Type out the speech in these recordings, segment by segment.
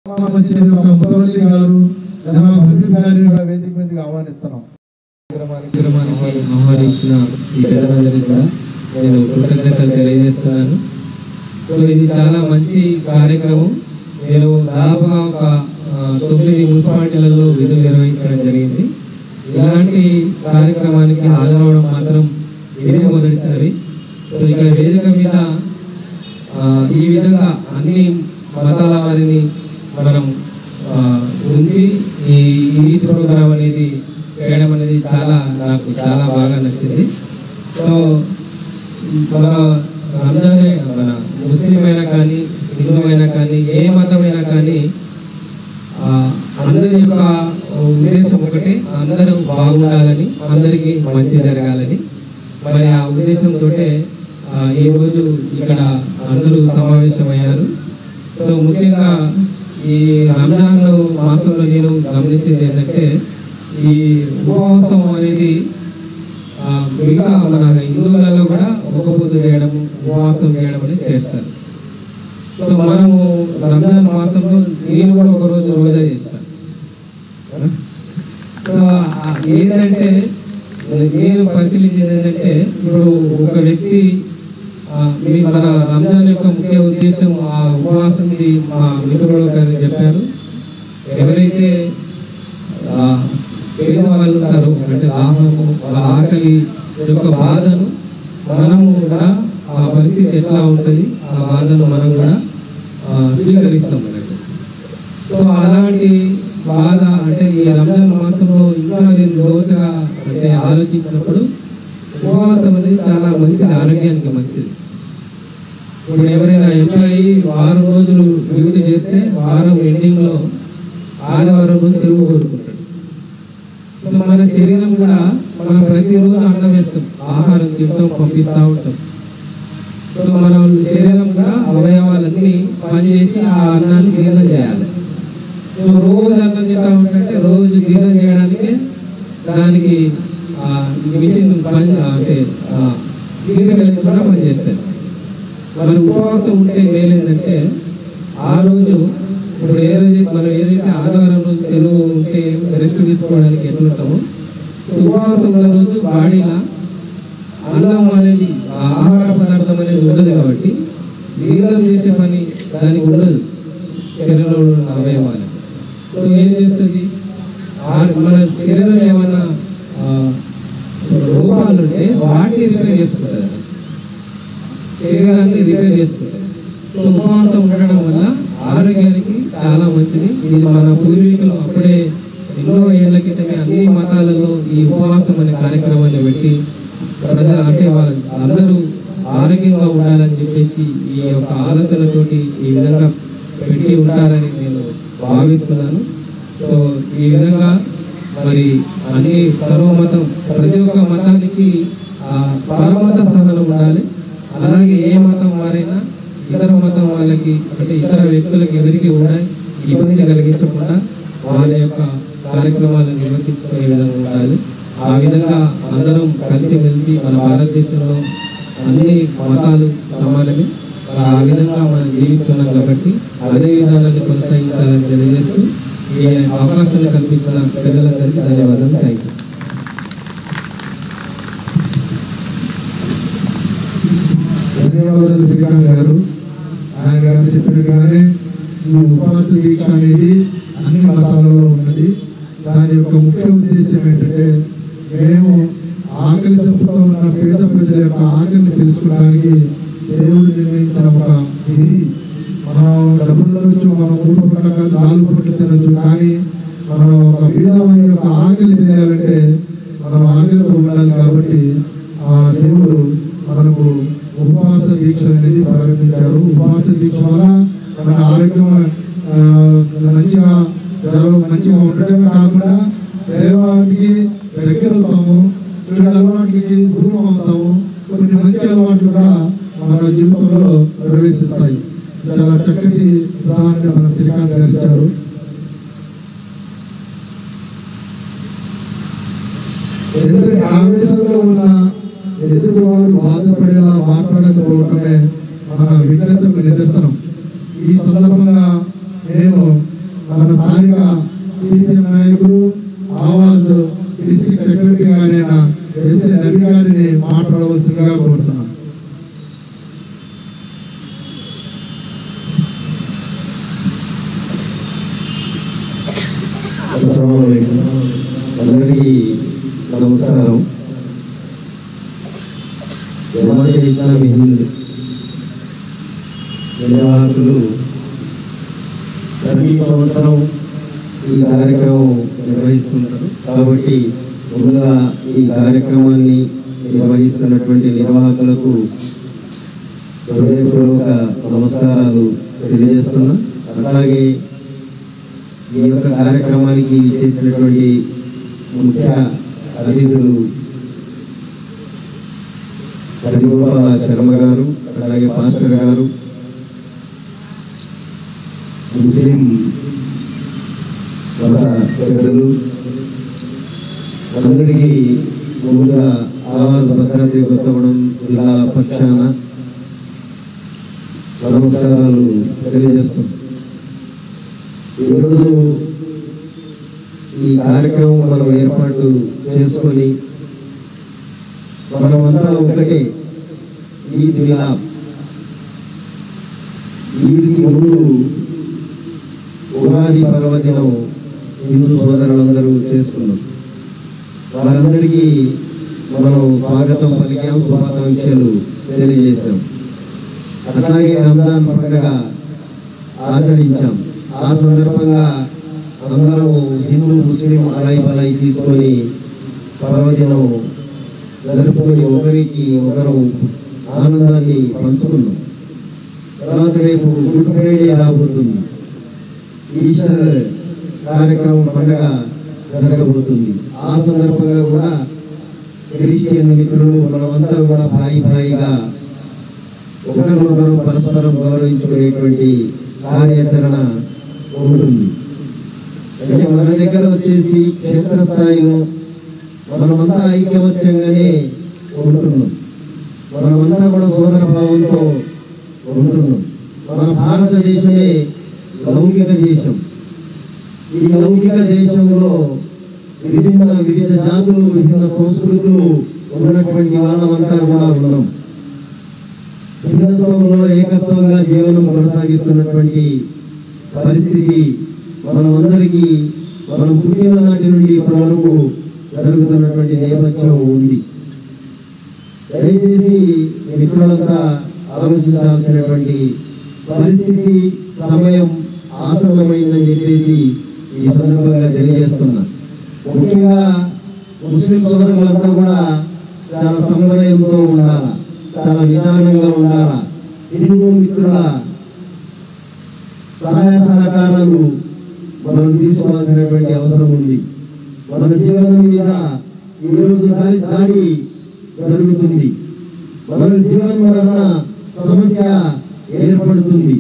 మురళి గారు హబీబ్ గారిని కూడా వేదిక మీదకి ఆహ్వానిస్తున్నాం. ఆహ్వానించిన ఈ పెద్దలందరికీ కూడా నేను కృతజ్ఞతలు తెలియజేస్తున్నాను. సో ఇది చాలా మంచి కార్యక్రమం. నేను దాదాపుగా ఒక 9 మున్సిపాలిటీలలో విధులు నిర్వహించడం జరిగింది. ఇలాంటి కార్యక్రమానికి హాజరవడం మాత్రం ఇదే మొదటిసారి. సో ఇక్కడ వేదిక మీద ఈ విధంగా అన్ని మతాల వారిని మనం ఉంచి ఈ ప్రోగ్రాం అనేది చేయడం అనేది నాకు చాలా బాగా నచ్చింది. సో మన రంజానే మన ముస్లిం అయినా కానీ హిందూ అయినా కానీ ఏ మతమైనా కానీ అందరి యొక్క ఉద్దేశం ఒకటే, అందరూ బాగుండాలని, అందరికీ మంచి జరగాలని. మరి ఆ ఉద్దేశంతో ఈరోజు ఇక్కడ అందరూ సమావేశమయ్యారు. సో ముఖ్యంగా ఈ రంజాన్ మాసంలో నేను గమనించింది ఏంటంటే ఈ ఉపవాసం అనేది మిగతా మన హిందువులలో కూడా ఒక పొద్దు చేయడం, ఉపవాసం చేయడం అనేది చేస్తారు. సో మనము రంజాన్ మాసంలో నేను కూడా ఒకరోజు రోజా చేస్తాను. సో ఏంటంటే నేను పరిశీలించేది ఏంటంటే ఇప్పుడు ఒక వ్యక్తి మన రంజాన్ యొక్క ముఖ్య ఉద్దేశం ఆ ఉపవాసంది మా మిత్రులు గారు చెప్పారు. ఎవరైతే పేదవాళ్ళు ఉంటారో అంటే దాహము, వాళ్ళ ఆకలి యొక్క బాధను మనము కూడా ఆ పరిస్థితి ఎట్లా ఉంటుంది ఆ బాధను మనం కూడా స్వీకరిస్తాం అన్నట్టు. సో అలాంటి బాధ అంటే ఈ రంజాన్ మాసంలో ఇంకా నేను లోతుగా అంటే ఆలోచించినప్పుడు ఉపవాసం అనేది చాలా మంచిది, ఆరోగ్యానికి మంచిది. ఇప్పుడు ఎవరైనా ఎంప్లాయీ వారం రోజులు డ్యూటీ చేస్తే వారం ఎండింగ్లో ఆదివారం రోజు సెలవు కోరుకుంటాడు. సో మన శరీరం కూడా మనం ప్రతిరోజు అన్నం వేస్తాం, ఆహారం తింటాం, పంపిస్తూ ఉంటాం. సో మన శరీరం కూడా అవయవాలన్నీ పనిచేసి ఆ అన్నాన్ని జీర్ణం చేయాలి. సో రోజు అన్నం తింటా ఉంటే రోజు జీర్ణం చేయడానికి దానికి మిషన్ పని అంటే జీర్ణకళ కూడా పనిచేస్తాయి. మరి ఉపవాసం ఉంటే మేలేందంటే ఆ రోజు ఇప్పుడు మనం ఏదైతే ఆదివారం రోజు సెలవు ఉంటే రెస్ట్ తీసుకోవడానికి ఎట్లుంటామో ఉపవాసం ఉన్న రోజు బాడీలో అన్నం అనేది ఆహార పదార్థం అనేది ఉండదు కాబట్టి జీర్ణం చేసే పని దానికి ఉండదు శరీరంలో ఉన్న అవయవాలు. సో ఏం చేస్తుంది, మన శరీరం ఏమైనా రూపాలు ఉంటే వాటిని రిపేర్ చేసుకుంటుంది, శరీరాన్ని రిపేర్ చేసుకుంటుంది. సో ఉపవాసం ఉండడం వల్ల ఆరోగ్యానికి చాలా మంచిది. ఇది మన పూర్వీకులు అప్పుడే ఎన్నో ఏళ్ల క్రితమే అన్ని మతాలలో ఈ ఉపవాసం అనే కార్యక్రమాన్ని పెట్టి అంటే అందరూ ఆరోగ్యంగా ఉండాలని చెప్పేసి ఈ యొక్క ఆలోచనతోటి ఈ విధంగా పెట్టి ఉంటారని నేను భావిస్తున్నాను. సో ఈ విధంగా మరి అన్ని సర్వమతం ప్రతి ఒక్క మతానికి పరమత సహనం ఉండాలి. అలాగే ఏ మతం వారైనా ఇతర మతం వాళ్ళకి అంటే ఇతర వ్యక్తులకి ఎవరికి కూడా ఇబ్బంది కలిగించకుండా వాళ్ళ యొక్క కార్యక్రమాలను నిర్వర్తించుకునే విధంగా ఉండాలి. ఆ విధంగా అందరం కలిసిమెలిసి మన భారతదేశంలో అన్ని మతాలు సమానమే, ఆ విధంగా మనం జీవిస్తున్నాం కాబట్టి అదే విధానాన్ని కొనసాగించాలని తెలియజేస్తూ ఈ అవకాశాన్ని కల్పించిన పెద్దలందరికీ ధన్యవాదాలు. Thank you. ధన్యవాదాలు శ్రీకాంత్ గారు. ఆయన గారు చెప్పినట్టుగానే ఈ ఉపవాస దీక్ష అనేది అన్ని మతాలలో ఉన్నది. దాని యొక్క ముఖ్య ఉద్దేశం ఏంటంటే మేము ఆకలి దప్పుతో ఉన్న పేద ప్రజల యొక్క ఆకలిని తెలుసుకోవడానికి దేవుడు నిర్ణయించిన ఒక విధి. మనం డబ్బులు తినొచ్చు, మనం 3 పూట్ల కాదు 4 పూట్ల తినొచ్చు, కానీ మనం ఒక పేదవాని యొక్క ఆకలి తెలియాలంటే మనం ఆకలితో ఉండాలి. కాబట్టి ఆ దేవుడు మనకు ఉపవాస దీక్ష అనేది ప్రారంభించారు. ఉపవాస దీక్ష వల్ల మన ఆరోగ్యం మంచిగా ఉండటమే కాకుండా దైవానికి దగ్గర అవుతాము, చెడు అలవాట్లకి దూరం అవుతాము. కొన్ని మంచి అలవాట్లు కూడా మన జీవితంలో ప్రవేశిస్తాయి. చాలా చక్కటి ఉదాహరణ మన శ్రీకాంత్ గారు ఇచ్చారు. ఎందుకంటే ఆవేశంలో ఉన్న ఎదుటివారు బాధపడేలా మాట్లాడకపోవటమే మన విఘ్నతకు నిదర్శనం. ఈ సందర్భంగా నేను మన స్థానిక సీనియర్ నాయకులు ఆవాజ్ డిస్ట్రిక్ట్ సెక్రటరీ గారైన ఎస్ఏ నబీ గారిని మాట్లాడవలసిందిగా కోరుతున్నాను. అందరికీ నమస్కారం. జమాతే ఇస్లామీ హింద్ నిర్వాహకులు ప్రతి సంవత్సరం ఈ కార్యక్రమం నిర్వహిస్తుంటారు. కాబట్టి ముందుగా ఈ కార్యక్రమాన్ని నిర్వహిస్తున్నటువంటి నిర్వాహకులకు హృదయపూర్వక నమస్కారాలు తెలియజేస్తున్నా. అలాగే ఈ యొక్క కార్యక్రమానికి చేసినటువంటి ముఖ్య అతిథులు హరిగోపాల శర్మ గారు, అలాగే పాస్టర్ గారు, ముస్లిం మత పెద్దలు అందరికీ ముందుగా ఆవాజ్ భద్రాద్రి కొత్తగూడెం జిల్లా పక్షాన నమస్కారాలు తెలియజేస్తున్నాం. ఈరోజు ఈ కార్యక్రమం మనం ఏర్పాటు చేసుకొని మనమంతా ఒకటే ఈద్ మిలాద్, ఈద్కి ముందు ఉగాది పర్వదినం హిందూ సోదరులందరూ చేసుకున్నాం. వారందరికీ మనం స్వాగతం పలికాం, శుభాకాంక్షలు తెలియజేశాం. అట్లాగే రంజాన్ పండుగ ఆచరించాం. ఆ సందర్భంగా అందరం హిందూ ముస్లిం అలాయి బలాయి తీసుకొని పర్వదినం జరుపుకొని ఒకరికి ఒకరు ఆనందాన్ని పంచుకున్నాం. తర్వాత రేపు గుడ్ ఫ్రైడే రాబోతుంది, ఈస్టర్ కార్యక్రమం పండుగ జరగబోతుంది. ఆ సందర్భంగా కూడా క్రిస్టియన్ మిత్రులు మనమంతా కూడా భాయిగా ఒకరినొకరు పరస్పరం గౌరవించుకునేటువంటి కార్యాచరణ ఉంటుంది. అంటే మన దగ్గర వచ్చేసి క్షేత్రస్థాయిలో మనమంతా ఐక్యమత్యంగానే ఉంటున్నాం. మనమంతా కూడా సోదర భావంతో ఉంటున్నాం. మన భారతదేశమే లౌకిక దేశం. ఈ లౌకిక దేశంలో వివిధ జాతులు, విభిన్న సంస్కృతులు ఉన్నటువంటి వాళ్ళమంతా కూడా ఉన్నాం. భిన్నత్వంలో ఏకత్వంగా జీవనం కొనసాగిస్తున్నటువంటి పరిస్థితి మనమందరికీ మనం పుట్టిన నాటి నుండి ఇప్పటి వరకు జరుగుతున్నటువంటి నేపథ్యం ఉంది. దయచేసి మిత్రులంతా ఆలోచించాల్సినటువంటి పరిస్థితి, సమయం ఆసన్నమైందని చెప్పేసి ఈ సందర్భంగా తెలియజేస్తున్నా. ముఖ్యంగా ముస్లిం సోదరులంతా కూడా చాలా సమన్వయంతో ఉండాలా, చాలా నిదానంగా ఉండాలా. హిందూ మిత్రుల సహాయ సహకారాలు మనం తీసుకోవాల్సినటువంటి అవసరం ఉంది. మన జీవనం మీద ఈరోజు దాడి జరుగుతుంది. మన జీవనం వలన సమస్య ఏర్పడుతుంది.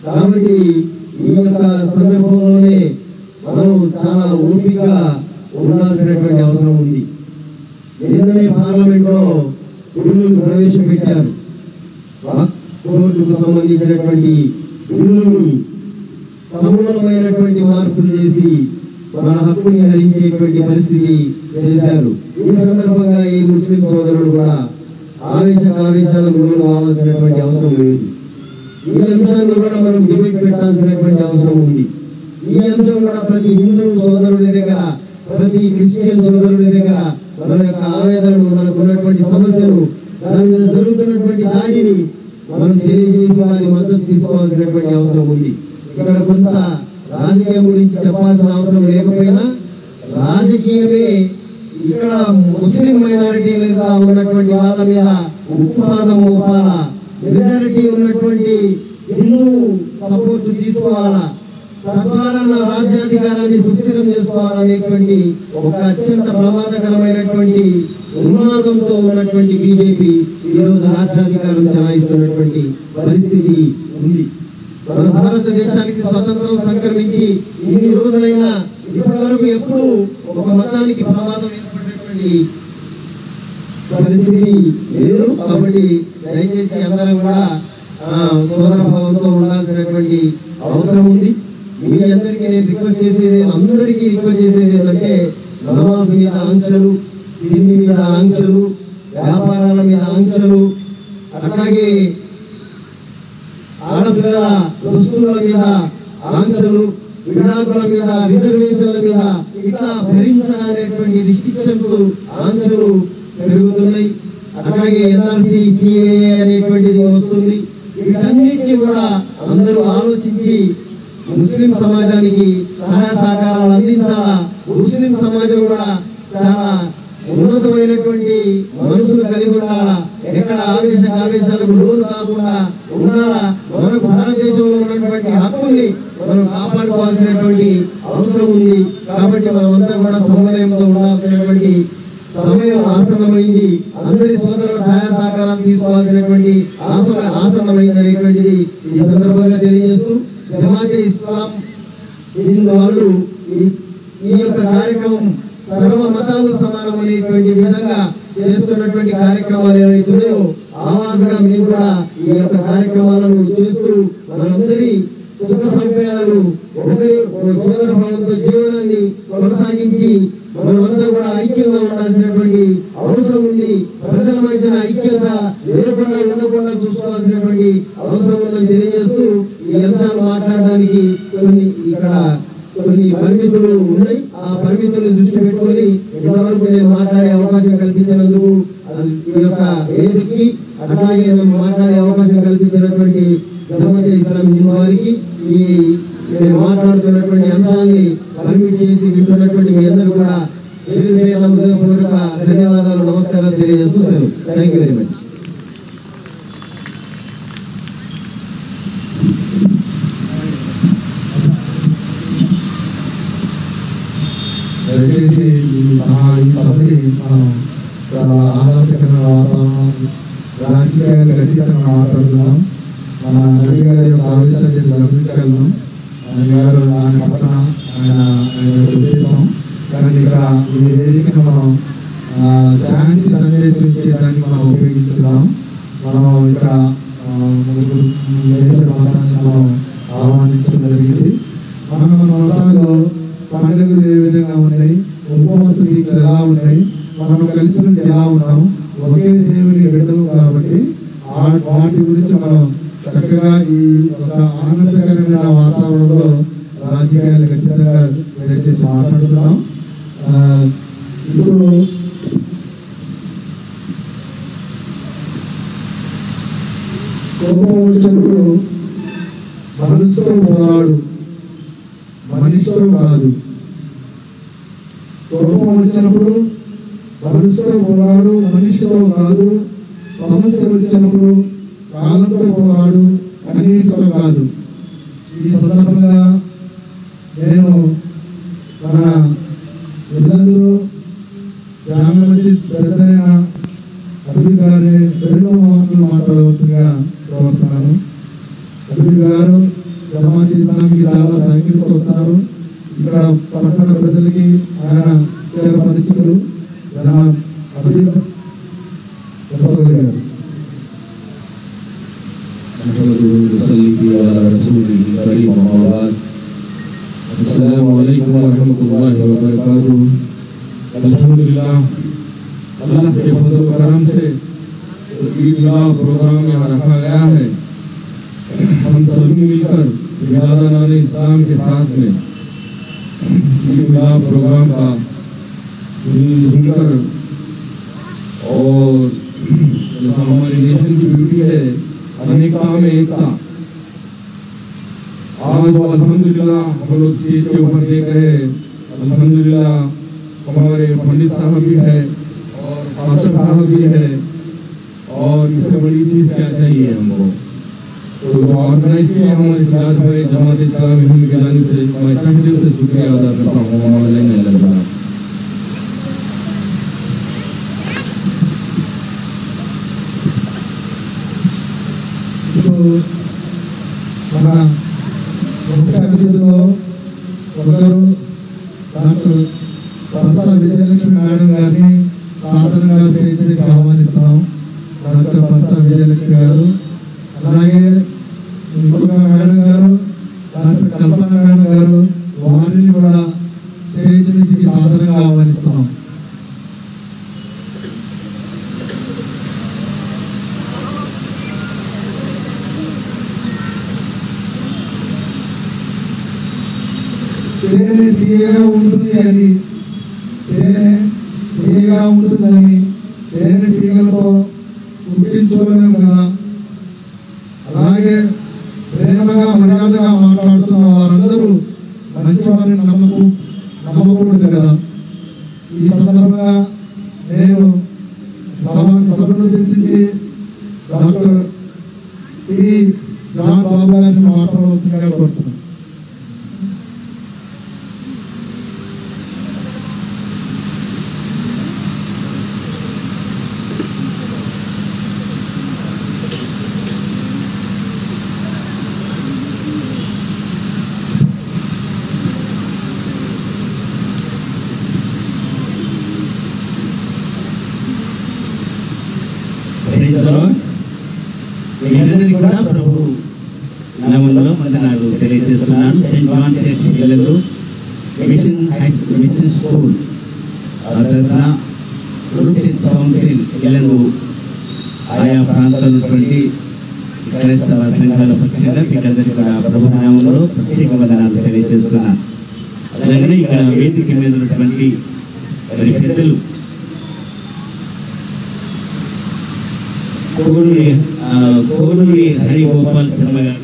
కాబట్టి ఈ యొక్క సందర్భంలోనే మనం చాలా ఓపికగా ఉండాల్సినటువంటి అవసరం ఉంది. నిన్ననే పార్లమెంట్ లో బిల్లులు ప్రవేశపెట్టారు. కోర్టుకు సంబంధించినటువంటి బిల్లుని సమూలమైనటువంటి మార్పులు చేసి మన హక్కుని హరించేటువంటి పరిస్థితి చేశారు. ఈ సందర్భంగా ఈ ముస్లిం సోదరులు కూడా ఆవేశాలకు లోను కావాల్సినటువంటి అవసరం లేదు. ఈ అంశాన్ని కూడా మనం డిబేట్ పెట్టాల్సినటువంటి అవసరం ఉంది. ఈ అంశం కూడా ప్రతి హిందూ సోదరుడి దగ్గర, ప్రతి క్రిస్టియన్ సోదరుడి దగ్గర మన యొక్క ఆవేదనను, మనకు ఉన్నటువంటి సమస్యలు, దాని మీద జరుగుతున్నటువంటి దాడిని మనం తెలియజేసి వారి మద్దతు తీసుకోవాల్సినటువంటి అవసరం ఉంది. ఇక్కడ కొంత రాజకీయం గురించి చెప్పాల్సిన అవసరం లేకపోయినా రాజకీయమే ఇక్కడ ముస్లిం మైనారిటీలుగా ఉన్నటువంటి వాళ్ళ మీద ఉత్పాదం మోపాల, మెజారిటీ ఉన్నటువంటి హిందూ సపోర్ట్ తీసుకోవాలా, తద్వారా రాజ్యాధికారాన్ని సుస్థిరం చేసుకోవాలనేటువంటి ఒక అత్యంత ప్రమాదకరమైనటువంటి ఉన్మాదంతో ఉన్నటువంటి బీజేపీ ఈరోజు రాజ్యాధికారం చలాయిస్తున్నటువంటి పరిస్థితి ఉంది. మన భారతదేశానికి స్వతంత్రం సంక్రమించి ఇన్ని రోజులైనా ఇప్పటి వరకు ఎప్పుడు ఒక మతానికి ప్రమాదం ఏర్పడినటువంటి పరిస్థితి లేదు. కాబట్టి దయచేసి అందరం కూడా సోదర భావంతో ఉండాల్సినటువంటి అవసరం ఉంది. మీ అందరికీ నేను రిక్వెస్ట్ చేసేది, అందరికీ రిక్వెస్ట్ చేసేది ఏంటంటే నమాజ్ మీద ఆంక్షలు, తిండి మీద ఆంక్షలు, వ్యాపారాల మీద ఆంక్షలు, అట్లాగే ఆడపిల్లల దుస్తుల మీద ఆంక్షలు, విడాకుల మీద, రిజర్వేషన్ల మీద ఇట్లా భరించడానికి రిస్ట్రిక్షన్స్, ఆంక్షలు పెరుగుతున్నాయి. అట్లాగే ఎన్ఆర్సీ, సిఏఏ అనేటువంటిది వస్తుంది. వీటన్నిటిని కూడా అందరూ ఆలోచించి ముస్లిం సమాజానికి సహాయ సహకారాలు అందించాలా. ముస్లిం సమాజం కూడా చాలా ఉన్నతమైనటువంటి మనసులు కలిగి ఉండాలా. ఎక్కడ ఆవేశాలకు లోను కాకుండా ఉండాలా. మనకు భారతదేశంలో ఉన్నటువంటి హక్కుల్ని మనం కాపాడుకోవాల్సినటువంటి అవసరం ఉంది. కాబట్టి మనమంతా కూడా సమన్వయంతో ఉండాల్సినటువంటి సమయం ఆసన్నమైంది. అందరి సోదరుల సహాయ సహకారాలు తీసుకోవాల్సినటువంటి ఆసన్నమైంది అనేటువంటిది ఈ సందర్భంగా తెలియజేస్తూ, జమాతే ఇస్లాం హిందూ వాళ్ళు ఈ యొక్క కార్యక్రమం సర్వ మతాలు సమానం అనేటువంటి విధంగా చేస్తున్నటువంటి కార్యక్రమాలు ఏవైతున్నాయో ఆవాసగా మేము కూడా ఈ యొక్క కార్యక్రమాలను చేస్తూ మనందరి సుఖ సంపేయాలను, ఒకరి సోదర భావంతో జీవనాన్ని కొనసాగించి మనమంతా కూడా ఐక్యంగా ఉండాల్సినటువంటి అవసరం ఉంది. ప్రజల మధ్య ఐక్యత లేకుండా ఉండకుండా చూసుకోవాల్సినటువంటి అవసరం ఉందని తెలియజేస్తూ, ఈ అంశాలు మాట్లాడడానికి కొన్ని పరిమితులు ఉన్నాయి. ఆ పరిమితులను దృష్టి పెట్టుకొని ఇంతవరకు నేను మాట్లాడే అవకాశం కల్పించినందుకు ఈ యొక్క వేదికకి, అట్లాగే మాట్లాడే అవకాశం కల్పించినటువంటి జమాతే ఇస్లాం హిందూ వారికి, ఈ నేను మాట్లాడుతున్నటువంటి అంశాన్ని పర్మిట్ చేసి వింటున్నటువంటి మీ అందరూ కూడా హృదయపూర్వక ధన్యవాదాలు, నమస్కారాలు తెలియజేస్తూ sir. Thank you very much. దయచేసి ఈ సభని మనం చాలా ఆహ్లాదకరమైన వాతావరణం, రాజకీయాలకు అతీతంగా మాట్లాడుతున్నాం. మన నది గారి యొక్క ఆవేశాన్ని గమనించగలను. ఆయన పక్కన ఆయన ఉద్దేశం. కానీ ఇక్కడ ఈ వేదికను మనం శాంతి సందేశం ఇచ్చేదానికి మనం ఉపయోగించున్నాం. మనం ఇక్కడ మతాన్ని మనం ఆహ్వానించడం జరిగింది. మన మతాల్లో పండుగలు ఏ విధంగా ఉన్నాయి, ఉపవాస దీక్షలు ఎలా ఉన్నాయి, మనం కలిసి ఎలా ఉన్నాం, ఒకే దేవుని బిడ్డలు కాబట్టి వాటి గురించి మనం చక్కగా ఈ ఒక ఆనందకరమైన వాతావరణంలో రాజకీయాలు ఖచ్చితంగా దయచేసి మాట్లాడుతున్నాం. ఇప్పుడు కోపం వచ్చినప్పుడు మనసుతో పోరాడు, మనిషితో కాదు. కోపం వచ్చినప్పుడు మనసుతో పోరాడు, మనిషితో కాదు. సమస్య వచ్చినప్పుడు కాలంతో పోరాడు, అన్నిటితో కాదు. ఈ సందర్భంగా నేను మన ఇళ్లలో జామ మసీద్ పెద్దైన అబీబ్ గారిని 2 మాటలు మాట్లాడవలసిందిగా కోరుతున్నాను. అబీబ్ గారు జమాతే ఇస్లాంకి చాలా సహకరిస్తూ వస్తున్నారు. ఇక్కడ పట్టణ ప్రజలకి ఆయన చాలా పరిచయులు. జనాబ్ అబీబ్ గారు अस्सलामुअलैकुम वरहमतुल्लाहि वबरकातुहू। अल्हम्दुलिल्लाह, अल्लाह के फजल व करम से ईद मिलाद प्रोग्राम यहाँ रखा गया है। हम सभी मिलकर बिरादरान इस्लाम के साथ में ईद मिलाद प्रोग्राम का सुनकर, और जैसा हमारे नेशन की ब्यूटी है अनेकता में एकता, आज अल्हम्दुलिल्लाह हम लोग स्टेज के ऊपर देख रहे हैं। अल्हम्दुलिल्लाह हमारे पंडित साहब भी है और फासर साहब भी है, और इससे बड़ी चीज़ क्या चाहिए हमको। तो जो ऑर्गेनाइज किया हमारे सिराज भाई जमात इस्लाम हिंद की जानिब से मैं तहे दिल से शुक्रिया अदा करता हूँ। మన ముఖ్య అతిథుల్లో ఒకరు డాక్టర్ పరసా విజయలక్ష్మి మేడం గారిని సాధారణంగా స్టేజ్ మీదకి ఆహ్వానిస్తున్నాం. డాక్టర్ పరసా విజయలక్ష్మి గారు, అలాగే ఇంకొక మేడం గారు డాక్టర్ కల్పన మేడం గారు, వారిని కూడా స్టేజ్ మీదకి సాధారణంగా ఆహ్వానిస్తున్నాం. తేనె తీయగా ఉంటుందని తేనె తీగలతో గుర్తించుకోలేము కదా. అలాగే ప్రేమగా మర్యాదగా మాట్లాడుతున్న వారందరూ మంచివారిని నమ్మకూడదు కదా. ఈ సందర్భంగా నేను సభను ఉద్దేశించి డాక్టర్ పి జాన్ బాబు గారిని మాట్లాడవలసిందిగా కోరుతున్నాను. మీరందరికీ కూడా ప్రభు నామములో వందనాలు తెలియజేస్తున్నాను. Saint John church Yellandu mission school తరఫున గ్రూప్ చర్చ్ కౌన్సిల్ ఇల్లందు ఆయా ప్రాంతాల్లో ఉన్నటువంటి క్రైస్తవ సంఘాల పక్షంగా మీకందరికీ కూడా ప్రభు నామములో ప్రత్యేక వందనాలు తెలియజేస్తున్నాను. అలాగే ఇక్కడ వేదిక మీద ఉన్నటువంటి మరి పెద్దలు కోడూరి హరిగోపాల్ శర్మ గారు,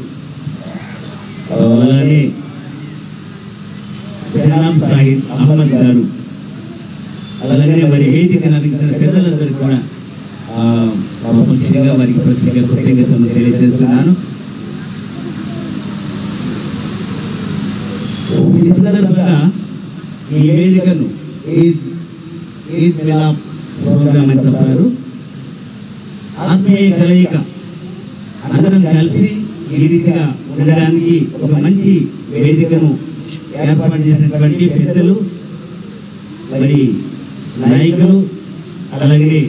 అలాగే జనాబ్ సాహిద్ అహ్మద్ గారు, అలాగే మరి వేదికను అందించిన పెద్దలందరూ కూడా పక్షంగా వారికి ప్రత్యేక కృతజ్ఞతలు తెలియజేస్తున్నాను. ఈ సందర్భంగా ఈ వేదికను ఈద్ మిలాప్ ప్రోగ్రామ్ అని చెప్పారు. ఆత్మీయ కలయిక, అందరం కలిసి ఈ రీతిగా ఉండడానికి ఒక మంచి వేదికను ఏర్పాటు చేసినటువంటి పెద్దలు, మరి నాయకులు, అలాగే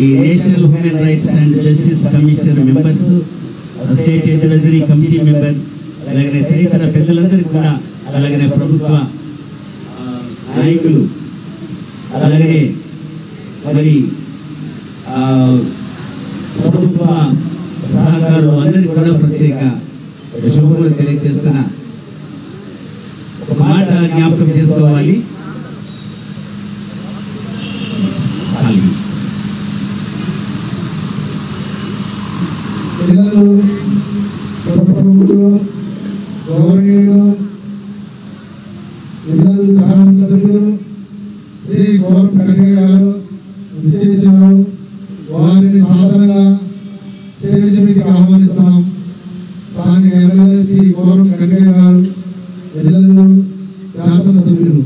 ఈ national human rights and justice commission members, state advisory committee member, అలాగే తదితర పెద్దలందరికీ కూడా, అలాగే ప్రభుత్వ నాయకులు, అలాగే మరి ప్రభుత్వ సహకారులు అందరికీ కూడా ప్రత్యేక శుభములు తెలియజేస్తున్నా. ఒక మాట జ్ఞాపకం చేసుకోవాలి. శ్రీ గౌరవ్ కన్య గారు విచ్చేసినారు. వారిని సాధారణంగా స్టేజ్ మీదకి ఆహ్వానిస్తున్నాం. స్థానిక ఎమ్మెల్యే శ్రీ గౌరవ్ కన్య గారు, ఎల్లెల్లు శాసనసభ్యులు.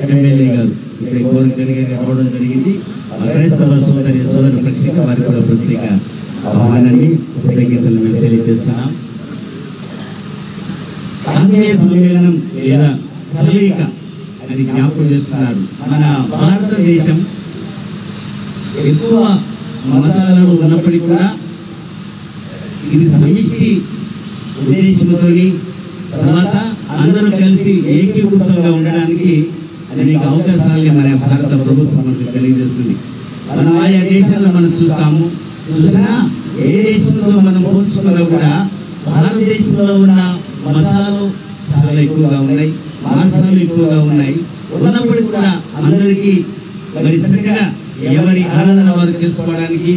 ఎమ్మెల్యే గారు ఇక్కడ కోరికడిగా రావడం జరిగింది. క్రైస్తవ సోదరి పక్షిగా వారికి కూడా ప్రత్యేక ఆహ్వానాన్ని కృతజ్ఞతలు మేము తెలియజేస్తున్నాం. ఆత్మీయ సమ్మేళనం లేదా కలయిక అని జ్ఞాపకం చేస్తున్నారు. మన భారతదేశం ఎక్కువ మతాలను ఉన్నప్పటికీ కూడా ఇది సమిష్టి ఉద్దేశంతో తర్వాత అందరూ కలిసి ఏకీకృతంగా ఉండడానికి అనేక అవకాశాలని మన భారత ప్రభుత్వం మనకు తెలియజేస్తుంది. మనం ఆయా దేశాల్లో మనం చూసినా ఏ దేశంలో మనం పోల్చుకున్నా కూడా భారతదేశంలో ఉన్న మతాలు చాలా ఎక్కువగా ఉన్నాయి, మార్గాలు ఎక్కువగా ఉన్నాయి. ఉన్నప్పటికీ కూడా అందరికీ మరి చక్కగా ఎవరి ఆరాధన వారు చేసుకోవడానికి,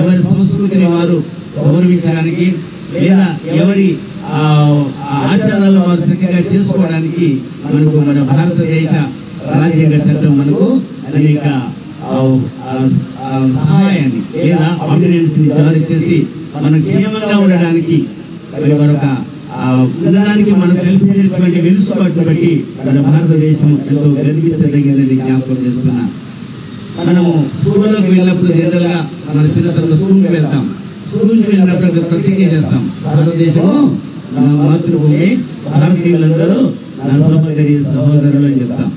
ఎవరి సంస్కృతిని వారు గౌరవించడానికి లేదా ఎవరి ఆచారాలు వారు చక్కగా చేసుకోవడానికి మనకు మన భారతదేశ రాజ్యాంగ చట్టం మనకు అనేక సహాయాన్ని లేదా ఆర్డినెన్స్ ని జారీ చేసి మనం క్షేమంగా ఉండడానికి మరి మరొక ఉండడానికి మనం కల్పించినటువంటి వెసులుబాటును బట్టి మన భారతదేశం ఎంతో గర్వించదగినది జ్ఞాపకం చేస్తున్నా. మనము స్కూల్లోకి వెళ్ళినప్పుడు జనరల్ గా మన చిన్నతనంలో స్కూల్కి వెళ్తాం. స్కూల్కి వెళ్ళినప్పుడు ప్రతిజ్ఞ చేస్తాం, భారతదేశము నా మాతృభూమి, భారతీయులందరూ నా సహోదరి సహోదరులు అని చెప్తాం.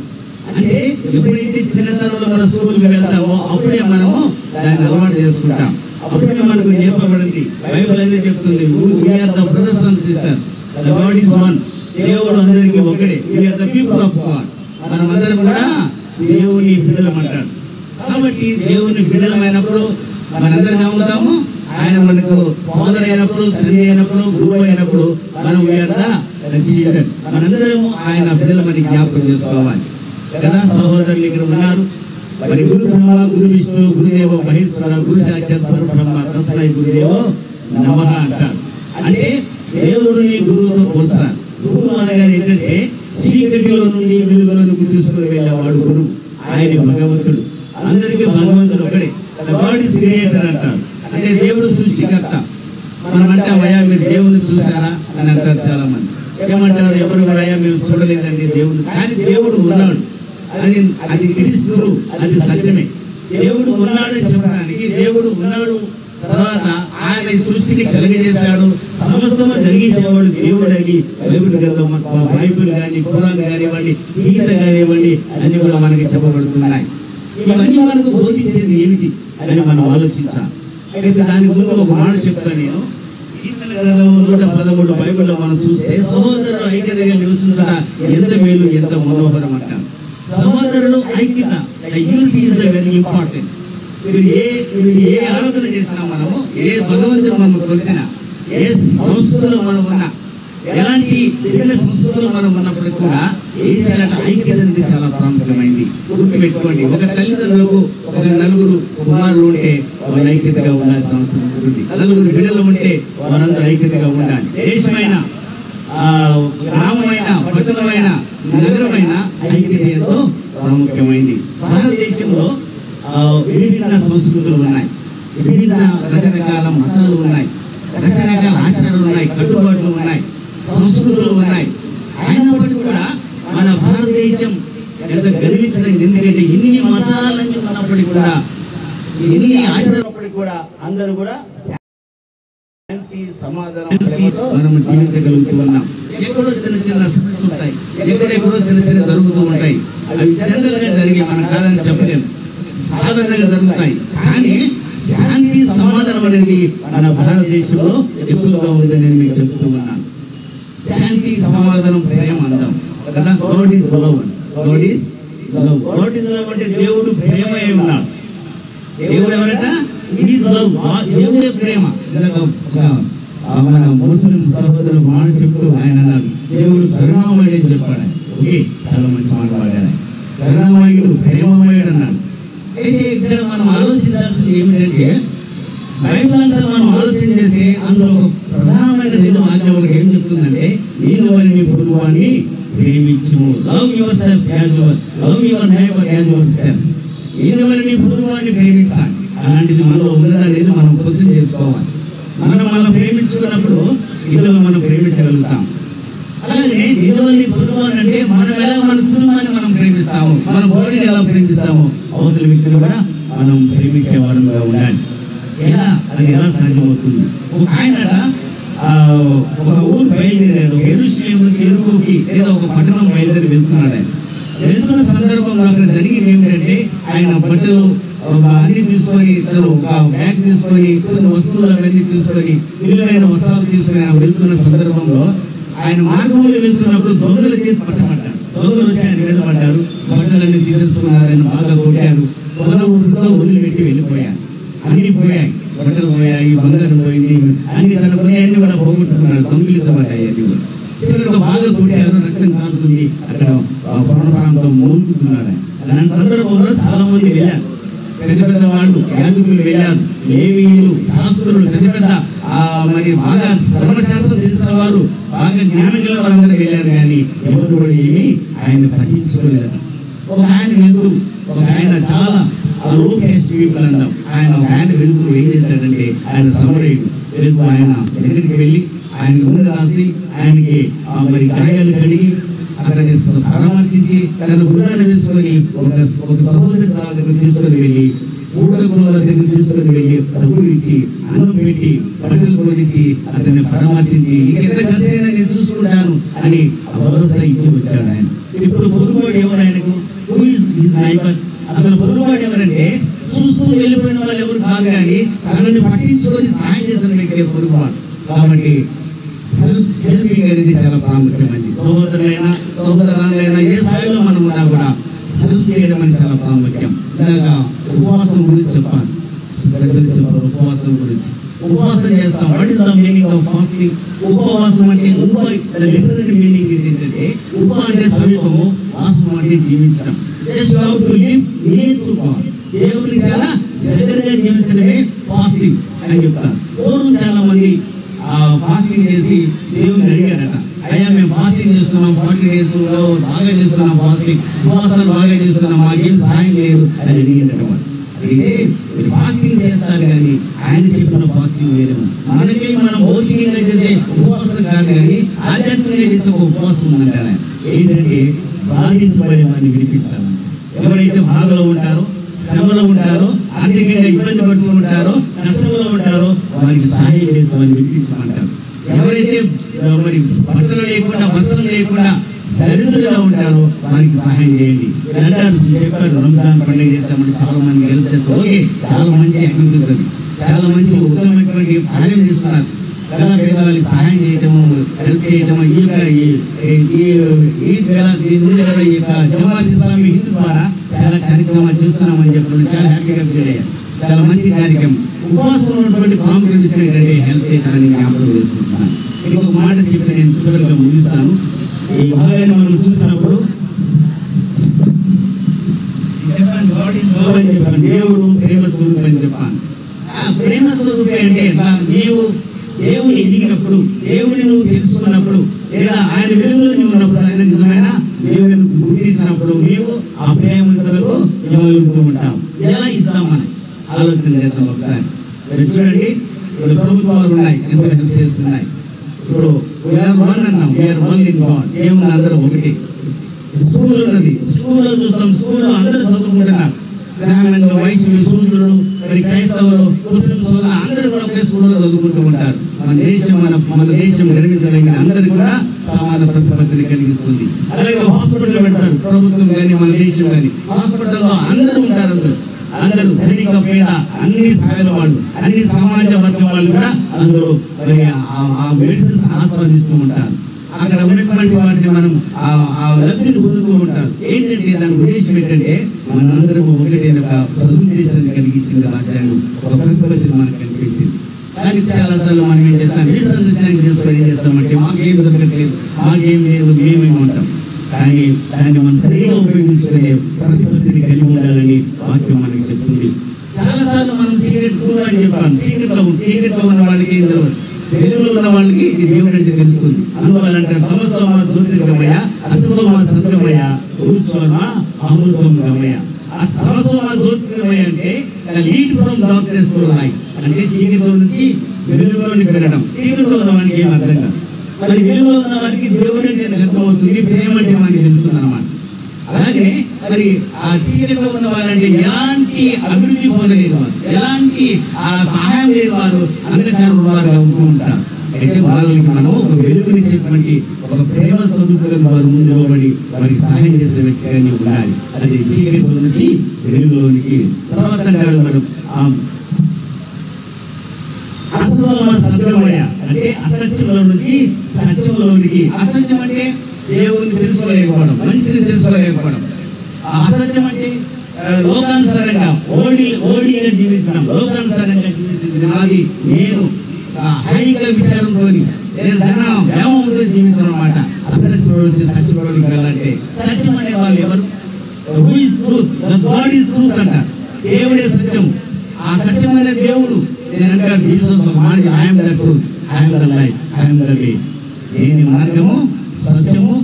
అంటే ఎప్పుడైతే చిన్నతనంలో మన స్కూల్కి వెళ్తామో అప్పుడే మనము దాన్ని అలవాటు చేసుకుంటాం. అప్పుడే మనకు నేర్పబడింది. బైబిల్ అనేది చెప్తుంది, we are the brothers and sisters, the God is one. దేవుడు అందరికీ ఒకడే. we are the people of God. మనమందరం కూడా దేవుని బిడ్డలమంటాడు. కాబట్టి దేవుని బిడ్డలమైనప్పుడు మనందరం నమ్ముతాము. ఆయన మనకు ఫాదర్ అయినప్పుడు, తండ్రి అయినప్పుడు, గురువు అయినప్పుడు మనం we are the children. మనందరము ఆయన బిడ్డలమని జ్ఞాపకం చేసుకోవాలి కదా. సహోదరులు ఇక్కడ ఉన్నారు. మరి గురు బ్రహ్మ, గురు విష్ణు, గురుదేవ మహేశ్వర, గురు సాక్షాత్ పరబ్రహ్మ తస్మై గురుదేవో నమః అంటారు. అంటే దేవుడిని గురువుతో పోల్చాలి. గురువు అనగా ఏంటంటే చీకటిలో నుండి వెలుగులోకి తీసుకుని వెళ్ళేవాడు గురువు. ఆయన భగవంతుడు. అందరికీ భగవంతుడు ఒకడే. గాడ్ ఈస్ క్రియేటర్ అంటారు. అంటే దేవుడు సృష్టికర్త. మనం అంటాం, అయ్యా మీరు దేవుడిని చూసారా అని అంటారు చాలా మంది. ఏమంటారు, ఎవరు అయ్యా మేము చూడలేదండి దేవుడు. కానీ దేవుడు ఉన్నాడు. అది క్రీస్తు, అది సత్యమే. దేవుడు ఉన్నాడని చెప్పడానికి, దేవుడు ఉన్నాడు తర్వాత ఆయన ఈ సృష్టిని కలిగజేశాడు, సమస్తము జరిగించేవాడు దేవుడు అని బైబిల్ గ్రంథం, బైబిల్ కానీ, ఖురాన్ కానివ్వండి, గీత కానివ్వండి అన్ని కూడా మనకి చెప్పబడుతున్నాయి. ఇవన్నీ మనకు బోధించేది ఏమిటి అని మనం ఆలోచించాలి. అయితే దాని ముందు ఒక మాట చెప్తాను నేను. కీర్తన గ్రంథం 113 బైబిల్లో మనం చూస్తే సహోదరులు ఐక్యతగా నివసించట ఎంత మేలు, ఎంత మనోహరం అంటారు. సహోదరులు ఐక్యత, unity is the very important. మీరు ఏ ఆరాధన చేసినా, మనము ఏ భగవంతుడు మనం కొలిసినా, ఏ సంస్కృతిలో మనం ఉన్నా, ఎలాంటి వివిధ సంస్కృతిలో మనం ఉన్నప్పటికీ కూడా ఏం చేయాలంటే ఐక్యత అనేది చాలా ప్రాముఖ్యమైంది. గుర్తు పెట్టుకోండి, ఒక తల్లిదండ్రులకు ఒక నలుగురు కుమారులు ఉంటే వాళ్ళు ఐక్యతగా ఉండాల్సిన అవసరం ఉంటుంది. నలుగురు బిడ్డలు ఉంటే వారందరూ ఐక్యతగా ఉండాలి. దేశమైన, గ్రామమైన, పట్టణమైన, నగరమైన ఐక్యత ఎంతో ప్రాముఖ్యమైంది. భారతదేశంలో విభిన్న సంస్కృతులు ఉన్నాయి, విభిన్న రకరకాల మతాలు ఉన్నాయి, రకరకాల ఆచారాలు ఉన్నాయి, కట్టుబాట్లు ఉన్నాయి, సంస్కృతులు ఉన్నాయి. అయినప్పటికీ కూడా మన భారతదేశం ఎంత గర్వించదగింది. ఎందుకంటే ఇన్ని మతాలన్నీ ఉన్నప్పటికీ కూడా, ఇన్ని ఆచారాలప్పటికీ కూడా అందరూ కూడా శాంతి, సమాధానం మనం జీవించగలుగుతూ ఉన్నాం. ఎక్కడో చిన్న చిన్న స్ట్రెస్ ఉంటాయి, ఎక్కడెక్కడో చిన్న చిన్న జరుగుతూ ఉంటాయి. అవి జనరల్ గా జరిగి మనం కాదని చెప్పలేము, సాధారణంగా జరుగుతాయి. కానీ శాంతి, సమాధానం అనేది మన భారతదేశంలో ఎక్కువగా ఉందని నేను మీకు చెప్తూ ఉన్నాను. శాంతి, సమాధానం, ప్రేమ అందాం కదా. God is love. God is love. God is love అంటే దేవుడు ప్రేమ అయి ఉన్నాడు. దేవుడు ఎవరట? Is love. దేవుడే ప్రేమ. మన ముస్లిం సహోదరులు మాట చెప్తూ ఆయన అన్నారు, దేవుడు కరుణామయుడు అని చెప్పాడు. ఓకే, చాలా మంచి మాట వాడాడు. కరుణామయుడు, ప్రేమమయుడు అన్నాడు. అయితే ఇక్కడ మనం ఆలోచించాల్సింది ఏమిటంటే, బైబిల్ అంతా మనం ఆలోచన చేస్తే అందులో ఒక ప్రధానమైన 2 ఆజ్ఞలు ఏం చెప్తుందంటే, నేను నీ పొరుగువాన్ని ప్రేమించుము. Love yourself as your, love your neighbour as yourself. నేను నీ పొరుగువాన్ని ప్రేమించాలి. అలాంటిది మనలో ఉన్నదా లేదా మనం క్వశ్చన్ చేసుకోవాలి. మనం ప్రేమించుకున్నప్పుడు ఇతరులు మనం ప్రేమించగలుగుతాం. అలాగే నిజవల్ని పొరుగువాన్ని అంటే మనం ఎలా మన కుటుంబాన్ని మనం ప్రేమిస్తాము, మన బాడీని ఎలా ప్రేమిస్తాము, అవతల వ్యక్తిని కూడా మనం ప్రేమించే వారంగా ఉండాలి. అది ఎలా సాధ్యమవుతుంది? ఒక ఆయన ఒక ఊరు బయలుదేరాడు. యెరూషలేము నుంచి యెరికోకి లేదా ఒక పట్టణం బయలుదేరి వెళ్తున్నాడు. ఆయన వెళ్తున్న సందర్భంలో అక్కడ జరిగింది ఏమిటంటే, ఆయన బట్టలు అన్ని తీసుకొని, తను ఒక బ్యాగ్ తీసుకొని, కొన్ని వస్తువులు అవన్నీ తీసుకొని, విలువైన వస్త్రాలు తీసుకొని ఆయన వెళ్తున్న సందర్భంలో ఆయన మార్గంలో వెళ్తున్నప్పుడు దొంగల చేతి పట్టబడ్డాడు. దొంగలు వచ్చి ఆయన వెళ్ళబడ్డారు, బట్టలన్నీ తీసేసుకున్నారు, ఆయన బాగా కొట్టారు, పొల ఊరితో వదిలిపెట్టి వెళ్ళిపోయారు. అన్ని పోయాయి, బట్టలు పోయాయి, బంగారం పోయింది, అన్ని తన పోయాన్ని కూడా పోగొట్టుకున్నాడు, దొంగిలించబడ్డాయి. అన్ని కూడా చివరికి బాగా కొట్టారు, రక్తం కారుతుంది, అక్కడ ప్రాంతం మూలుగుతున్నాడు. అలాంటి సందర్భంలో చాలా మంది వెళ్ళారు. పెద్ద పెద్ద వాళ్ళు యాజకులు వెళ్ళారు, లేవీయులు, శాస్త్రులు, పెద్ద పెద్ద మరి బాగా ధర్మశాస్త్రం తెలిసిన వారు, బాగా జ్ఞానం గల వారందరూ వెళ్ళారు. కానీ ఎవరు కూడా ఏమి ఆయన పట్టించుకోలేదు. ఒక ఆయన వెళ్తూ, ఒక ఆయన చాలా లో క్యాస్ట్ పీపుల్ అంటాం, ఆయన వెళ్తూ ఏం చేశాడంటే, ఆయన సమరయుడు వెళ్తూ ఆయన దగ్గరికి వెళ్ళి ఆయన ముందు రాసి ఆయనకి మరి గాయాలు కడిగి అతన్ని పరామర్శించి తన బృందాన్ని వేసుకొని ఒక సహోదరు దగ్గర తీసుకొని వెళ్ళి, ఊడకుల దగ్గర తీసుకొని వెళ్ళి డబ్బులు ఇచ్చి, అన్నం పెట్టి, బట్టలు కొనిచ్చి అతన్ని పరామర్శించి ఇంకెంత ఖర్చైనా నేను చూసుకుంటాను అని భరోసా ఇచ్చి వచ్చాడు ఆయన. ఇప్పుడు పొరుగువాడు ఎవరు ఆయనకు? Who is his neighbour? అతను పొరుగువాడు ఎవరంటే చూస్తూ వెళ్ళిపోయిన వాళ్ళు ఎవరు కాదు, కానీ తనని పట్టించుకొని సహాయం చేసిన వ్యక్తి పొరుగువాడు. కాబట్టి హెల్పింగ్ అనేది చాలా ప్రాముఖ్యమైనది. సహోదరులైనా సహోదరులైనా ఏ స్థాయిలో మనం ఉన్నా కూడా హెల్ప్ చేయడం అనేది చాలా ప్రాముఖ్యం. ఇలాగా ఉపవాసం గురించి చెప్పాను, పెద్దలు చెప్పారు ఉపవాసం గురించి. ఉపవాసం చేస్తాం. What is the meaning of fasting? ఉపవాసం అంటే లిటరరీ మీనింగ్ ఏంటంటే, ఉప అంటే సమీపము, వాసం అంటే జీవించడం. దేవుని చాలా దగ్గరగా జీవించడమే ఫాస్టింగ్ అని చెప్తారు. పూర్వం చాలా మంది ఫాస్టింగ్ చేసి దేవుని అడిగారట, అయ్యా మేము ఫాస్టింగ్ చేస్తున్నాం, 40 days బాగా చేస్తున్నాం, ఫాస్టింగ్ ఉపవాసాలు బాగా చేస్తున్నాం, మాకేం సహాయం లేదు అని అడిగారట. అయితే మీరు ఫాస్టింగ్ చేస్తారు, కానీ ఆయన చెప్పిన ఫాస్టింగ్ వేరే. మనకి మనం భౌతికంగా చేసే ఉపవాసం కాదు, కానీ ఆధ్యాత్మికంగా చేసే ఒక ఉపవాసం ఉందంటారు. ఏంటంటే బాధించబడే వారిని విడిపించాలి. ఎవరైతే బాధలో ఉంటారో, శ్రమలో ఉంటారో, ఆర్థికంగా ఇబ్బంది పడుతూ ఉంటారో, కష్టంలో ఉంటారో వారికి సహాయం చేసి వారిని విడిపించమంటారు. ఎవరైతే మరి బట్టలు లేకుండా, వస్త్రం లేకుండా దరిద్రులుగా ఉంటారో వారికి సహాయం చేయండి అంటారు. చెప్పారు, రంజాన్ పండుగ చేస్తామంటే చాలా మంది హెల్ప్ చేస్తారు. ఓకే, చాలా మంచి యాక్టివిటీస్ అది, చాలా మంచి ఉత్తమమైనటువంటి కార్యం చేస్తున్నారు కదా. పేదవాళ్ళకి సహాయం చేయటము, హెల్ప్ చేయటము, ఈ యొక్క దీని ముందు కదా ఈ యొక్క జమాత్ ఇస్లామీ హిందూ ద్వారా చాలా కార్యక్రమాలు చేస్తున్నామని చెప్పడం చాలా హ్యాపీగా ఫీల్ అయ్యారు. చాలా మంచి కార్యక్రమం. ఉపవాసం ఉన్నటువంటి ప్రాముఖ్యత ఏంటంటే హెల్ప్ చేయడానికి జ్ఞాపకం చేసుకుంటున్నాను. ఇంకొక మాట చెప్పి నేను చివరిగా ముగిస్తాను. ఈ భాగాన్ని మనం చూసినప్పుడు చెప్పాను, గాడ్ ఈజ్ లవ్ అని చెప్పాను, దేవుడు ప్రేమ స్వరూపం అని చెప్పాను. ప్రేమ స్వరూపం అంటే ఎట్లా? నీవు దేవుని ఎదిగినప్పుడు, దేవుని నువ్వు తెలుసుకున్నప్పుడు, లేదా ఆయన వెలుగులో నువ్వు ఉన్నప్పుడు, ఆయన నిజమైన దేవుని గుర్తించినప్పుడు నీవు ఆ ప్రేమలకు ఇవ్వగలుగుతూ ఉంటావు. ఎలా ఇస్తాం మనం ఆలోచన చేద్దాం ఒకసారి. మీరు చూడండి, ఇప్పుడు ప్రభుత్వాలు ఉన్నాయి, ఎంతో హెల్ప్ చేస్తున్నాయి. ఇప్పుడు వీఆర్ వన్ అన్నాం, వీఆర్ వన్ ఇన్ గాడ్, దేవుని అందరూ ఒకటి. స్కూల్ ఉన్నది, స్కూల్లో చూస్తాం, స్కూల్లో అందరూ చదువుకుంటున్నారు. గ్రామీణ వైశ్యులు, శూద్రులు, మరి క్రైస్తవులు, ముస్లిం సోదరులు అందరూ కూడా ఒకే స్కూల్లో చదువుకుంటూ ఉంటారు. మన దేశం నిర్మించదగిన అందరూ కూడా సమాన ప్రతిపత్తిని కలిగిస్తుంది. అలాగే హాస్పిటల్ పెడతారు, ప్రభుత్వం కానీ మన దేశం కానీ. హాస్పిటల్లో అందరూ ఉంటారు, అందరూ ధనిక పేద అన్ని స్థాయిల వాళ్ళు, అన్ని సమాజ వర్గం వాళ్ళు కూడా అందరూ మరి ఆ మెడిసిన్స్ ఆస్వాదిస్తూ ఉంటారు. అక్కడ ఉన్నటువంటి వాటిని మనం ఆ లబ్ధిని పొందుతూ ఉంటారు. ఏంటంటే దాని ఉద్దేశం ఏంటంటే మనందరం ఒకటి ఒక సదుద్దేశాన్ని కలిగించింది రాజ్యాంగం, ఒక ప్రతిపత్తిని మనకు కల్పించింది. కానీ చాలాసార్లు మనం ఏం చేస్తాం, మిస్అండర్స్టాండింగ్ చేసుకొని ఏం చేస్తామంటే మాకేం దొరకట్లేదు, మాకేం లేదు, మేమేమి ఉంటాం. కానీ దాన్ని మనం సరిగా ఉపయోగించుకునే ప్రతిపత్తిని కలిగి ఉండాలని వాక్యం మనకి చెప్తుంది. చాలాసార్లు మనం సీక్రెట్ గురువు అని చెప్పాను. సీక్రెట్ లో ఉన్న వాళ్ళకి ఏం తెలియదు, వెలుగులో ఉన్న వాళ్ళకి ఇది దేవుడు అంటే తెలుస్తుంది. అందువల్లంటే తమసోమ జ్యోతిర్గమయ, అసతోమ సత్యమయ, ఊర్ధ్వమ అమృతం గమయ. ఆ తమసోమ జ్యోతిర్గమయ అంటే lead from darkness to light, అంటే చీకటిలో నుంచి వెలుగులోకి వెళ్ళడం. చీకటిలో ఉన్న వానికి ఏం అర్థం కాదు, మరి వెలుగులో ఉన్న వారికి దేవుడు అంటే అర్థమవుతుంది, ప్రేమ అంటే మనకి తెలుస్తుంది అన్నమాట. అలాగే మరి ఆ చీకటిలో ఉన్న వాళ్ళంటే ఎలాంటి అభివృద్ధి పొందలేని వారు, ఎలాంటి ఆ సహాయం లేని వారు, అంధకారం వారు ఉంటూ ఉంటారు. అయితే వాళ్ళకి మనం ఒక వెలుగునిచ్చేటువంటి ఒక ప్రేమ స్వరూపంగా వారు ముందు నిలబడి వారికి సహాయం చేసే వ్యక్తిగా ఉండాలి. అది చీకటిలో నుంచి వెలుగులోనికి. తర్వాత మనం సత్యమయ అంటే అసత్యంలో నుంచి సత్యంలోనికి. అసత్యం అంటే దేవుని తెలుసుకోలేకపోవడం, మంచిని తెలుసుకోలేకపోవడం. అసత్యం అంటే లోకానుసారంగా ఓడిగా జీవించడం, లోకానుసారంగా జీవించింది నాది నేను, హైక విచారంతో నేను ధనంతో జీవించడం అన్నమాట. అసత్యంలో నుంచి సత్యంలోనికి వెళ్ళాలంటే సత్యం అనే వాళ్ళు ఎవరు? Who is truth? God is truth అంటారు. దేవుడే సత్యం. ఆ సత్యమైన దేవుడు నేను అంటాడు జీసస్ మాట I'm the truth, I'm the life, I'm the way. నేను మార్గము సత్యము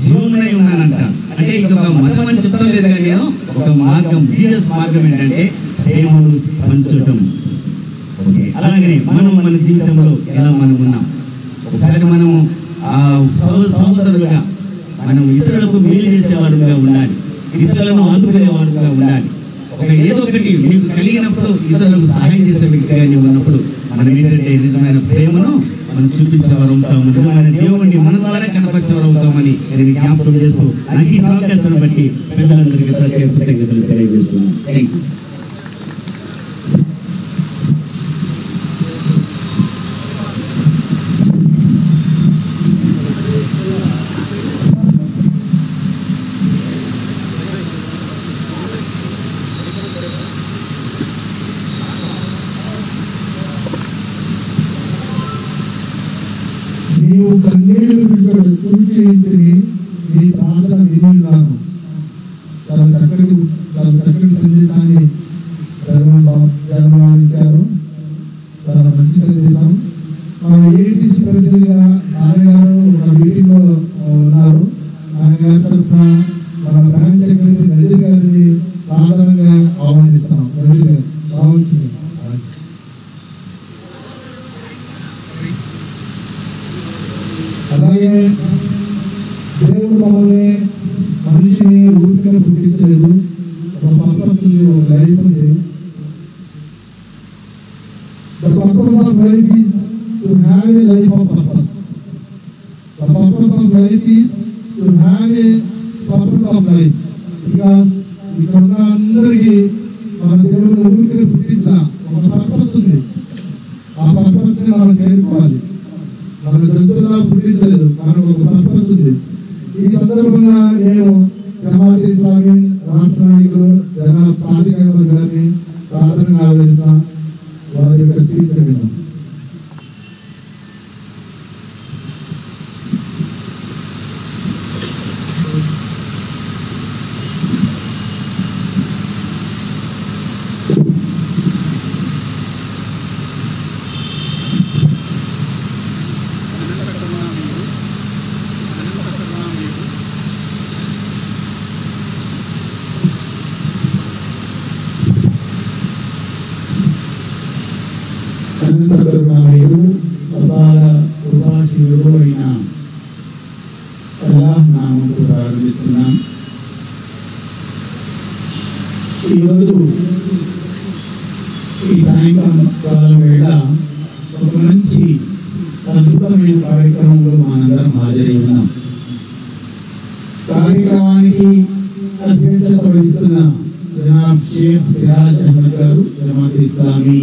జీవనమై ఉన్నానంట. అంటే ఇది ఒక మతం అని చెప్తాను లేదు కానీ నేను ఒక మార్గం, జీసస్ మార్గం ఏంటంటే ప్రేమను పంచటం. ఓకే, అలాగనే మనం మన జీవితంలో ఎలా మనం ఉన్నాం. ఒకసారి మనము సహోదరులుగా మనం ఇతరులకు మేలు చేసేవారుగా ఉండాలి, ఇతరులను ఆదుకునేవారుగా ఉండాలి. ఏదో ఒకటి మీకు కలిగినప్పుడు ఇతరులకు సహాయం చేసే వ్యక్తిగా నీవు ఉన్నప్పుడు మనం ఏంటంటే నిజమైన ప్రేమను మనం చూపించేవారు అవుతాము, నిజమైన దేవుడిని మన ద్వారా కనపరిచేవారు అవుతామని నేను జ్ఞాపకం చేస్తూ నాకు ఈ అవకాశాన్ని బట్టి పెద్దలందరికీ ప్రత్యేక కృతజ్ఞతలు తెలియజేస్తున్నాను. Thank you. నీవు కన్నీళ్లు చూచి నీ ప్రార్థన వినిన్నాను. చాలా చక్కటి సందేశాన్ని జన్మనిచ్చారు. చాలా మంచి సందేశం. మన ఏటీసీ ప్రతినిధిగా సార్ గారు ఒక మీటింగ్ లో ఉన్నారు. ఆయన గారి తరఫున మన బ్రాంచ్ సెక్రటరీ నజీర్ గారిని సాధారణంగా ఆహ్వానిస్తున్నాం. నజీర్ గారు రావాల్సింది. అలాగే దేవుడు మమ్మల్ని మనిషిని ఊరికనే పుట్టించలేదు, ఒక పర్పస్ ఉంది, ఒక లైఫ్ ఉంది. The purpose of life is to have a life of purpose. The purpose of life is to have a purpose of life. Because ఇక్కడ అందరికీ మన దేవుడు ఊరికనే పుట్టించిన ఒక పర్పస్ ఉంది. ఆ పర్పస్ ని మనం చేరుకోవాలి. మన జంతువులా పుట్టించలేదు, మనకు ఒక పర్పస్ ఉంది. ఈ సందర్భంగా నేను జమాత్ ఇస్లామీ రాష్ట్ర నాయకులు జనాబ్ సాదిక్ అహ్మద్ గారిని సాధారణంగా ఆహ్వానిస్తాం. వారి యొక్క స్పీచ్ విన్నాం. అనంతకరుణామయుడు అపార కృపాశీలుడు అయిన అల్లాహ్ నామముతో ప్రారంభిస్తున్నాం. ఈరోజు ఈ సాయంకాలం వేళ ఒక మంచి అద్భుతమైన కార్యక్రమంలో మనందరం హాజరై ఉన్నాం. కార్యక్రమానికి అధ్యక్షత వహిస్తున్న జనాబ్ షేక్ సిరాజ్ అహ్మద్ గారు, జమాత్ ఇస్లామీ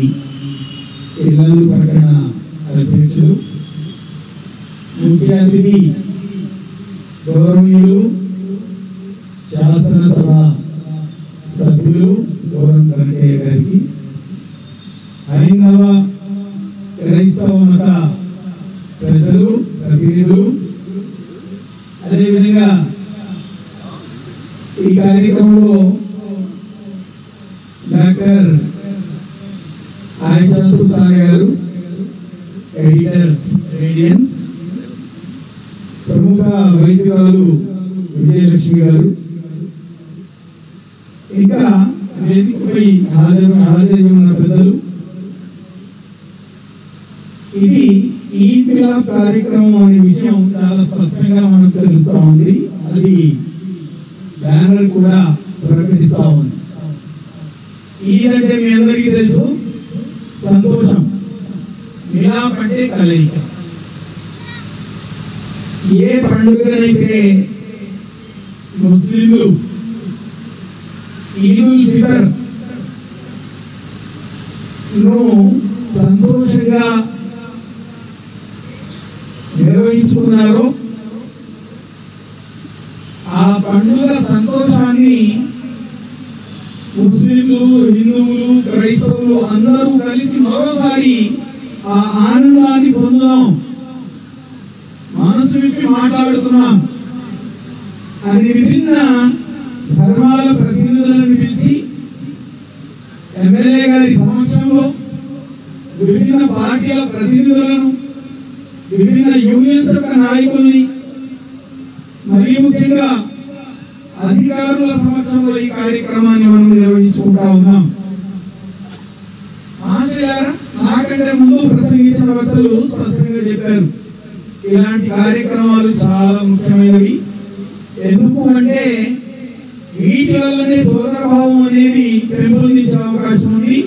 ఇల్లు ప్రకటన అధ్యక్షులు, ముఖ్య అతిథి గౌరవనీయులు శాసనసభ సభ్యులు గౌరవం కనకయ్య గారికి, హైందవ క్రైస్తవ మత ప్రజలు ప్రతినిధులు, అదేవిధంగా ఈ కార్యక్రమంలో డాక్టర్ ఆయిషా సుల్తాన్ గారు, ఎడిటర్ రేడియన్స్, ప్రముఖ వైద్యురాలు విజయలక్ష్మి గారు, ఇంకా వేదికపై హాజరై ఉన్న పెద్దలు. ఇది ఈద్ మిలాద్ కార్యక్రమం అనే విషయం చాలా స్పష్టంగా మనకు తెలుస్తా ఉంది. అది బ్యానర్ కూడా ప్రకటిస్తా ఉంది. ఈద్ అంటే మీ అందరికీ తెలుసు, సంతోషం. మిలాప్ అంటే కలయిక. ఏ పండుగనైతే ముస్లింలు ఈదుల్ ఫితర్ ను సంతోషంగా నిర్వహించుకున్నారో ఆ పండుగ సంతోషాన్ని ముస్లింలు, హిందువులు, క్రైస్తవులు అందరూ కలిసి మరోసారి ఆ ఆనందాన్ని పొందాం, మనసు విప్పి మాట్లాడుతున్నాం అని విభిన్న ధర్మాల ప్రతినిధులను పిలిచి పార్టీల ప్రతినిధులను, విభిన్న యూనియన్స్ యొక్క నాయకుల్ని, మరియు ముఖ్యంగా అధికారుల సమక్షంలో ఈ కార్యక్రమాన్ని మనం నిర్వహించుకుంటా ఉన్నాం. మహాశయులారా, నాకంటే ముందు ప్రసంగించిన వక్తలు స్పష్టంగా చెప్పారు, ఇలాంటి కార్యక్రమాలు చాలా ముఖ్యమైనవి. ఎందుకు అంటే వీటి వల్లనే సోదరభావం అనేది పెంపొందించే అవకాశం ఉంది.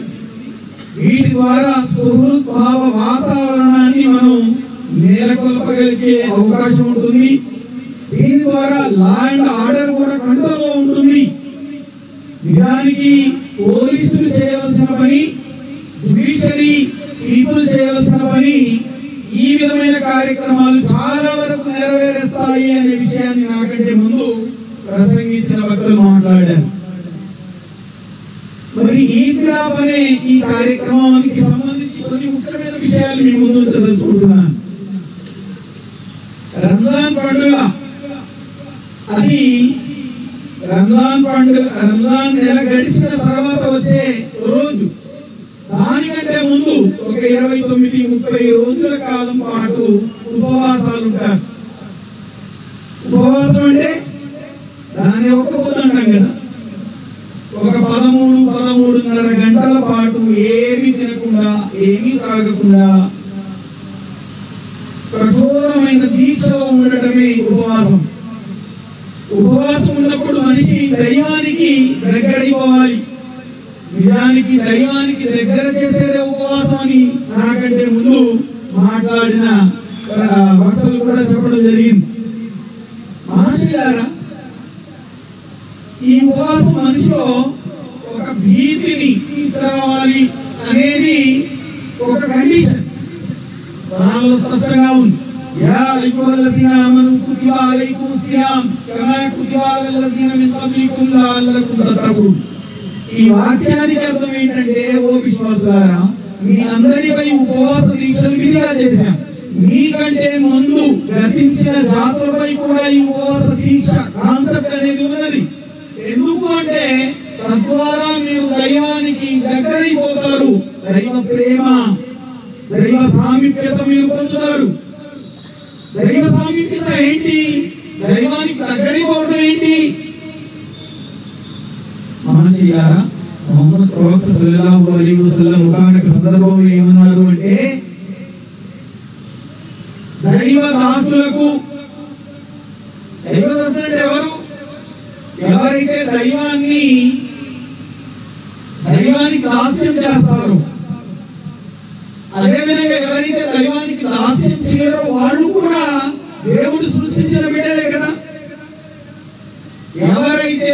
వీటి ద్వారా సుహృద్భావ వాతావరణాన్ని మనం నెలకొల్పగలిగే అవకాశం ఉంటుంది. దీని ద్వారా లా అండ్ ఆర్డర్ కూడా కంట్రోల్లో ఉంటుంది. నిజానికి పోలీసులు చేయవలసిన పని, జ్యుడిషియరీ పీపుల్ చేయవలసిన పని ఈ విధమైన కార్యక్రమాలు చాలా వరకు నెరవేరుస్తాయి అనే విషయాన్ని నాకంటే ముందు ప్రసంగించిన వక్తలు మాట్లాడారు. మరి ఈద్గాహ్ అనే ఈ కార్యక్రమానికి సంబంధించి కొన్ని ముఖ్యమైన విషయాలు మీ ముందు చదువుకుంటున్నాను. రంజాన్ పండుగ, అది రంజాన్ పండుగ రంజాన్ నెల గడిచిన తర్వాత వచ్చే రోజు. దానికంటే ముందు ఒక 29-30 రోజుల కాలం పాటు ఉపవాసాలు ఉంటారు. ఉపవాసం అంటే దాన్ని ఒక్క పొద్దు అంటాం కదా. ఒక 13-13.5 గంటల పాటు ఏమీ తినకుండా, ఏమీ తాగకుండా కఠోరమైన దీక్షలో ఉండటమే ఉపవాసం. ఉపవాసం ఉన్నప్పుడు మనిషి దైవానికి దగ్గరైపోవాలి. నిజానికి దైవానికి దగ్గర చేసేదే ఉపవాసం అని నాకంటే ముందు మాట్లాడిన వక్తలు కూడా చెప్పడం జరిగింది. మహాశయులారా, ఈ ఉపవాసం మనిషిలో ఒక భీతిని తీసుకురావాలి అనేది ఒక కండిషన్. ఖురాన్లో స్పష్టంగా ఉంది, యా అయ్యుహల్లజీన ఆమనూ కుతిబ అలైకుముస్ సియామ్ కమా కుతిబ అలల్లజీన మిన్ ఖబ్లికుం లఅల్లకుం తత్తఖూన్. ఈ వాక్యానికి అర్థం ఏంటంటే, ఓ విశ్వాసులారా, మీ అందరిపై ఉపవాస దీక్షలు విధిగా చేశాం. మీకంటే ముందు గతించిన జాతులపై కూడా ఈ ఉపవాస దీక్ష కాన్సెప్ట్ అనేది ఉన్నది. ఎందుకు అంటే తద్వారా మీరు దైవానికి దగ్గరైపోతారు. దైవ ప్రేమ, దైవ సామీప్యత మీరు పొందుతారు. దైవ సామీప్యత ఏంటి? దైవానికి దగ్గరైపోవడం ఏంటి? మహాశయులారా, ముహమ్మద్ ప్రవక్త సల్లల్లాహు అలైహి వసల్లం ఒకానొక సందర్భంలో ఏమన్నారు అంటే, దైవ దాసులకు, దైవ దాసులు అంటే ఎవరు? ఎవరైతే దైవానికి దాస్యం చేస్తారో, అదేవిధంగా ఎవరైతే దైవానికి దాస్యం చేయరో వాళ్ళు కూడా దేవుడు సృష్టించిన బిడ్డలే కదా. ఎవరైతే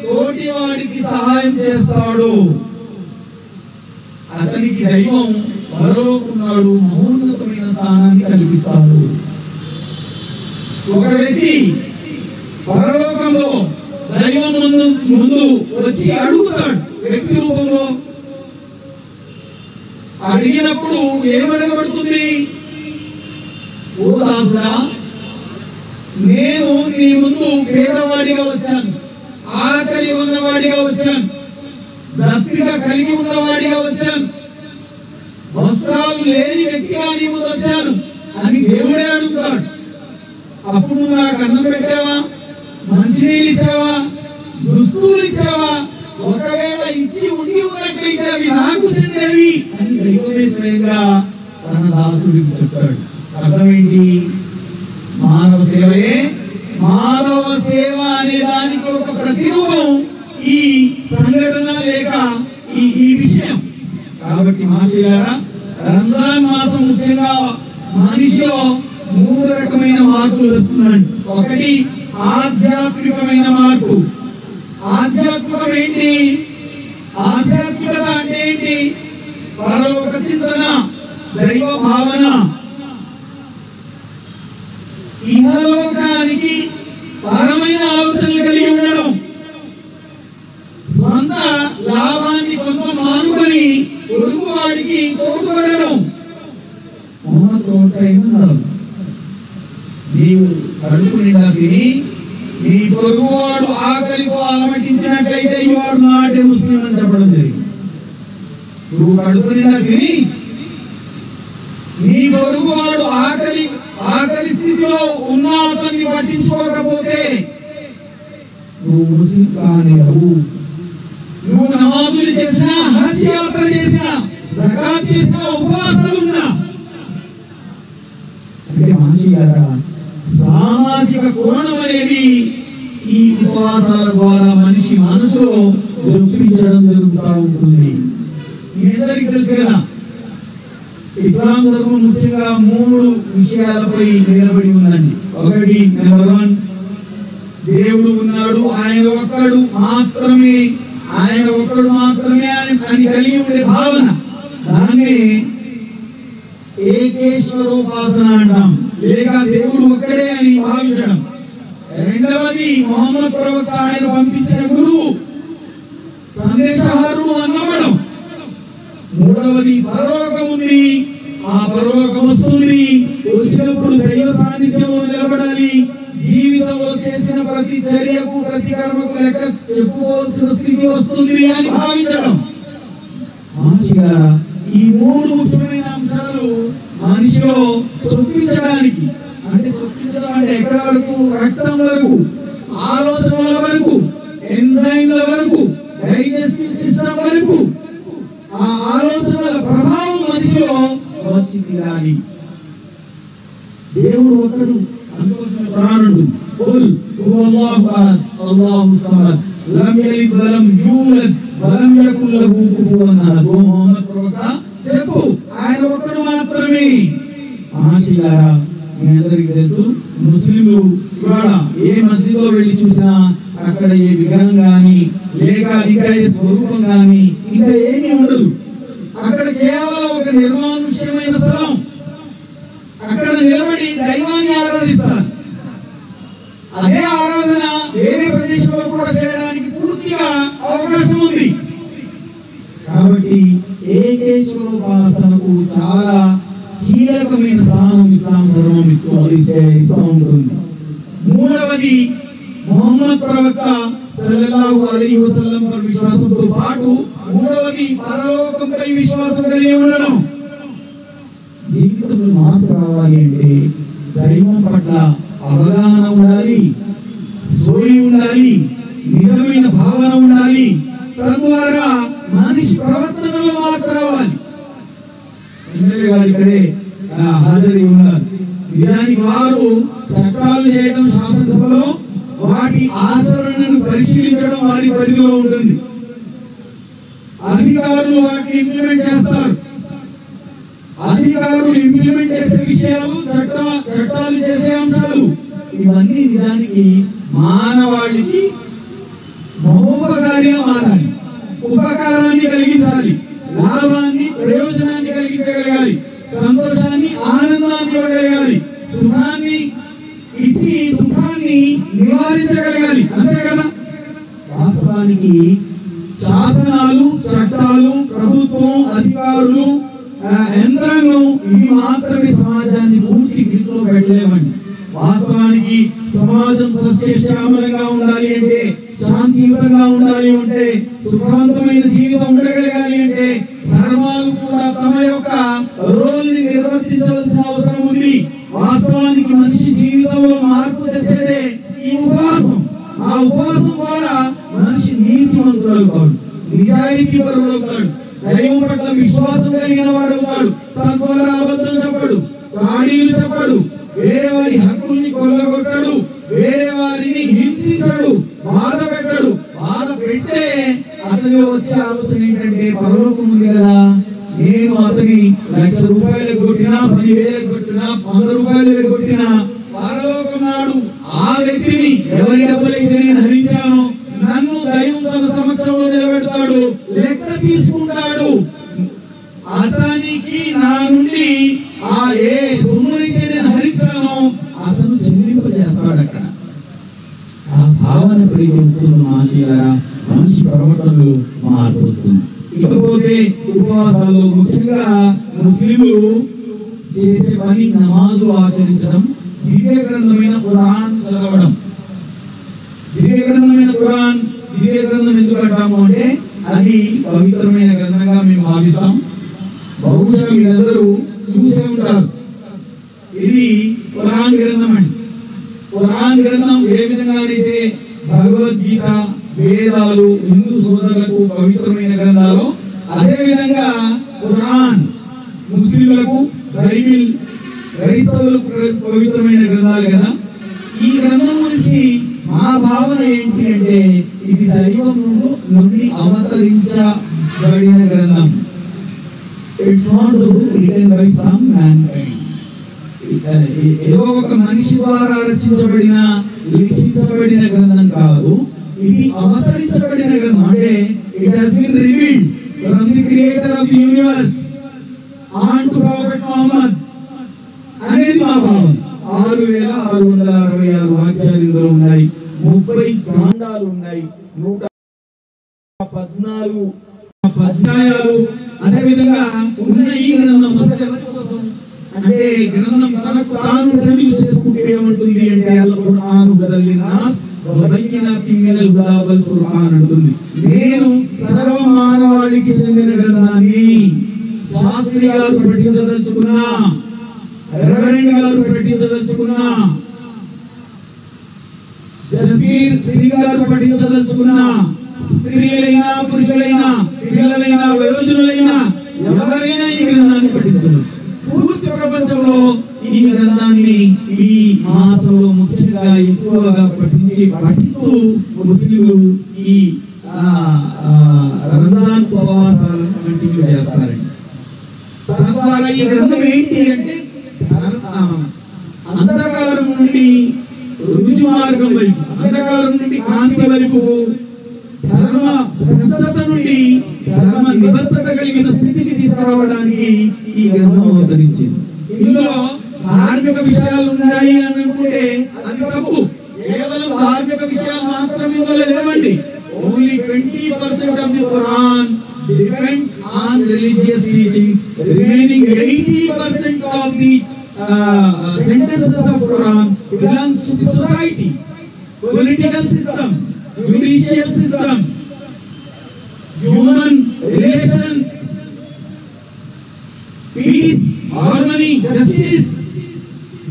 తోటి వాడికి సహాయం చేస్తాడో అతనికి దైవం పరలోకనాడు మహోన్నతమైన స్థానాన్ని కల్పిస్తాడు. ఒక వ్యక్తి పరలోకంలో దైవం ముందు వచ్చి అడుగుతాడు. వ్యక్తి రూపంలో అడిగినప్పుడు ఏమడగబడుతుంది? ఓ దాసుడా, నేను నీ ముందు పేదవాడిగా వచ్చాను, ఆకలి ఉన్నవాడిగా వచ్చాను, దప్పిక కలిగి ఉన్నవాడిగా వచ్చాను, వస్త్రాలు లేని వ్యక్తిగా నీ ముందు వచ్చాను అని దేవుడే అడుగుతాడు. అప్పుడు నువ్వు నాకు అన్నం పెట్టావా, మంచినీళ్ళు ఇచ్చావా, దుస్తులు ఇచ్చావా? ఒకవేళ ఇచ్చి ఉండి ఉన్నట్లయితే అవి నాకు చెందేవి అని దైవమే స్వయంగా తన దాసుడికి చెప్తాడు. అర్థం ఏంటి? మానవ సేవయే మానవ సేవ అనే దానికి ఒక ప్రతిరూపం ఈ సంఘటన లేక ఈ విషయం. కాబట్టి మహాశయులారా, రంజాన్ మాసం ముఖ్యంగా మనిషిలో 3 రకమైన మార్పులు వస్తున్నాయి. ఒకటి ఆధ్యాత్మికమైన మార్పు. ఆధ్యాత్మికం ఏంటి? ఆధ్యాత్మికత అంటే ఏంటి? పరలోక చింతన, దైవ భావన, ఇహలోకానికి పరమైన ఆలోచనలు కలిగి ఉండడం, సొంత లాభాన్ని కొంత మానుకొని పొరుగు వాడికి తోడ్పడడం. నీవు కడుపు నిండా తిని నీ పొరుగువాడు ఆకలితో అలమటించినట్లయితే యు ఆర్ నాట్ ఏ ముస్లిం అని చెప్పడం జరిగింది. నువ్వు కడుపు నిండా తిని పట్టించుకోకపోతే నువ్వు ముస్లిం కానివ్వవు. నువ్వు నమాజులు చేసినా, హజ్ యాత్ర చేసినా, జకాత్ చేసినా, ఉపవాసాలున్నా. అంటే మహర్షి గారా, సామాజిక కోణం అనేది ఈ ఉపవాసాల ద్వారా మనిషి మనసులో జొప్పించడం జరుగుతూ ఉంటుంది. మీ అందరికీ తెలుసు కదా, ఇస్లాం ధర్మం ముఖ్యంగా 3 విషయాలపై నిలబడి ఉందండి. ఒకటి, నెంబర్ 1, దేవుడు ఉన్నాడు, ఆయన ఒక్కడు మాత్రమే అని కలిగి ఉండే భావన, దాన్ని ఏకేశ్వరోపాసన అంటాం, లేక దేవుడు ఒక్కడే అని భావించడం. రెండవది, మొహమ్మద్ ప్రవక్త ఆయన పంపించిన గురువు, సందేశహారుడు అన్నవడం. మూడవది, పరలోకం ఉంది, ఆ పరలోకం వస్తుంది, వచ్చినప్పుడు దైవ సాన్నిధ్యంలో నిలబడాలి, జీవితంలో చేసిన ప్రతి చర్యకు, ప్రతి కర్మకు లెక్క చెప్పుకోవాల్సిన స్థితి వస్తుంది అని భావించడం. మహర్షి గారు ఈ 3 ముఖ్యమైన అంశాలు మనిషిలో చొప్పించడానికి, అంటే చొప్పించడం అంటే ఎక్కడ వరకు, రక్తం వరకు, ఆలోచనల వరకు, ఎంజైమ్ల వరకు, డైజెస్టివ్ సిస్టమ్ వరకు ఆ ఆలోచనల ప్రభావం మనిషిలో వచ్చింది. కానీ దేవుడు ఒక్కడు, అందుకోసమే ఖురాన్ అంటుంది, ఖుల్ హువల్లాహు అహద్ అల్లాహు సమద్ లం యలిద్ వలం యూలద్ వలం యకుల్ లహు కుఫువన్ అహద్. ఓ ముహమ్మద్ ప్రవక్త చెప్పు, ఆయన ఒక్కడు మాత్రమే. మహర్షి గారా, మీ అందరికీ తెలుసు, ముస్లింలు ఇవాళ ఏ మస్జిద్లో వెళ్ళి చూసినా అక్కడ ఏ విగ్రహం కానీ, లేక ఇంకా ఏ స్వరూపం కానీ, ఇంకా ఏమీ ఉండదు. అక్కడ కేవలం ఒక నిర్మానుష్యమైన స్థలం. అక్కడ నిలబడి దైవాన్ని ఆరాధిస్తారు. అదే ఆరాధన వేరే ప్రదేశంలో కూడా చేయడానికి పూర్తిగా అవకాశం ఉంది. కాబట్టి ఏకేశ్వరోపాసనకు చాలా కీలకమైన స్థానం ఇస్లాం ధర్మం ఇస్తూ ఉంటుంది. మూడవది, మొహమ్మద్ ప్రవక్త సల్లల్లాహు అలైహి వసల్లం పై విశ్వాసంతో పాటు మూడవది, పరలోకంపై విశ్వాసం కలిగి ఉండడం. జీవితంలో మార్పు రావాలి అంటే దైవం పట్ల అవగాహన ఉండాలి, సోయి ఉండాలి, నిజమైన భావన ఉండాలి. తద్వారా మనిషి ప్రవర్తనలో మార్పు రావాలి. ఎమ్మెల్యే గారు ఇక్కడే హాజరై ఉన్నారు. నిజానికి వారు చట్టాలు చేయడం శాసనసభలో, వాటి ఆచరణను పరిశీలించడం వారి పరిధిలో ఉంటుంది. అధికారులు వాటిని ఇంప్లిమెంట్ చేస్తారు. అధికారులు ఇంప్లిమెంట్ చేసే విషయాలు, చట్టాలు చేసే అంశాలు, ఇవన్నీ నిజానికి మానవాళికి మహోపకారిగా మారాలి, ఉపకారాన్ని కలిగించాలి, లాభాన్ని, ప్రయోజనాన్ని కలిగించగలగాలి, సంతోషాన్ని, ఆనందాన్ని ఇవ్వగలగాలి, సుఖాన్ని ఇచ్చి దుఃఖాన్ని నివారించగలగాలి. అంతే కదా. వాస్తవానికి శాసనాలు, చట్టాలు, ప్రభుత్వం, అధికారులు, యంత్రాంగం ఇవి మాత్రమే సమాజాన్ని పూర్తి గ్రిప్లో పెట్టలేమండి. వాస్తవానికి సమాజం సస్యశ్యామలంగా ఉండాలి అంటే, శాంతియుతంగా ఉండాలి అంటే, సుఖవంతమైన జీవితం ఉండగలగాలి అంటే ధర్మాలు కూడా తమ యొక్క రోల్ని నిర్వర్తించవలసిన అవసరం ఉంది. వాస్తవానికి మనిషి జీవితంలో మార్పు తెచ్చేదే ఈ ఉపవాసం. ఆ ఉపవాసం ద్వారా మనిషి నీతిమంతుడవుతాడు, నిజాయితీపరుడవుతాడు, దైవం పట్ల విశ్వాసం కలిగిన వాడవుతాడు. తద్వారా అబద్ధం చెప్పడు, చాడీలు చెప్పడు, వేరే వారి హక్కుల్ని కొల్లగొట్టడు, వేరే వారిని హింసించడు, బాధ పెట్టడు. బాధ పెట్టే అతనిలో వచ్చే ఆలోచన ఏంటంటే, పరలోకం ఉంది కదా, నేను అతని 1,00,000 రూపాయలు కొట్టినా, 10,000 కొట్టినా, 100 రూపాయలు కొట్టినా పరలోకం నాడు ఆ వ్యక్తిని, ఎవరి డబ్బులైతే నేను హరించానో, నన్ను దైవం తన సమక్షంలో నిలబెడతాడు, లెక్క తీసుకుంటాడు. అతనికి నా నుండి ఆ ఏ సొమ్మునైతే నేను హరించానో అతను చెల్లింపజేస్తాడు. అక్కడ ఆ భావన ప్రేమిస్తున్న మహర్షిలారా, మనిషి ప్రవర్తనలో మార్పు వస్తుంది. ఇకపోతే ఉపవాసాల్లో ముఖ్యంగా ముస్లింలు చేసే పని నమాజు ఆచరించడం, దివ్య గ్రంథమైన ఖురాన్ చదవడం. దివ్య గ్రంథమైన ఖురాన్, దివ్య గ్రంథం ఎందుకు అంటాము అంటే అది పవిత్రమైన గ్రంథంగా మేము భావిస్తాం. బహుశా మీరందరూ చూసే ఉంటారు, ఇది ఖురాన్ గ్రంథం అండి. ఖురాన్ గ్రంథం ఏ విధంగానైతే భగవద్గీత వేదాలు హిందూ సోదరులకు పవిత్రమైన గ్రంథాలు, అదే విధంగా ఖురాన్ ముస్లింలకు, బైబిల్ క్రైస్తవులకు పవిత్రమైన గ్రంథాలు కదా. ఈ గ్రంథం గురించి మా భావన ఏంటి అంటే, ఇది దైవం నుండి అవతరించబడిన గ్రంథం. It's not the book written by some mankind. ఏదో ఒక మనిషి ద్వారా రచించబడిన, లిఖించబడిన గ్రంథం కాదు, ఇది అవతరించబడిన గ్రంథం. అంటే it has been revealed from the creator of the universe on to prophet Muhammad అనేది మా భావన. 6666 వాక్యాలు ఇందులో ఉన్నాయి, 30 కాండాలు ఉన్నాయి, 114 అధ్యాయాలు అదే విధంగా ఉన్న ఈ గ్రంథం అసలు ఎవరి కోసం అంటే, గ్రంథం తనకు తాను ఇంట్రడ్యూస్ చేసుకుంటే ఏమంటుంది అంటే, అల్ ఖురాను హుదల్ లిన్నాస్ వ బయ్యినాతిన్ మినల్ హుదా వల్ ఖురాన్ అంటుంది. నేను సర్వ మానవాళికి చెందిన గ్రంథాన్ని శాస్త్రి గారు పఠించదలుచుకున్నా, రెవరెండ్ గారు పఠించదలుచుకున్నా, జస్వీర్ సింగ్ గారు పఠించదలుచుకున్నా, స్త్రీలైనా పురుషులైనా పిల్లలైనా వయోజనులైనా ఎవరైనా ఈ గ్రంథాన్ని పఠించవచ్చు. పూర్తి ప్రపంచంలో ఈ గ్రంథాన్ని ఈ మాసంలో ముఖ్యంగా ఎక్కువగా పఠిస్తూ ముస్లింలు ఈ రంజాన్ ఉపవాసాలను కంటిన్యూ చేస్తారండి. తద్వారా ఈ గ్రంథం ఏంటి అంటే, అంధకారం నుండి రుజు మార్గం వైపు, అంధకారం నుండి కాంతి వైపు, ధర్మ భ్రష్టత నుండి ధర్మ నిబద్ధత కలిగిన స్థితికి తీసుకురావడానికి ఈ గ్రంథం అవతరించింది. ఇందులో ధార్మిక విషయాలు ఉన్నాయి అని అనుకుంటే అది తప్పు. కేవలం ధార్మిక విషయాలు మాత్రమే ఇందులో లేవండి. Only 20% of the Quran depends on religious teachings. Remaining 80% of the sentences of Quran belongs to the society, political system, judicial system, human relations, peace, harmony, justice.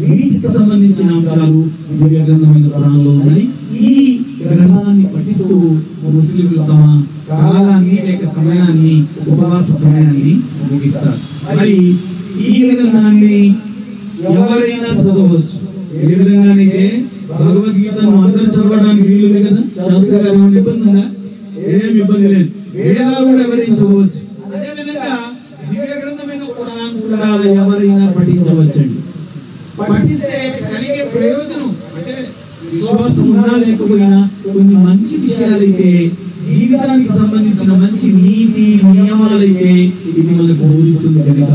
వీటికి సంబంధించిన అంశాలు దివ్య గ్రంథమైన ఖురాన్లో ఉన్నాయి. ఈ గ్రంథాన్ని పఠిస్తూ ముస్లింలు తమ కాలాన్ని లేక సమయాన్ని, ఉపవాస సమయాన్ని ముగిస్తారు. మరి ఈ గ్రంథాన్ని ఎవరైనా చదవచ్చు. ఏ విధంగానైతే భగవద్గీతను అందరూ చదవడానికి వీలు లేదు కదా, శాస్త్రి గారు ఏమైనా ఇబ్బంది ఉందా? ఏం ఇబ్బంది లేదు. వేదాలు కూడా ఎవరైనా చదవచ్చు. అదే విధంగా దివ్య గ్రంథమైన ఖురాన్ కూడా ఎవరైనా పఠించవచ్చండి. పఠిస్తే కలిగే ప్రయోజనం అంటే, విశ్వాసం ఉన్నా లేకపోయినా కొన్ని మంచి విషయాలైతే, జీవితానికి సంబంధించిన మంచి నీతి నియమాలైతే ఇది మనకు బోధిస్తుంది కనుక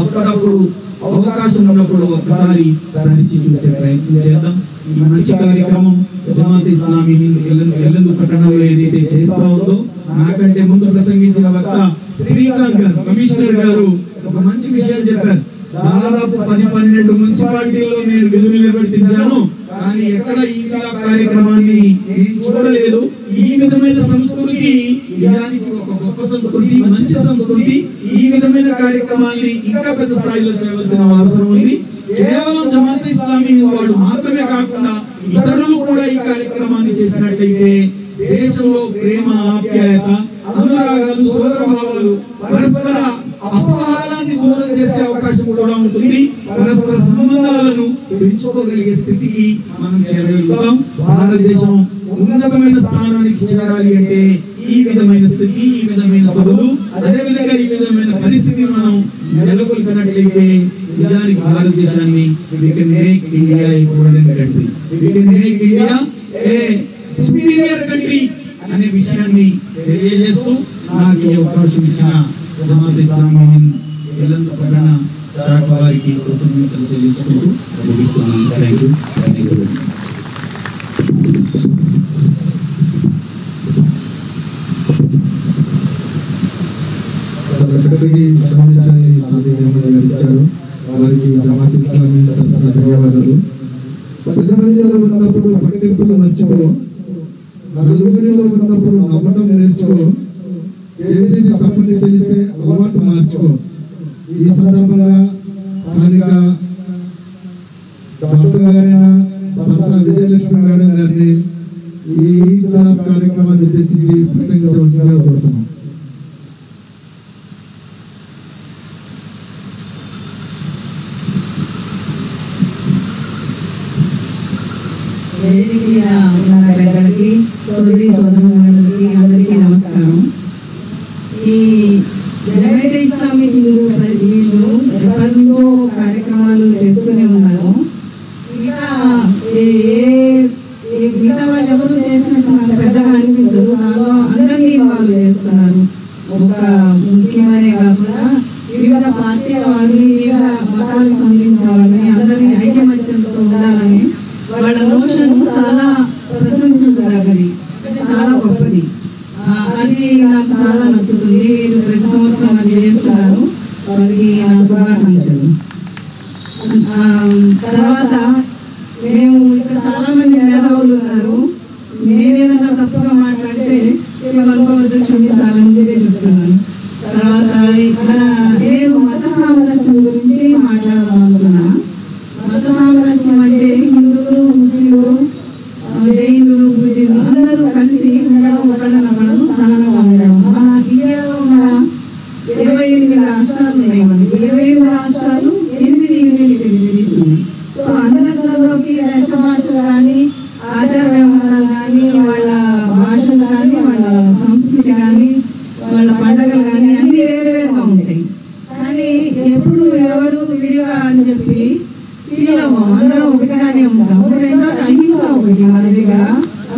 అప్పుడప్పుడు అవకాశం ఉన్నప్పుడు ఒక్కసారి తరచి చూసే ప్రయత్నం చేద్దాం. ఈ మంచి కార్యక్రమం జమాత్ ఇస్లామీ ఎల్లందు పట్టణంలో ఏదైతే చేస్తా ఉందో, నాకంటే ముందు ప్రసంగించిన వక్త శ్రీకాంత్ గారు, కమిషనర్ గారు ఒక మంచి విషయం చెప్పారు. దాదాపు 10-12 మున్సిపాలిటీల్లో నేను విధులు నిర్వర్తించాను, కానీ ఎక్కడ ఈ కార్యక్రమాన్ని నేను చూడలేదు. ఈ విధమైన సంస్కృతి నిజానికి ఒక గొప్ప సంస్కృతి, మంచి సంస్కృతి. ఈ విధమైన కార్యక్రమాన్ని ఇంకా పెద్ద స్థాయిలో చేయవలసిన అవసరం ఉంది. కేవలం జమాత్ ఇస్లామీ వాళ్ళు మాత్రమే కాకుండా ఇతరులు కూడా ఈ కార్యక్రమాన్ని చేసినట్లయితే దేశంలో ప్రేమ, ఆప్యాయత, అనురాగాలు, సోదర భావాలు, పరస్పర అపహారాన్ని దూరం చేసే అవకాశం కూడా ఉంటుంది. పరస్పర సంబంధాలను పెంచుకోగలిగే స్థితికి మనం చేరగలుగుతాం. భారతదేశం ఉన్నతమైన స్థానానికి చేరాలి అంటే ఈ విధమైన స్థితి, ఈ విధమైన సభలు, అదే విధంగా ఈ విధమైన పరిస్థితిని మనం నెలకొల్పినట్లయితే నిజానికి భారతదేశాన్ని we can make India a golden country, we can make India a superior country అనే విషయాన్ని తెలియజేస్తూ నాకు ఈ అవకాశం ఇచ్చిన జమాత్ ఇస్లామీ ఎల్లందు పట్టణ శాఖ వారికి కృతజ్ఞతలు చెల్లించుకుంటూ ముగిస్తున్నాను. Thank you. చాలా చక్కటి సందేశాన్ని సాది అహ్మద్ గారు ఇచ్చారు. వారికి జమాత్ ఇస్లామీ తరఫున ధన్యవాదాలు. 10 మందిలో ఉన్నప్పుడు పట్టింపులు మర్చిపో, నలుగురిలో ఉన్నప్పుడు నవ్వడం నేర్చుకో, చేసేది తప్పని తెలిస్తే అలవాటు మార్చుకో. ఈ సందర్భంగా స్థానిక డాక్టర్ గారైనా పరస విజయలక్ష్మి మేడం గారిని ఈ గులాబ్ కార్యక్రమాన్ని ఉద్దేశించి ప్రసంగించవలసిందిగా కోరుతున్నాం. వేదిక మీద ఉన్న పెద్దలకి, సోదరి సోదరులందరికీ అందరికీ నమస్కారం. ఈ జమైతే ఇస్లామిక్ హిందూ వీళ్ళు ఎప్పటి నుంచో కార్యక్రమాలు చేస్తూనే ఉన్నారు. మిగతా వాళ్ళు ఎవరు చేసినట్టు నాకు పెద్దగా అనిపించదు. దానిలో అందరినీ ఇన్వాల్వ్ చేస్తున్నారు. ఒక ముస్లిం అనే కాకుండా వివిధ పార్టీల వాళ్ళని, వివిధ మతాలకు సంబంధించిన వాళ్ళని అందరినీ ఐకమత్యంతో ఉండాలని వాళ్ళ నోషన్ చాలా ప్రశంసించదగ్గది, అంటే చాలా గొప్పది. అది నాకు చాలా నచ్చుతుంది. వీరు ప్రతి సంవత్సరం అది చేస్తున్నారు. వారికి నా శుభాకాంక్షలు. తర్వాత మేము ఇక్కడ చాలా మంది మేధావులు ఉన్నారు. నేనేదన్నా తప్పుగా మాట్లాడితే అనుకోవద్దు, క్షమించాలని మీరే చెప్తున్నాను. తర్వాత నేను మత సామరస్యం గురించి మాట్లాడదాం అనుకున్నా. మత సామరస్యం అంటే హిందువులు, ముస్లింలు, జైనులు, బుద్ధిజం అందరూ కలిసి ఉండడం, ఒకళ్ళనొకళ్ళు సమానంగా ఉండడం. మన ఇండియాలో ఉన్న 28 రాష్ట్రాలు ఉన్నాయి. మనకి 28 రాష్ట్రాలు 8 యూనియన్ టెరిటరీస్ ఉన్నాయి. సో అందరిలోకి వేష భాషలు కానీ, ఆచార వ్యవహారాలు కానీ, వాళ్ళ భాషలు కానీ, వాళ్ళ సంస్కృతి కానీ, వాళ్ళ పండుగలు కానీ అన్ని వేరువేరుగా ఉంటాయి. కానీ ఎప్పుడు ఎవరు విడిగా అని చెప్పి ఫీల్ అవ్వం, అందరం ఒకటిగానే ఉంటాం. రెండోది అహింస ఒకటి మన దగ్గర.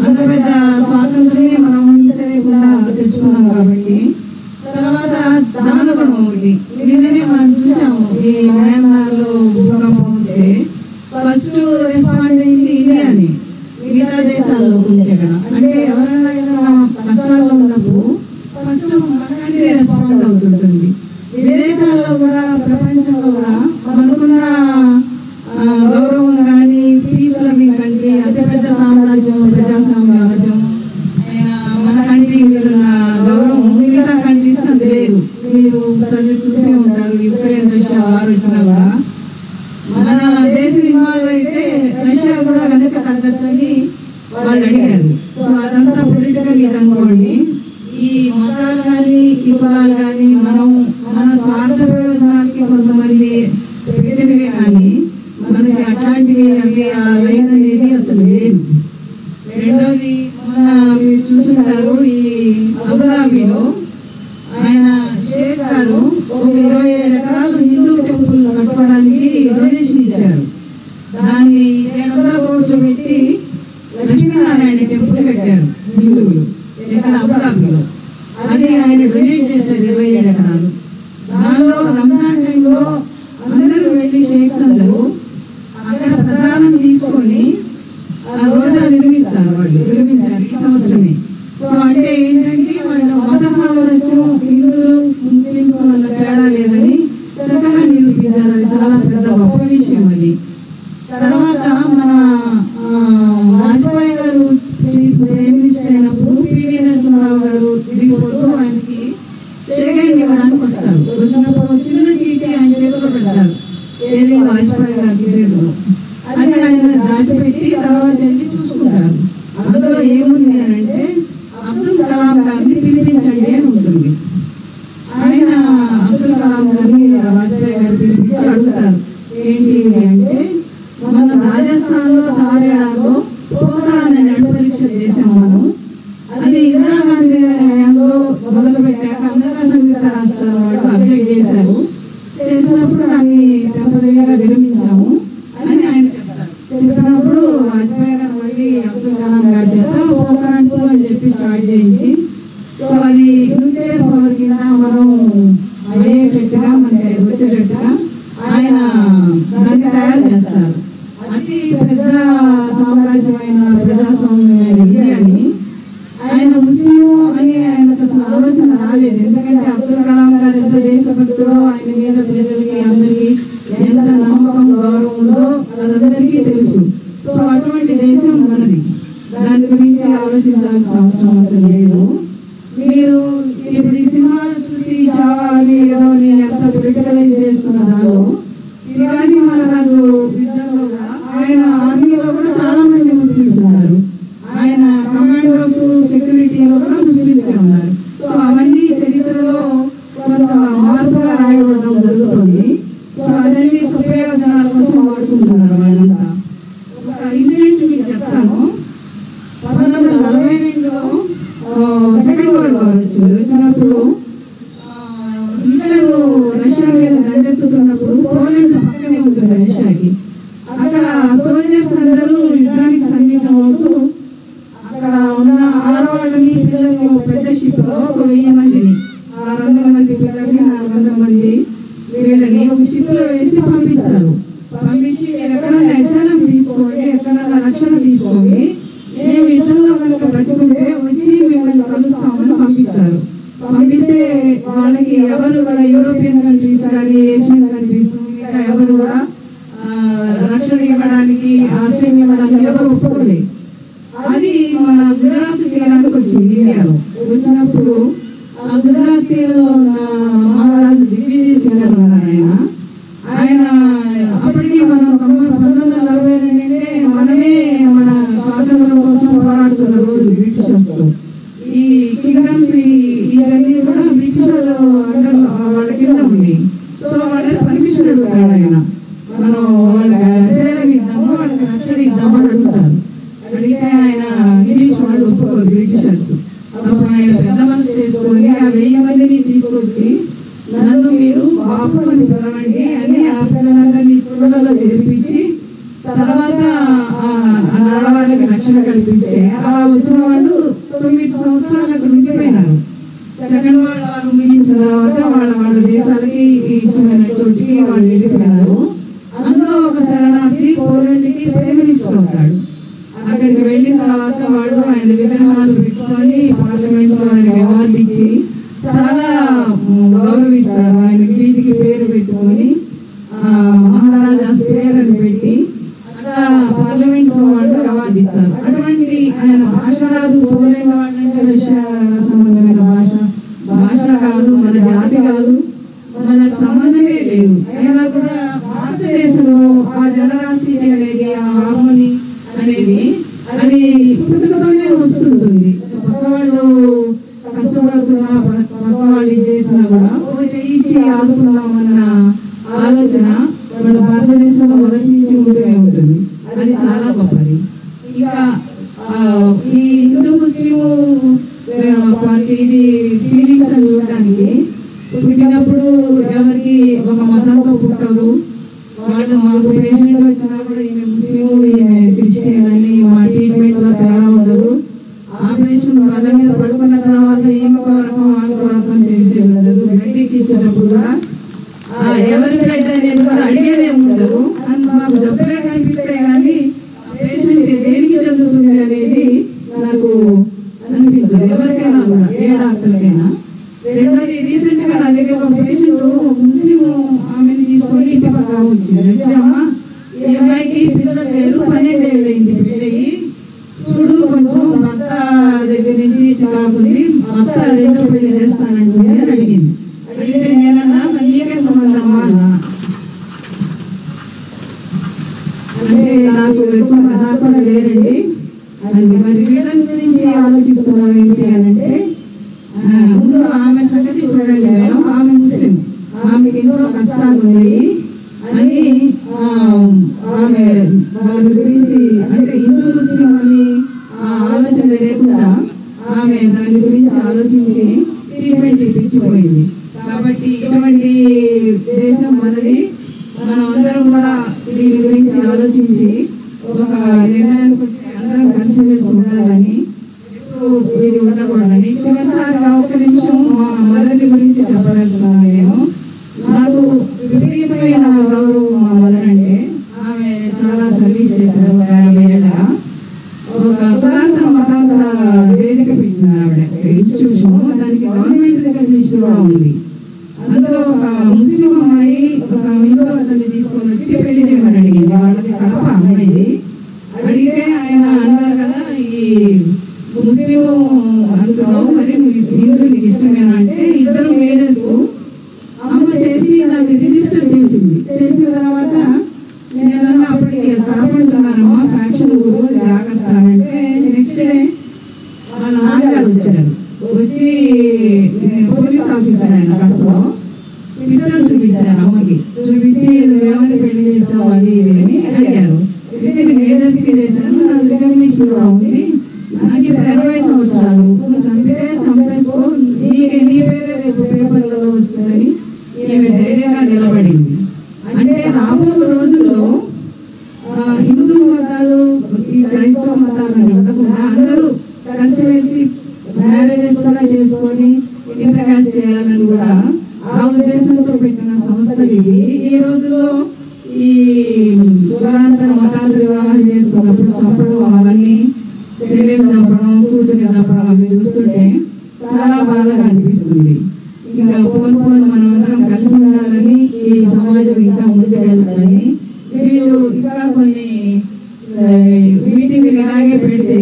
అంత పెద్ద స్వాతంత్రమే మనం హింస లేకుండా తెచ్చుకున్నాం కాబట్టి. తర్వాత దానగుణం ఒకటి. నిన్ననే మనం చూసాము, ఈ మయన్మార్లో భూకంపం వస్తే ఫస్ట్ రెస్పాండ్ అయింది ఇండియాని, మిగతా దేశాల్లో ఉంటే కదా. అంటే ఎవరైనా ఏదైనా కష్టాల్లో ఉన్నప్పుడు ఫస్ట్ మనకంటే రెస్పాండ్ అవుతుంటుంది. విదేశాల్లో కూడా, ప్రపంచంలో కూడా మనకున్న గౌరవం కానీ, పీస్ లవింగ్ కంట్రీ, అతిపెద్ద సామ్రాజ్యం, ప్రజాస్వామ్య రాజ్యం, మన కంట్రీ ఉన్న గౌరవం మిగతా కంట్రీస్ అది లేదు. మీరు చూసే ఉంటారు, యుక్రెయిన్ రష్యా వారు వచ్చినా కూడా మన దేశం ఇన్వాల్వ్ అయితే రష్యా కూడా వెనక తగ్గచ్చని వాళ్ళు అడిగారు. సో అదంతా పొలిటికల్ ఇది అనుకోండి. ఈ మతాలు కానీ, ఈ కులాలు కానీ మనం మన స్వార్థ ప్రయోజనాలకి కొంతమంది పెట్టినవే కానీ మనకి అట్లాంటివి అవి ఆ లైన్ అనేది అసలు లేదు. రెండోది మొన్న మీరు చూసుంటారు, ఈ అబుదాబిలో ఆయన షేక్ గారు ఒక 27 ఎకరాలు హిందూ టెంపుల్ కట్టుకోవడానికి డొనేషన్ ఇచ్చారు. దాన్ని 700 కోట్లు పెట్టి లక్ష్మీనారాయణ టెంపుల్ కట్టారు హిందువులు ఇక్కడ అబుదాబిలో. అది ఆయన డొనేట్ చేశారు 27 ఎకరాలు. దానిలో రంజాన్ టైంలో అందరూ వెళ్ళి షేక్స్ అందరూ అక్కడ ప్రసాదం తీసుకొని రోజా నిర్మిస్తారు. వాళ్ళు నిర్మించారు ఈ సంవత్సరమే. సో అంటే ఏంటంటే వాళ్ళ మత సామరస్యం, హిందువులు ముస్లింస్ వల్ల తేడా లేదని చక్కగా నిరూపించారు. అది చాలా పెద్ద గొప్ప విషయం అది. తర్వాత మన వాజ్పేయి గారు ప్రైమ్ మినిస్టర్ అయినప్పుడు పివి నరసింహరావు గారు దిగిపోతూ ఆయనకి షేక్ హ్యాండ్ ఇవ్వడానికి వస్తారు. వచ్చినప్పుడు చిన్న చీటీ ఆయన చేతిలో పెడతారు, ఏది వాజ్పేయి గారికి చేతిలో. అది ఆయన దాచిపెట్టి తర్వాత వెళ్ళి చూసుకుంటారు. అందులో ఏముంది అని అంటే అబ్దుల్ కలాం గారిని పిలిపించండి అని ఉంటుంది. ఆయన అబ్దుల్ కలాం గారిని వాజ్పేయి గారు పిలిపించి అడుగుతారు, ఏంటి అంటే మన రాజస్థాన్లో ధారేడాలో పోఖరాన్ అనే అణు పరీక్షలు చేసాము మనం. అది ఇందిరాగాంధీ గారి హయాంలో మొదలు పెట్టాక అమెరికా సంయుక్త రాష్ట్రాల వాళ్ళు అబ్జెక్ట్ చేశారు. చేసినప్పుడు దాన్ని టెంపరీగా విరమించాము అని ఆయన చెప్తారు. చెప్పినప్పుడు వాజ్పేయి గారు మళ్ళీ అబ్దుల్ కలాం గారు చెప్తా పోఖరాన్ 2 అని చెప్పి స్టార్ట్ చేయించి, సో అది న్యూక్లియర్ పవర్ కింద మనం అయ్యేటట్టుగా మనకి వచ్చేటట్టుగా ఆయన దాన్ని తయారు చేస్తారు. అతి పెద్ద సామ్రాజ్యమైన ప్రజాస్వామ్యమైన ఇండియాని ఆయన ముస్లిం అని ఆయనకు అసలు ఆలోచన రాలేదు. ఎందుకంటే అబ్దుల్ కలాం గారు ఎంత దేశభక్తుడో, ఆయన మీద ప్రజలకి అందరికీ ఎంత నమ్మకం, గౌరవం ఉందో అదందరికీ తెలుసు. సో అటువంటి దేశం మనది, దాని గురించి ఆలోచించాల్సిన అవసరం అసలు లేదు. మీరు ఇప్పుడు ఈ సినిమాలు చూసి చావాలి ఏదో ఎంత పొలిటికలైజ్ చేస్తున్న దానిలో శివాజీ మహారాజు యుద్ధంలో కూడా ఆయన ఆర్మీలో కూడా చాలా చేసుకుంటున్నారు వాళ్ళంతా. ఒక ఇన్సిడెంట్ మీకు చెప్తాను. 1942లో సెకండ్ వరల్డ్ వార్ వచ్చినప్పుడు హిట్లర్ రష్యా మీద దండెత్తుతున్నప్పుడు పోలాండ్ పక్కనే ఉంటుంది రష్యాకి. అక్కడ సోల్జర్స్ అందరూ యుద్ధానికి సన్నిహితం అవుతూ అక్కడ ఉన్న ఆడవాళ్ళని పిల్లల్ని పెద్ద షిప్ లో 1000 మందిని 600 మంది పిల్లల్ని 400 మంది వీళ్ళని ఒక షిప్ లో వేసి పంపిస్తారు. పంపించి మీరు ఎక్కడన్నా అసైలం తీసుకోండి, ఎక్కడన్నా రక్షణ తీసుకోండి, మేము యుద్ధంలో కనుక పెట్టుకుంటే వచ్చి మిమ్మల్ని కలుస్తామని పంపిస్తారు. పంపిస్తే వాళ్ళకి ఎవరు కూడా యూరోపియన్ కంట్రీస్ కానీ ఏషియన్ కంట్రీస్ ఇంకా ఎవరు కూడా రక్షణ ఇవ్వడానికి ఆశ్రయం ఇవ్వడానికి ఎవరు ఒప్పుకోలేదు. అది మన గుజరాత్ తీరానికి వచ్చింది. ఇండియాలో వచ్చినప్పుడు ఆ గుజరాత్ తీరంలో ఉన్న మహారాజు దిగ్విజయ్ సింగ్ ఉన్నారు. ఆయన అప్పటికి మనం 1942 అంటే మనమే మన స్వాతంత్రం కోసం పోరాడుతున్న రోజు బ్రిటిషర్స్ తో. ఈ కింగ్డమ్స్ ఇవన్నీ కూడా బ్రిటిషర్ అండర్ వాళ్ళ కింద ఉంది. సో వాళ్ళని పర్మిషన్ అడుగుతాడు ఆయన, మనం వాళ్ళకి అసైలం ఇద్దాము, వాళ్ళకి రక్షణ ఇద్దాము అని అడుగుతారు. అడిగితే ఆయన ఇంగ్లీష్ వాళ్ళు ఒప్పుకోరు బ్రిటిషర్స్. అప్పుడు ఆయన పెద్ద మనసు చేసుకొని ఆ 1000 మందిని తీసుకొచ్చి నన్ను మీరు బాపు అని పిలవండి అని ఆ పిల్లలందరినీ స్కూళ్ళలో చేర్పించి తర్వాత ఆడవాళ్ళకి రక్షణ కల్పిస్తే అలా వచ్చిన వాళ్ళు 9 సంవత్సరాలు అక్కడ ఉండిపోయినారు. సెకండ్ వరల్డ్ వార్ ముగించిన తర్వాత వాళ్ళ దేశాలకి ఇష్టమైన చోటికి వాళ్ళు వెళ్ళిపోయినారు. అందులో ఒక శరణార్థి పోలాండ్కి ప్రైమ్ మినిస్టర్ అవుతాడు. అక్కడికి వెళ్ళిన తర్వాత వాళ్ళు ఆయన విగ్రహాలు పెట్టుకొని పార్లమెంట్ లో ఆయనకి అవార్డు ఇచ్చి చాలా గౌరవిస్తారు. ఆయన వీటికి పేరు పెట్టుకొని మహారాజాస్ పేరు అని పెట్టి అట్లా పార్లమెంట్ లో వాళ్ళు అవార్డు ఇస్తారు. అటువంటి ఆయన భాష రాదు, పోలాండ్ వాళ్ళంటే రష్యా సంబంధమైన భాష కాదు, మన జాతి కాదు, మనకు సంబంధమే లేదు. అయినా కూడా భారతదేశంలో ఆ జనరాశి అనేది ఆ హార్మోని అనేది అది పుట్టుకతోనే వస్తుంటుంది. పక్క వాళ్ళు కష్టపడుతున్నా పక్క వాళ్ళు చేసినా కూడా ఓ చేయించి ఆదుకుందామన్న ఆలోచన మన భారతదేశంలో మొదటి నుంచి ఉంటూనే ఉంటుంది. అది చాలా గొప్పది. ఇక ఈ హిందూ ముస్లిం పార్టీ ఇది ఫీలింగ్స్ అని చూడడానికి పుట్టినప్పుడు ఎవరికి ఒక మతంతో పుట్టరు. వాళ్ళు మాకు పేషెంట్ వచ్చినప్పుడు ఈమె ముస్లిం ఈమె క్రిస్టియన్ అని మా ట్రీట్మెంట్ లో తేడా ఉండదు. ఆపరేషన్ వాళ్ళ మీద పడుకున్న తర్వాత ఈమెకు రకం ఆమెకు రకం చేసేది ఉండదు. బ్లడ్ ఇచ్చేటప్పుడు కూడా ఎవరి బ్లడ్ అనేది కూడా అడిగేదే ఉండదు. అని మాకు జబ్బులే కనిపిస్తాయి కానీ పేషెంట్ దేనికి చెందుతుంది అనేది నాకు అనిపించదు ఎవరికైనా కూడా, ఏ డాక్టర్కైనా. రెండోది రీసెంట్ గా నా దగ్గర ఒక పేషెంట్ ముస్లిం ఆమెను తీసుకొని ఇంటి పక్క వచ్చింది. వచ్చామ్మ ఈ అమ్మాయికి పిల్లల పేరు 12 ఏళ్ళు అయింది పెళ్ళయి, చూడు కొంచెం భర్త దగ్గర నుంచి చికాకుంది, భర్త రెండో పెళ్లి చేస్తానంటుంది అని అడిగింది. అడిగితే నేనన్నా మరి నీకెంతమంది అమ్మా అన్నా. అంటే నాకు ఎక్కువ నాకు కూడా లేరండి అది. మరి వీళ్ళని గురించి ఆలోచిస్తున్నాం ఏంటి అని అంటే ముందు ఆమె సంగతి చూడండి మేడం, ఆమె ముస్లిం, ఆమెకి ఎన్నో కష్టాలు ఉన్నాయి అని ఆమె వారి గురించి అంటే హిందూ ముస్లిం అని ఆలోచన లేకుండా ఆమె దాని గురించి ఆలోచించి ట్రీట్మెంట్ ఇప్పించిపోయింది. కాబట్టి ఇటువంటి దేశం మనది. మనం అందరం కూడా దీని గురించి ఆలోచించి ఒక నిర్ణయానికి వచ్చి అందరం కలిసిమెలిసి ఉండాలని, ఎప్పుడు ఇది ఉండకూడదని. చివరిసారిగా ఒక నిమిషం మా మదర్ని గురించి చెప్పదలుచుకున్నాను నేను. నాకు విపరీతమైన గౌరవం మా మదర్ అంటే. ఆమె చాలా సర్వీస్ చేశారు 50 ఏళ్ళగా. ఒక పురాతన మతాంతర వేదిక పెట్టినారు ఆవిడ ఇన్స్టిట్యూషన్. దానికి గవర్నమెంట్ రికగ్నిషన్ కూడా ఉంది. అందులో ఒక ముస్లిం అమ్మాయి ఒక హిందూ అతన్ని తీసుకొని వచ్చి పెళ్లి చేయమని అడిగింది. వాళ్ళకి కడప అమ్మాయిది. అడిగితే ఆయన అన్నారు కదా, ఈ ముస్లిం అనుకున్నావు మరి హిందూ నీకు ఇష్టమేనా అంటే, ఇద్దరు మేజర్స్ అమ్మ చేసి నాకు రిజిస్టర్ చేసింది. చేసిన తర్వాత నేను అప్పటికి కడపడుతున్నానమ్మా ఫ్యాక్షన్ గురు జాగ్రత్త అంటే, నెక్స్ట్ డే వాళ్ళ నాన్నగారు వచ్చారు. వచ్చి పోలీస్ ఆఫీసర్ ఆయన కడపలో పిస్టల్ చూపించారు అమ్మకి. చూపించి నువ్వేమని పెళ్లి చేసావు అది ఇది అని. కూడా ఉంది, నాకు 20 సంవత్సరాలు, నువ్వు చంపితే చంపేసుకో, నీ పేరే రేపు పేపర్లలో వస్తుందని ఈమె ధైర్యంగా నిలబడింది. అంటే రాబో రోజుల్లో హిందూ మతాలు ఈ క్రైస్తవ మతాలను ఉండకుండా అందరూ కలిసిమెలిసి మ్యారేజెస్ కూడా చేసుకొని ఇంటర్కాస్ట్ చేయాలని కూడా ఆ ఉద్దేశంతో పెట్టిన సంస్థలు ఇవి. ఈ రోజుల్లో ఈ కులాంతర మతాలు వివాహం చేసుకున్నప్పుడు చంపడం అవన్నీ, చెల్లెలు చంపడం, కూతుర్ని చంపడం అవి చూస్తుంటే చాలా బాధగా అనిపిస్తుంది. ఇంకా పోను మనం అందరం కలిసి ఉండాలని, ఈ సమాజం ఇంకా ముందుకెళ్ళాలని, వీళ్ళు ఇంకా కొన్ని వీటిని ఇలాగే పెడితే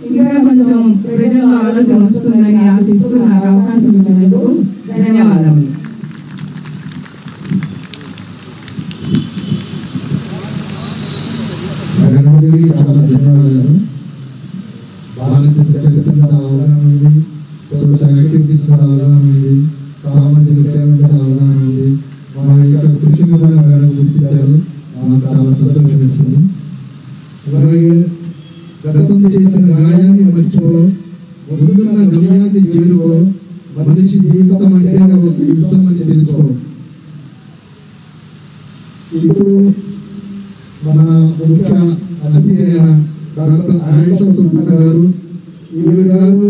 ఇంకా కొంచెం ప్రజల్లో ఆలోచన వస్తుందని ఆశిస్తూ నాకు అవకాశం ఇచ్చినందుకు ధన్యవాదాలు. చాలా ధన్యవాదాలు. భారతదేశ చరిత్ర మీద అవగాహన ఉంది, సోషల్ యాక్టివిటీస్ మీద అవగాహన ఉంది, సామాజిక సేవ మీద అవగాహన ఉంది. మా యొక్క కృషిని కూడా మేడం గుర్తించారు, మాకు చాలా సంతోషం వేస్తుంది. అలాగే గతం చేసిన గాయాన్ని మర్చిపో, ముందున్న గమ్యాన్ని చేరుకో, మనిషి జీవితం అంటే ఒక యుద్ధం అని తెలుసుకో. ఇప్పుడు మన ముఖ్య అతిథి అయిన డాక్టర్ ఆయిషా సుల్తానా గారు, ఈవిడ గారు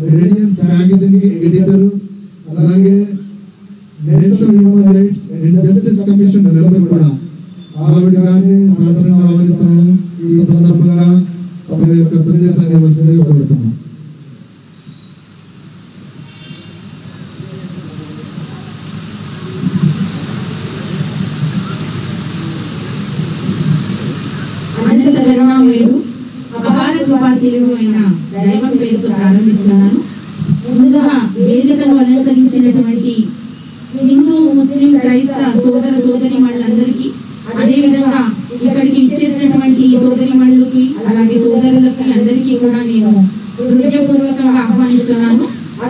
రేడియన్స్ మ్యాగజైన్ ఎడిటర్, అలాగే national human rights and justice commission member కూడా. ఆవిడ గారిని సాధారణంగా ఆహ్వానిస్తున్నాము. ఈ సందర్భంగా తమ యొక్క సందేశాన్ని ఇవ్వాల్సిందిగా కోరుతున్నాం. అనంత కరుణామయుడు అపార కృపాశీలుడు అయిన దైవం పేరుతో ప్రారంభిస్తున్నాను. ముందుగా వేదికను అలంకరించినటువంటి హిందూ, ముస్లిం, క్రైస్తవ సోదర సోదరి మళ్ళందరికీ, అదేవిధంగా ఇక్కడికి విచ్చేసినటువంటి సోదరి మళ్ళకి అలాగే సోదరులకి అందరికీ కూడా నేను హృదయపూర్వకంగా ఆహ్వానిస్తున్నాను.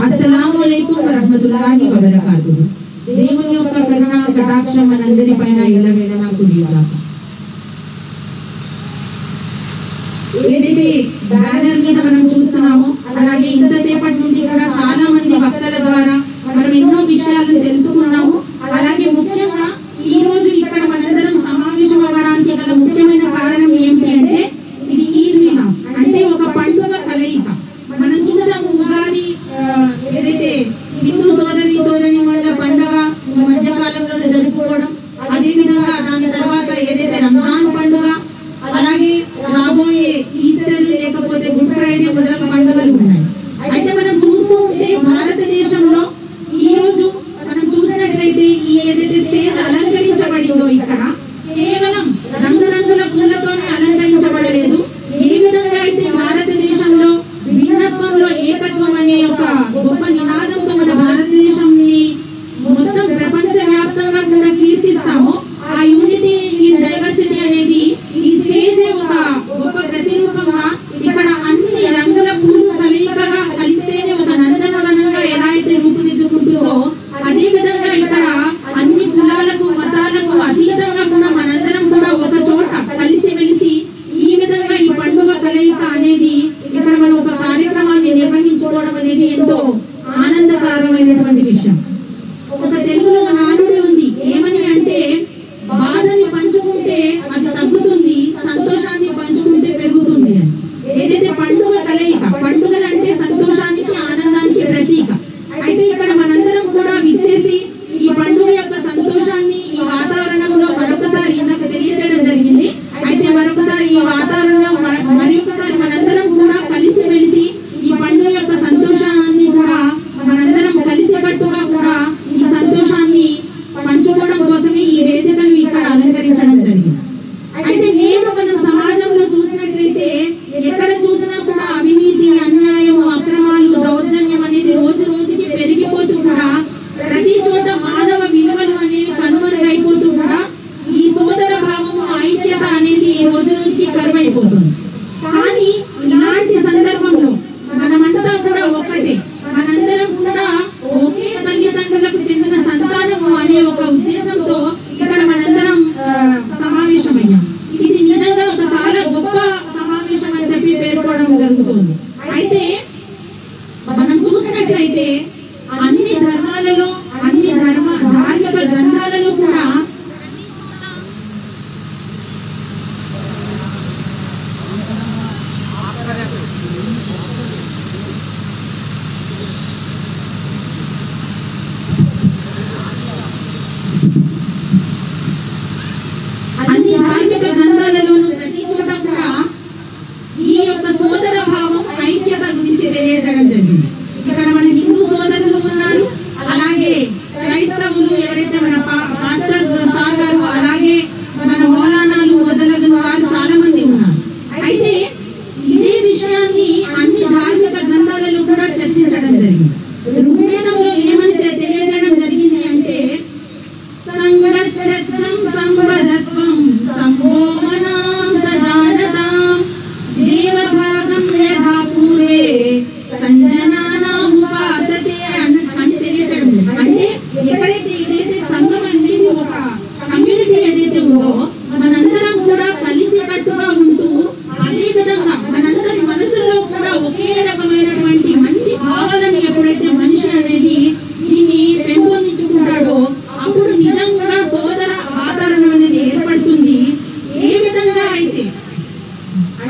అస్సలాము అలైకుం వరహ్మతుల్లాహి వబరకాతుహు. దేవుని యొక్క కరుణ కటాక్షం మనందరి పైన ఎల్లవేళలా కురియుగాక. ఏదైతే బ్యానర్ మీద మనం చూస్తున్నామో, అలాగే ఇంతసేపటి నుండి కూడా చాలా మంది భక్తుల ద్వారా మనం ఎన్నో విషయాలను తెలుసుకున్నాము. అలాగే ముఖ్యంగా ఈ రోజు ఇక్కడ మనందరం సమావేశం అవ్వడానికి గల ముఖ్యమైన కారణం ఏమిటి అంటే, ఇది ఈద్ మిలాద్ అంటే ఒక పండుగ కలయిక. మనం చూసాము ఉగాది ఏదైతే హిందూ సోదరి వాళ్ళ పండుగ మధ్యకాలంలో జరుపుకోవడం, అదేవిధంగా దాని తర్వాత ఏదైతే రంజాన్ పండుగ, అలాగే రాబోయే ఈస్టర్ లేకపోతే గుడ్ ఫ్రైడే మొదలైన పండుగలు ఉన్నాయి. అయితే మనం చూస్తూ ఉంటే భారతదేశంలో ఈ రోజు మనం చూసినట్లయితే ఈ ఏదైతే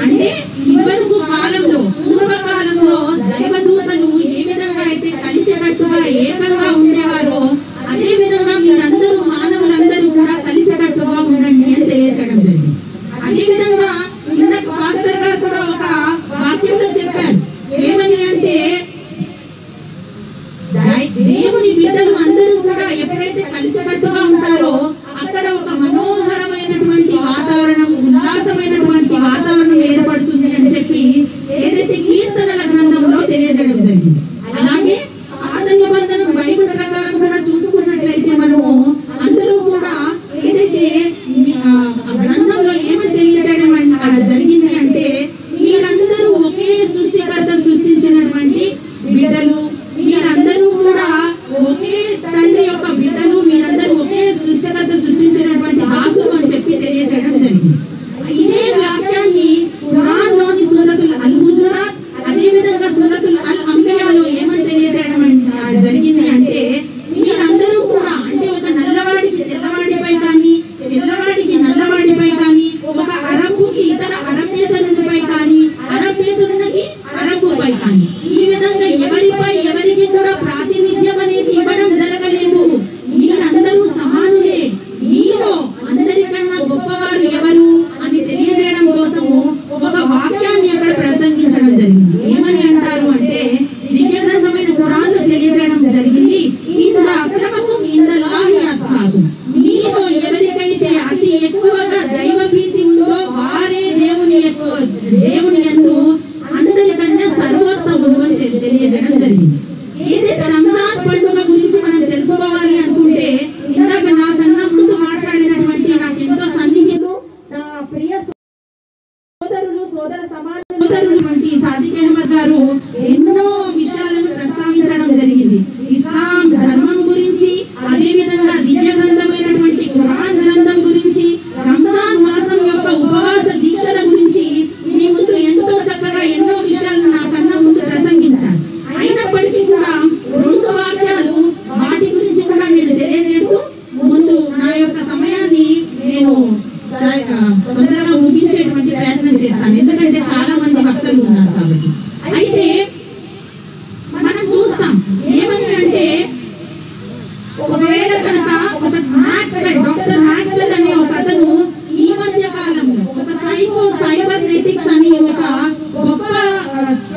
అంటే ఇదివరకు కాలంలో పూర్వకాలంలో దైవదూతలు ఏ విధంగా అయితే కలిసికట్టుగా ఏకంగా ఉండేవారో అదే విధంగా మీరందరూ మానవులందరూ కూడా కలిసికట్టుగా ఉండండి అని తెలియజేయడం జరిగింది. అదే విధంగా నిన్న పాస్టర్ గారు కూడా ఒక వాక్యంలో చెప్పారు. ఏమని అంటే దేవుని బిడ్డలు అందరూ కూడా ఎప్పుడైతే కలిసికట్టుగా ఉంటారో అక్కడ ఒక మనోహరమైనటువంటి వాతావరణం, ఉల్లాసమైనటువంటి వాతావరణం ఏర్పడుతుంది అని చెప్పి ఏదైతే కీర్తనల గ్రంథంలో తెలియజేయడం జరిగింది. అలాగే పాత నిబంధన బైబిల్ ప్రకారం కూడా చూసుకున్నట్లయితే మనము అందరూ కూడా ఏదైతే గ్రంథంలో ఏమని తెలియజేయడం జరిగింది అంటే మీరందరూ ఒకే సృష్టికర్త సృష్టించినటువంటి బిడ్డలు, మీరందరూ కూడా ఒకే తండ్రి యొక్క బిడ్డలు, మీరందరూ ఒకే సృష్టికర్త సృష్టించినటువంటి దాసులు అని చెప్పి తెలియజేయడం జరిగింది. ఇదే వాక్యాన్ని ఖురాన్లోని సూరతుల్ అల్ హుజురాత్ అదే విధంగా సూరతుల్ అల్ అంబియాలో ఏమని తెలియజేయడం జరిగింది అంటే మీరందరూ కూడా అంటే ఒక నల్లవాడికి తెల్లవాడిపై కానీ, తెల్లవాడికి నల్లవాడిపై కానీ, ఒక అరబ్బుకి ఇతర అరబ్బేతరునిపై కానీ, అరబ్బేతరునికి అరబ్బుపై కానీ ఈ విధంగా ఎవరికి కూడా ప్రాతినిధ్యం అనేది ఇవ్వడం జరగలేదు. మీరందరూ సమానులే, మీలో అందరికన్నా గొప్పవారు ఎవరు అని తెలియజేయడం కోసము ఒక వాక్యాన్ని అక్కడ ప్రసంగించడం జరిగింది. ఏమని అంటారు అంటే దివ్య గ్రంథమైన ఖురాన్లో తెలియజేయడం జరిగింది. ఇంద అక్రమము ఇందల్లాహి అత్కాకు, మీలో ఎవరికైతే అతి ఎక్కువగా దైవ భీతి ఉందో వారే దేవుని యందు అందరికన్నా సర్వోత్తముడు అని తెలియజేయడం జరిగింది. ఏదైతే రంజాన్ పండుగ గురించి మనం తెలుసుకోవాలి అనుకుంటే ఇందాక నాకన్నా ముందు మాట్లాడినటువంటి నాకు ఎంతో సన్నిహితులు నా ప్రియ సోదరులు సోదర సమానులు వంటి సాదిక్ అహ్మద్ గారు ఎన్నో విషయాలను ప్రస్తావించడం జరిగింది. ఇస్లాం ధర్మం గురించి, అదే విధంగా దివ్య గ్రంథమైనటువంటి ఖురాన్ గ్రంథం గురించి, రంజాన్ మాసం యొక్క ఉపవాస దీక్షల గురించి మీ ముందు ఎంతో చక్కగా ఎన్నో విషయాలను నాకన్నా ముందు ప్రసంగించారు. అయినప్పటికీ కూడా రెండు వాక్యాలు వాటి గురించి కూడా నేను తెలియజేస్తూ ముందు నా యొక్క సమయాన్ని నేను తొందరగా ముగించేటువంటి ప్రయత్నం చేస్తాను, ఎందుకంటే చాలా మంది భక్తులు ఉన్నారు కాబట్టి. అయితే మనం చూస్తాం ఏమని అంటే ఒకవేళ కనుక ఒక డాక్టర్ మ్యాక్స్వెల్ అనే ఒక అతను ఈ మధ్య కాలంలో ఒక సైబర్నెటిక్స్ అని ఒక గొప్ప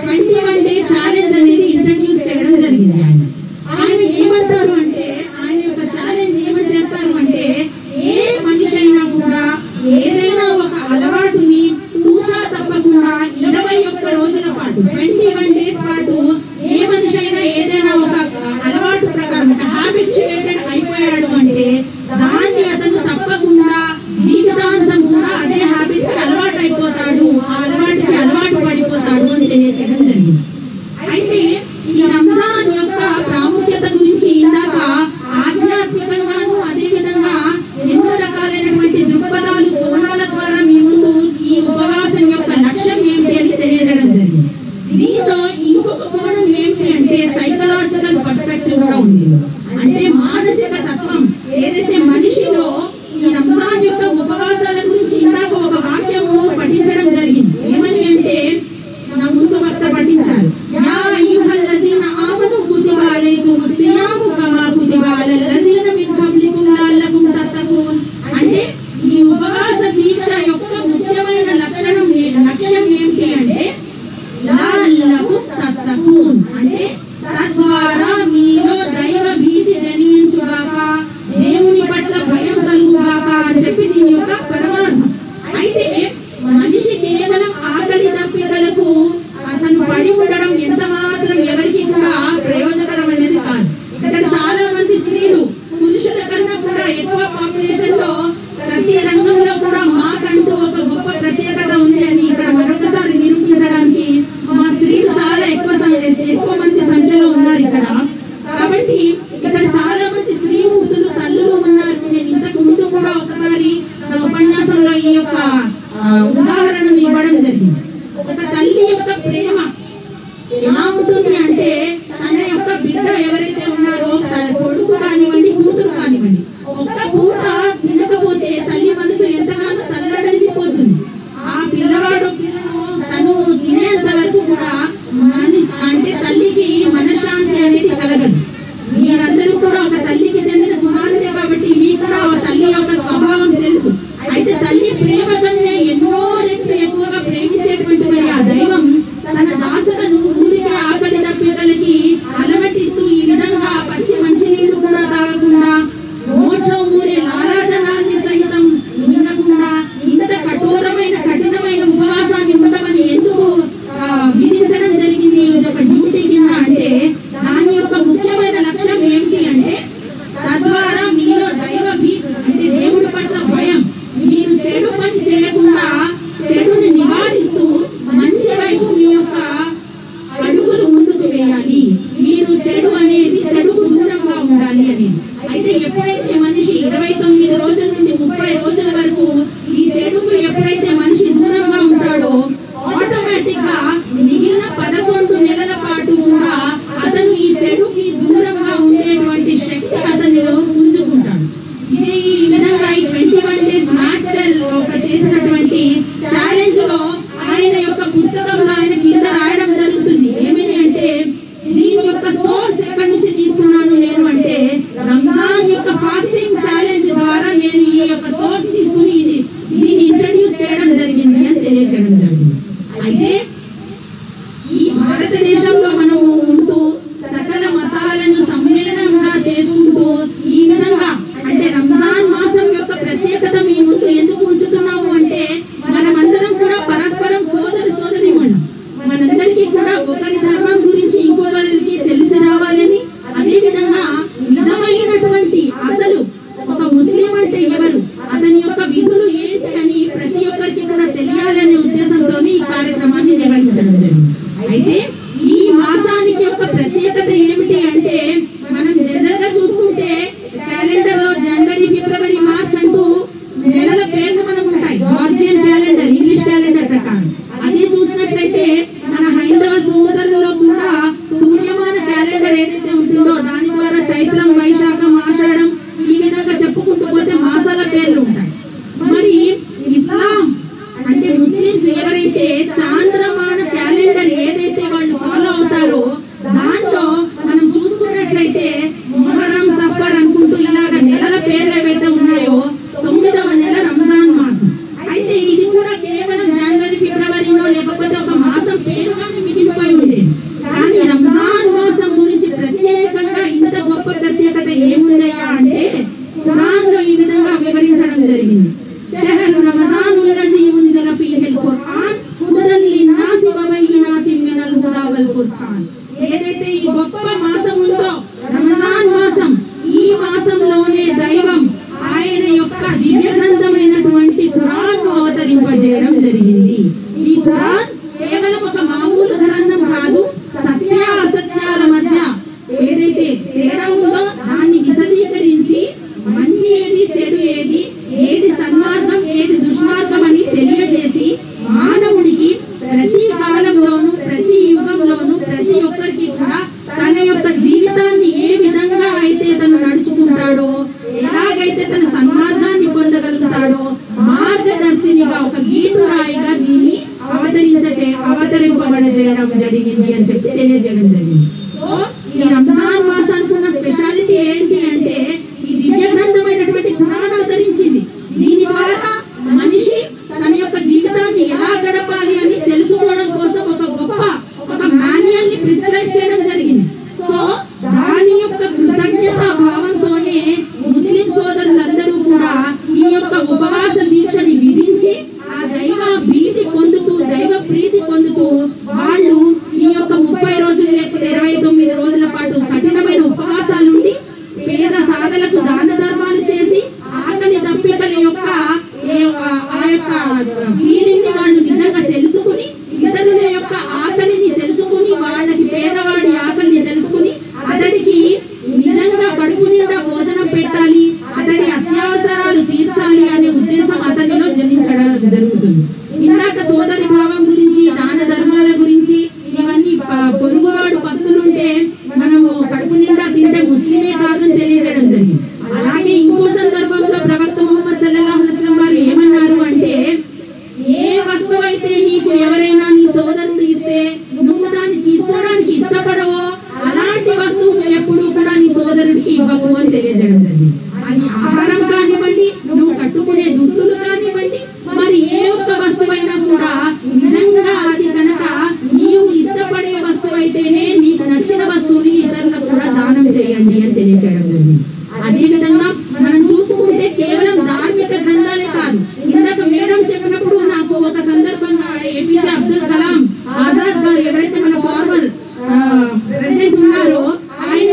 21 డే ఛాలెంజ్ అనేది ఇంట్రడ్యూస్ చేయడం జరిగింది. ఆయన ఏమంటారు అంటే ఆయన యొక్క ఛాలెంజ్ ఏమని చేస్తారు అంటే ఏ మనిషి అయినా కూడా ఏదైనా ఒక అలవాటుని తూచా తప్పకుండా 21 రోజుల పాటు 21 డేస్ పాటు ఏ మనిషి అయినా ఏదైనా ఒక అలవాటు ప్రకారం ఒక హ్యాబిచుయేటెడ్ అయిపోయాడు అంటే దాన్ని అతను తప్పకుండా జీవితాంతం కూడా అదే హ్యాబిట్ అలవాటు అయిపోతాడు, ఆ అలవాటుకి అలవాటు పడిపోతాడు అని తెలియజేయడం జరిగింది. అయితే ఈ రంజాన్ యొక్క ప్రాముఖ్యత గురించి ఇందాక ఆధ్యాత్మికంగాను అదే విధంగా ఎన్నో రకాలైనటువంటి దృక్పథాలు కోణాల ద్వారా మీ ముందు ఈ ఉపవాసం యొక్క లక్ష్యం ఏమిటి అని తెలియజేయడం జరిగింది. దీంట్లో ఇంకొక కోణం ఏమిటి అంటే సైకలాజికల్ పర్స్పెక్టివ్ కూడా ఉంది. అంటే మానసిక తత్వం ఏదైతే మనిషిలో ఈ రంజాన్ యొక్క ఉపవాసాల గురించి ఇందాక ఒక వాక్యము పఠించడం జరిగింది. ఏమని అంటే నా ముందు వక్త పఠించారు, యా అయ్యుహల్లజీన ఆమను కుతిబ అలైకుముస్ సియాము కమా కుతిబ అలల్ లజీన మిన్ ఖబ్లికుం లఅల్లకుం తత్తఖూన్. అంటే ఈ ఉపవాస దీక్ష యొక్క ముఖ్యమైన లక్ష్యం ఏమిటి అంటే లఅల్లకుం తత్తఖూన్, అంటే తద్వారా మీలో దైవ భీతి జనించుగాక, దేవుని పట్ల భయం కలుగుగాక అని చెప్పి దీని యొక్క పరమార్థం. అయితే మనిషి కేవలం ఆకలి తప్పికలకు అతను పడి ఉండడం ఎంత మాత్రం ఎవరికి కూడా ప్రయోజకరం అనేది కాదు. ఇక్కడ చాలా మంది స్త్రీలు పురుషుల కన్నా కూడా ఎక్కువ పాపులేషన్ లో ప్రతి రంగంలో కూడా మాకంటూ ఒక గొప్ప ప్రత్యేకత ఉంది అని ఇక్కడ మరొకసారి నిరూపించడానికి మా స్త్రీలు చాలా ఎక్కువ మంది సంఖ్యలో ఉన్నారు ఇక్కడ. కాబట్టి ఇక్కడ చాలా మంది స్త్రీమూర్తులు తల్లులు ఉన్నారు. నేను ఇంతకు ముందు కూడా ఒకసారి నా ఉపన్యాసంలో ఈ యొక్క ఉదాహరణను ఇవ్వడం జరిగింది. ఒక తల్లి యొక్క ప్రేమ ఎలా ఉంటుంది అంటే తన యొక్క బిడ్డ ఎవరైతే ఉన్నారో తన కొడుకు కానివ్వండి కూతురు కానివ్వండి ఒక్క పూట తినకపోతే తల్లి మనసు ఎంతగానో తల్లడలిపోతుంది. ఆ పిల్లవాడు పిల్లలు తెలియజేయడం జరిగింది. అయితే ఈ భారతదేశంలో మనము ఉంటూ సకల మతాలను సమ్మేళనంగా చేసుకుంటూ ఈ విధంగా అంటే రంజాన్ మాసం యొక్క ప్రత్యేకత మీ ముందు ఎందుకు ఉంచుతున్నాము అంటే మనమందరం కూడా పరస్పరం సోదరిమణులం. మనందరికీ కూడా ఒకరి ధర్మం గురించి ఇంకొకరికి తెలిసి రావాలని, అదే విధంగా నిజమైనటువంటి అసలు ఒక ముస్లిం అంటే ఎవరు, అతని యొక్క విధులు ఏంటి అని ప్రతి ఒక్కరికి కూడా తెలియాలనే ఉద్దేశంతో ఈ కార్యక్రమాన్ని నిర్వహించడం జరిగింది. అయితే ఈ మాసానికి యొక్క ప్రత్యేకత ఏమిటి అంటే మనం జనరల్ గా చూసుకుంటే క్యాలెండర్ లో జనవరి, ఫిబ్రవరి, మార్చ్ అంటూ నెలల పేర్లు మనకు ఉంటాయి. జార్జియన్ క్యాలెండర్, ఇంగ్లీష్ క్యాలెండర్ ప్రకారం. అదే చూసినట్లయితే మన హైందవ సోదరులలో కూడా సూర్యమాన క్యాలెండర్ ఏదైతే ఉంటుందో దాని ద్వారా చైత్రం, వైశాఖం, ఆషాఢం ఈ విధంగా చెప్పుకుంటూ పోతే మాసాల పేర్లు ఉంటాయి. మరి ఇస్లాం అంటే ముస్లిమ్స్ ఎవరైతే చాంద్రమాన క్యాలెండర్ ఏదైతే వాళ్ళు ఫాలో అవుతారో దాంట్లో మనం చూసుకున్నట్లయితే మొహర్రం, సఫర్ అనుకుంటూ ఇలాగ నెలల పేర్లు ఏవైతే ఉన్నాయో 9వ నెల రంజాన్ మాసం. అయితే ఇది కూడా కేవలం జనవరి, ఫిబ్రవరిలో లేకపోతే ఒక మాసం పేరుగానే మిగిలిపోయి ఉండేది. కానీ రంజాన్ మాసం గురించి ప్రత్యేకంగా ఇంత గొప్ప ప్రత్యేకత ఏముందయ్యా అంటే ఖురాన్ లో ఈ విధంగా వివరించడం జరిగింది. షహరు రమజానుల్లజీ ఉంజిల ఫీహిల్ ఖురాన్ హుదన్ లిన్నాసి వ బయ్యినాతిన్ మినల్ హుదా వల్ ఫుర్ఖాన్. ఏదైతే ఈ గొప్ప మాసం ఉందో రంజాన్ మాసం, ఈ మాసంలోనే దైవం ఆయన యొక్క దివ్య గ్రంథమైనటువంటి ఖురాన్ ను అవతరింపజేయడం జరిగింది. ఈ ఖురాన్ కేవలం ఒక మామూలు గ్రంథం కాదు, సత్య అసత్యాల మధ్య ఏదైతే తేడా ఉందో దాన్ని విశదీకరించి మంచి ఏది, చెడు ఏది, ఏది సన్మార్గం, ఏది దుష్మార్గం అని తెలియజేసి మానవుడికి ప్రతి కాలంలోనూ, ప్రతి యుగంలోనూ, ప్రతి ఒక్కరికి కూడా తన యొక్క జీవితాన్ని ఏ విధంగా అయితే తను నడుచుకుంటాడో, ఎలాగైతే తన సన్మార్గాన్ని పొందగలుగుతాడో మార్గదర్శినిగా ఒక గీటురాయిగా దీన్ని అవతరింపబడజేయడం జరిగింది అని చెప్పి తెలియజేయడం జరిగింది. సో ఈ రంజాన్ మాసానికి ఉన్న స్పెషాలిటీ ఏంటి అంటే ఈ దివ్య గ్రంథమైనటువంటి ఖురాన్ అవతరించింది. దీని ద్వారా మనిషి తన యొక్క జీవితాన్ని ఎలా గడపాలి అని తెలుసుకోవడం కోసం ఒక మాన్యువల్ ని ప్రిస్క్రైబ్ చేయడం జరిగింది. సో దాని యొక్క కృతజ్ఞత భావంతోనే ముస్లిం సోదరులందరూ కూడా ఈ యొక్క ఉపవాస దీక్షని విధించి ఆ దైవ భీతి పొందుతూ, దైవ ప్రీతి పొందుతూ వాళ్ళు ఈ యొక్క 30 రోజులు లేకపోతే 29 రోజుల పాటు కఠినమైన ఉపవాసాలుండి పేద సాధలకు దాన ధర్మాలు చేసి ఆకలి దప్పికల యొక్క ఆ యొక్క ఫీలింగ్ ని వాళ్ళు నిజంగా తెలుసుకుని, ఇతరుల యొక్క ఆకలిని తెలుసుకుని, వాళ్ళకి పేదవాడి ఆకలిని తెలుసుకుని అతడికి నిజంగా కడుపు నిండా భోజనం పెట్టాలి, అతడి అత్యవసరాలు తీర్చాలి అనే ఉద్దేశం అతనిలో జనించడం జరుగుతుంది. ఇందాక సోదరి భావం గురించి, దాన ధర్మాల గురించి, ఇవన్నీ పొరుగువాడు పస్తులుంటే మనము కడుపు నిండా తింటే ముస్లిమే కాదని తెలియజేయడం జరిగింది. అలాగే ఇంకో సందర్భంలో ప్రవక్త ముహమ్మద్ సల్లల్లాహు అలైహి వసల్లం వారు ఏమన్నారు అంటే ఏ వస్తువు అయితే నీకు ఎవరైనా నీ సోదరుడు ఇస్తే నువ్వు దాన్ని తీసుకోవడానికి ఇష్టపడవో అలాంటి వస్తువు ఎప్పుడు కూడా నీ సోదరుడికి ఇవ్వకు అని తెలియజేయడం జరిగింది. అది ఆహారం కానివ్వండి, నువ్వు కట్టుకునే దుస్తులు కానివ్వండి, మరి ఏ ఒక్క వస్తువైనా కూడా నిజంగా అది కనుక నీవు ఇష్టపడే వస్తువు అయితేనే నీకు నచ్చిన వస్తువుని ఇతరులకు కూడా దానం చేయండి అని తెలియజేయడం జరిగింది. అదే విధంగా మనం చూసుకుంటే కేవలం ధార్మిక గ్రంథాలే కాదు. ఇందాక మేడం చెప్పినప్పుడు నాకు ఒక సందర్భంగా ఏపీజే అబ్దుల్ కలాం ఆజాద్ గారు ఎవరైతే మన ఫార్మర్ ప్రెసిడెంట్ ఉన్నారో ఆయన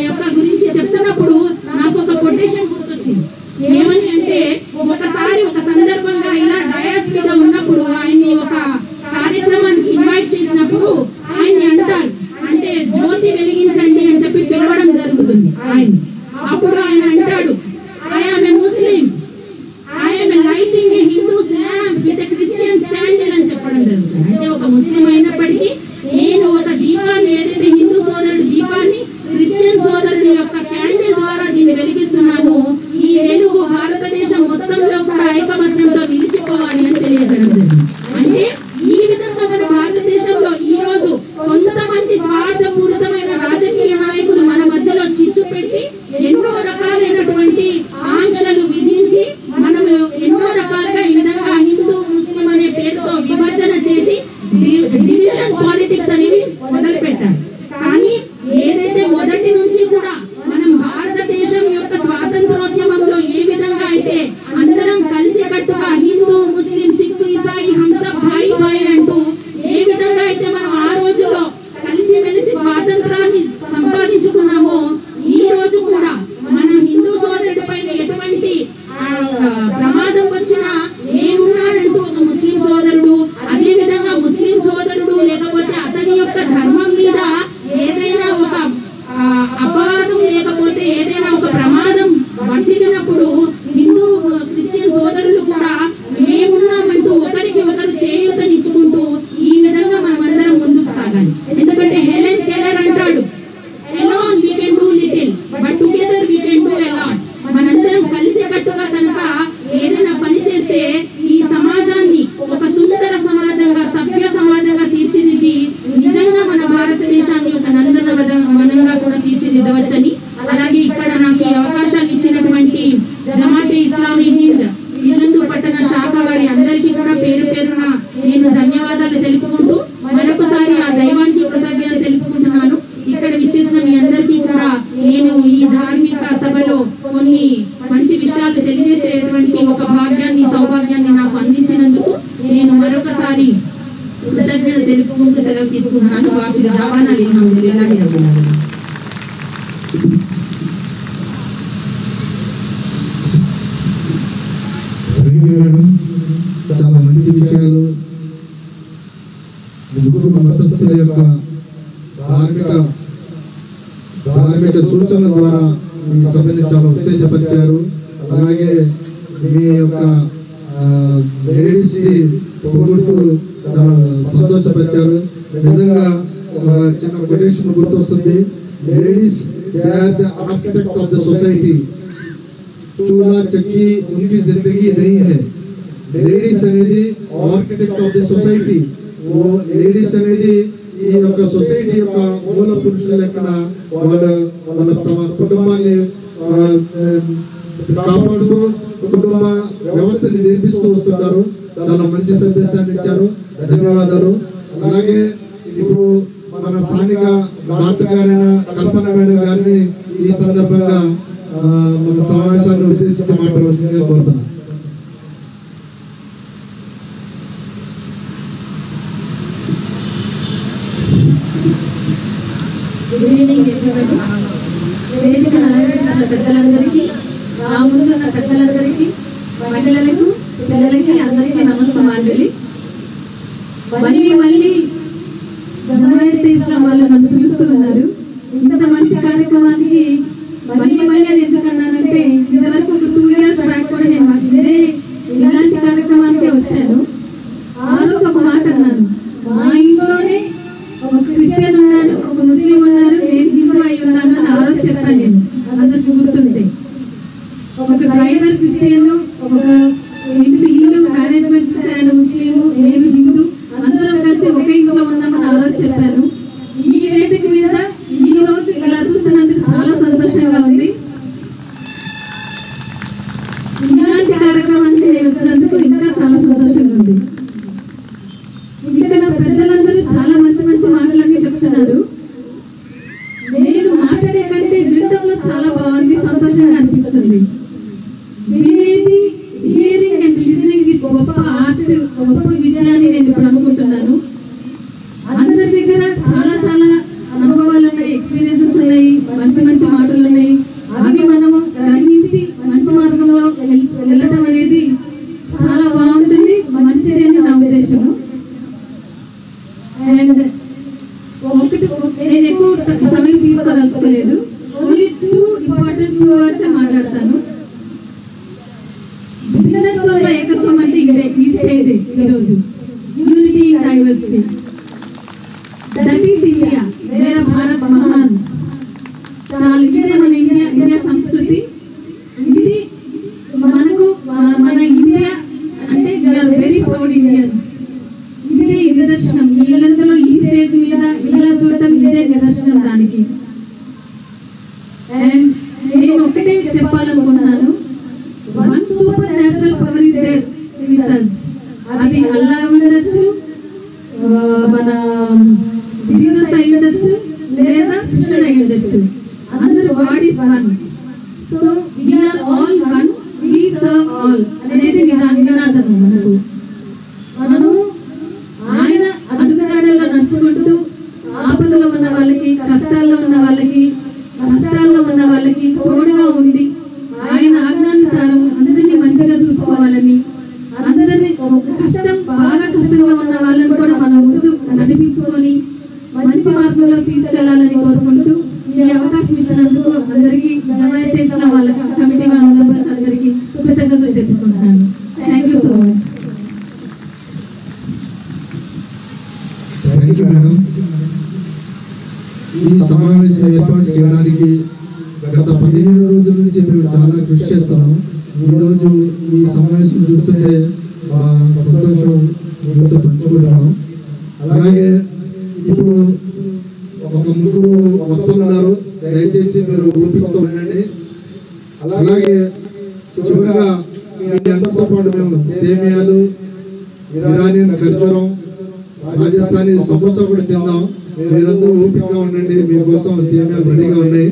యొక్క గురించి చెప్తున్నప్పుడు నాకు ఒక కొటేషన్ గుర్తొచ్చింది. ఏమని అంటే ఒకసారి ఒక సందర్భంగా ఇలా డయాస్ మీద ఉన్నప్పుడు ఆయన్ని ఒక కార్యక్రమానికి ఇన్వైట్ చేసినప్పుడు ఆయన్ని అంటారు, అంటే జ్యోతి వెలిగించండి అని చెప్పి పిలవడం జరుగుతుంది ఆయన్ని. అప్పుడు ఆయన అంటాడు, I am a Muslim, I am a lighting A Hindus lamp with a Christian candle అని చెప్పడం జరుగుతుంది. అంటే ఒక ముస్లిం అయినప్పటికీ నేను ఒక దీపాన్ని, ఏదైతే హిందూ సోదరుడు దీపాన్ని క్రిస్టియన్ సోదరుడి యొక్క క్యాండిల్ ద్వారా దీన్ని వెలిగిస్తున్నాను. ఈ వెలుగు భారతదేశం మొత్తంలో కూడా ఐకమత్యంతో నిలిచిపోవాలి అని తెలియజేయడం జరిగింది. అంటే ఈ విధంగా మన భారతదేశంలో ఈ రోజు కొంతమంది స్వార్థపూరితమైన రాజకీయ నాయకులు మన మధ్యలో చిచ్చు పెట్టి ఎన్నో రకాలైనటువంటి ఆంక్షలు విధించి మనం ఎన్నో రకాలుగా ఈ విధంగా హిందూ ముస్లిం అనే మరొకసారి కృతజ్ఞతలు తెలుపుకుంటూ సెలవు తీసుకున్నాను. వాటి రవాణా చాలా మంచి విషయాలు ముగ్గురు మతస్థుల యొక్క ధార్మిక సూచనల ద్వారా ఈ సభని చాలా ఉత్తేజపరిచారు. అలాగే మీ యొక్క లేడీస్ ని పొగుడుతూ చాలా సంతోషపరిచారు. నిజంగా చిన్న కొటేషన్ గుర్తొస్తుంది, ladies they are the architect of the society, चूल्हा चक्की उनकी जिंदगी नहीं है. लेडीज అనేది ఆర్కిటెక్ట్ ఆఫ్ ది సొసైటీ. ఓ లేడీస్ అనేది ఈ యొక్క సొసైటీ యొక్క మూల పురుషుల లెక్కన వాళ్ళ తమ కుటుంబాన్ని కాపాడుతూ కుటుంబ వ్యవస్థని నిర్మిస్తూ వస్తున్నారు. చాలా మంచి సందేశాన్ని ఇచ్చారు. ధన్యవాదాలు. అలాగే ఇప్పుడు మన స్థానిక డాక్టర్ గారైన కల్పన మేడం గారిని ఈ సందర్భంగా మన సమావేశాన్ని ఉద్దేశించి మాట్లాడవలసిందిగా కోరుతున్నాను. Good evening everybody. వేదికను అలంకరించిన పెద్దలందరికీ, నా ముందున్న పెద్దలందరికీ, మహిళలకు, పిల్లలకి అందరికీ నమస్కారాంజలి. మళ్ళీ జమాయతే ఇస్లాం వాళ్ళు నన్ను పిలుస్తూ ఉన్నారు. ఇంత మంచి కార్యక్రమానికి మళ్ళీ అని ఎందుకన్నానంటే, ఇంతవరకు ఒక 2 years బ్యాక్ కూడా నేను ఇలాంటి కార్యక్రమానికే వచ్చాను. ఆ రోజు ఒక మాట అన్నాను, మా ఇంట్లోనే ఒక క్రిస్టియన్ ఉన్నాడు, ఒక ముస్లిం ఉన్నారు, నేను హిందూ అయి ఉన్నాను అని ఆ రోజు చెప్పాను. నేను అందరికి గుర్తుంటే ఒక డ్రైవర్ క్రిస్టియన్, ఒక ఇల్లు మేనేజ్మెంట్ చూసి ఆయన ముస్లిం, నేను హిందూ, అందరం కలిసి ఒకే ఇంట్లో ఉన్నామని ఆ రోజు చెప్పాను. ఈ వేదిక మీద ఈ రోజు ఇలా చూస్తున్నందుకు చాలా సంతోషంగా ఉంది. ఇలాంటి కార్యక్రమానికి నేను వచ్చినందుకు ఇంకా చాలా సంతోషంగా ఉంది. ఇక్కడ పెద్దలందరూ చాలా మంచి మంచి మాటలన్నీ చెప్తున్నారు. నేను మాట్లాడే కంటే వినడంలో చాలా బాగుంది, సంతోషంగా అనిపిస్తుంది. వినేది, హియరింగ్ అండ్ లిజనింగ్ ఇది గొప్ప ఆర్ట్, గొప్ప విద్య అని నేను ఇప్పుడు అనుకుంటున్నాను. అందరి దగ్గర చాలా చాలా అనుభవాలు ఉన్నాయి, ఎక్స్పీరియన్సెస్ ఉన్నాయి, మంచి మంచి మాటలు ఉన్నాయి. అవి మనము గ్రహించి మంచి మార్గంలో వెళ్ళటం అనేది చాలా బాగుంటుంది, మంచిది అని నా ఉద్దేశము. అండ్ నేను ఎక్కువ సమయం తీసుకోదలుచుకోలేదు. ఓన్లీ 2 ఇంపార్టెంట్ వర్డ్స్ మాట్లాడతాను. భిన్నత్వంలో ఏకత్వం అంటే ఇదే, ఈ స్టేజ్ ఈరోజు unity in diversity. That is India, మేరా భారత్ మహాన్. చాలా ఇదే మన ఇండియా సంస్కృతి. ఇది మనకు మన ఇండియా అంటే వీఆర్ వెరీ ప్రౌడ్ ఇండియన్. ఇదే నిదర్శనం. వీళ్ళందరూ ఈ స్టేజ్ మీద ఇలా చూడటం ఇదే నిదర్శనం దానికి. అండ్ నేను ఒకటే చెప్పాలనుకుంటున్నాను, one supernatural power is there with us. అది అల్లాహ్ ఉండొచ్చు, మన జీసస్ అయి ఉండొచ్చు, లేదా కృష్ణుడు అయి ఉండొచ్చు. అందరూ God is one. So we are all one, we serve all అనేది నినాదం మనకు. మనము ఆయన అడుగుజాడల్లో నడుచుకుంటూ ఆపదలో ఉన్న వాళ్ళకి, కష్టాల్లో ఉన్న వాళ్ళకి, నష్టాల్లో ఉన్న వాళ్ళకి తోడుగా ఉండి ఆయన ఆజ్ఞానుసారం అందరినీ మంచిగా చూసుకోవాలని, అందరినీ బాగా కష్టంలో ఉన్న వాళ్ళని కూడా మనం ముందు నడిపించుకొని మంచి మార్గంలో తీసుకెళ్లాలని కోరుకుంటూ ఈ అవకాశం ఇచ్చినందుకు అందరికీ జమాయతే ఇస్లాం వాళ్ళ కమిటీ మెంబర్స్ అందరికీ కృతజ్ఞతలు చెప్పుకుంటున్నాను. Thank you so much. Thank you madam. ఈ సమావేశం ఏర్పాటు చేయడానికి గత 15 రోజుల నుంచి మేము చాలా కృషి చేస్తున్నాం. ఈరోజు ఈ సమావేశం చూస్తుంటే మా సంతోషం మీతో పంచుకుంటున్నాం. అలాగే ఇప్పుడు ఒక 3 వక్తలు ఉన్నారు, దయచేసి మీరు ఓపికతో ఉండండి. అలాగే చివరిగా మీ అందరితో పాటు మేము సేమియాలు, ఇరానియన్ ఖర్జూరం, రాజస్థానీ సమోసా కూడా తిందాం. మీరందరూ ఓపికగా ఉండండి, మీకోసం సేమియాలు రెడీగా ఉన్నాయి.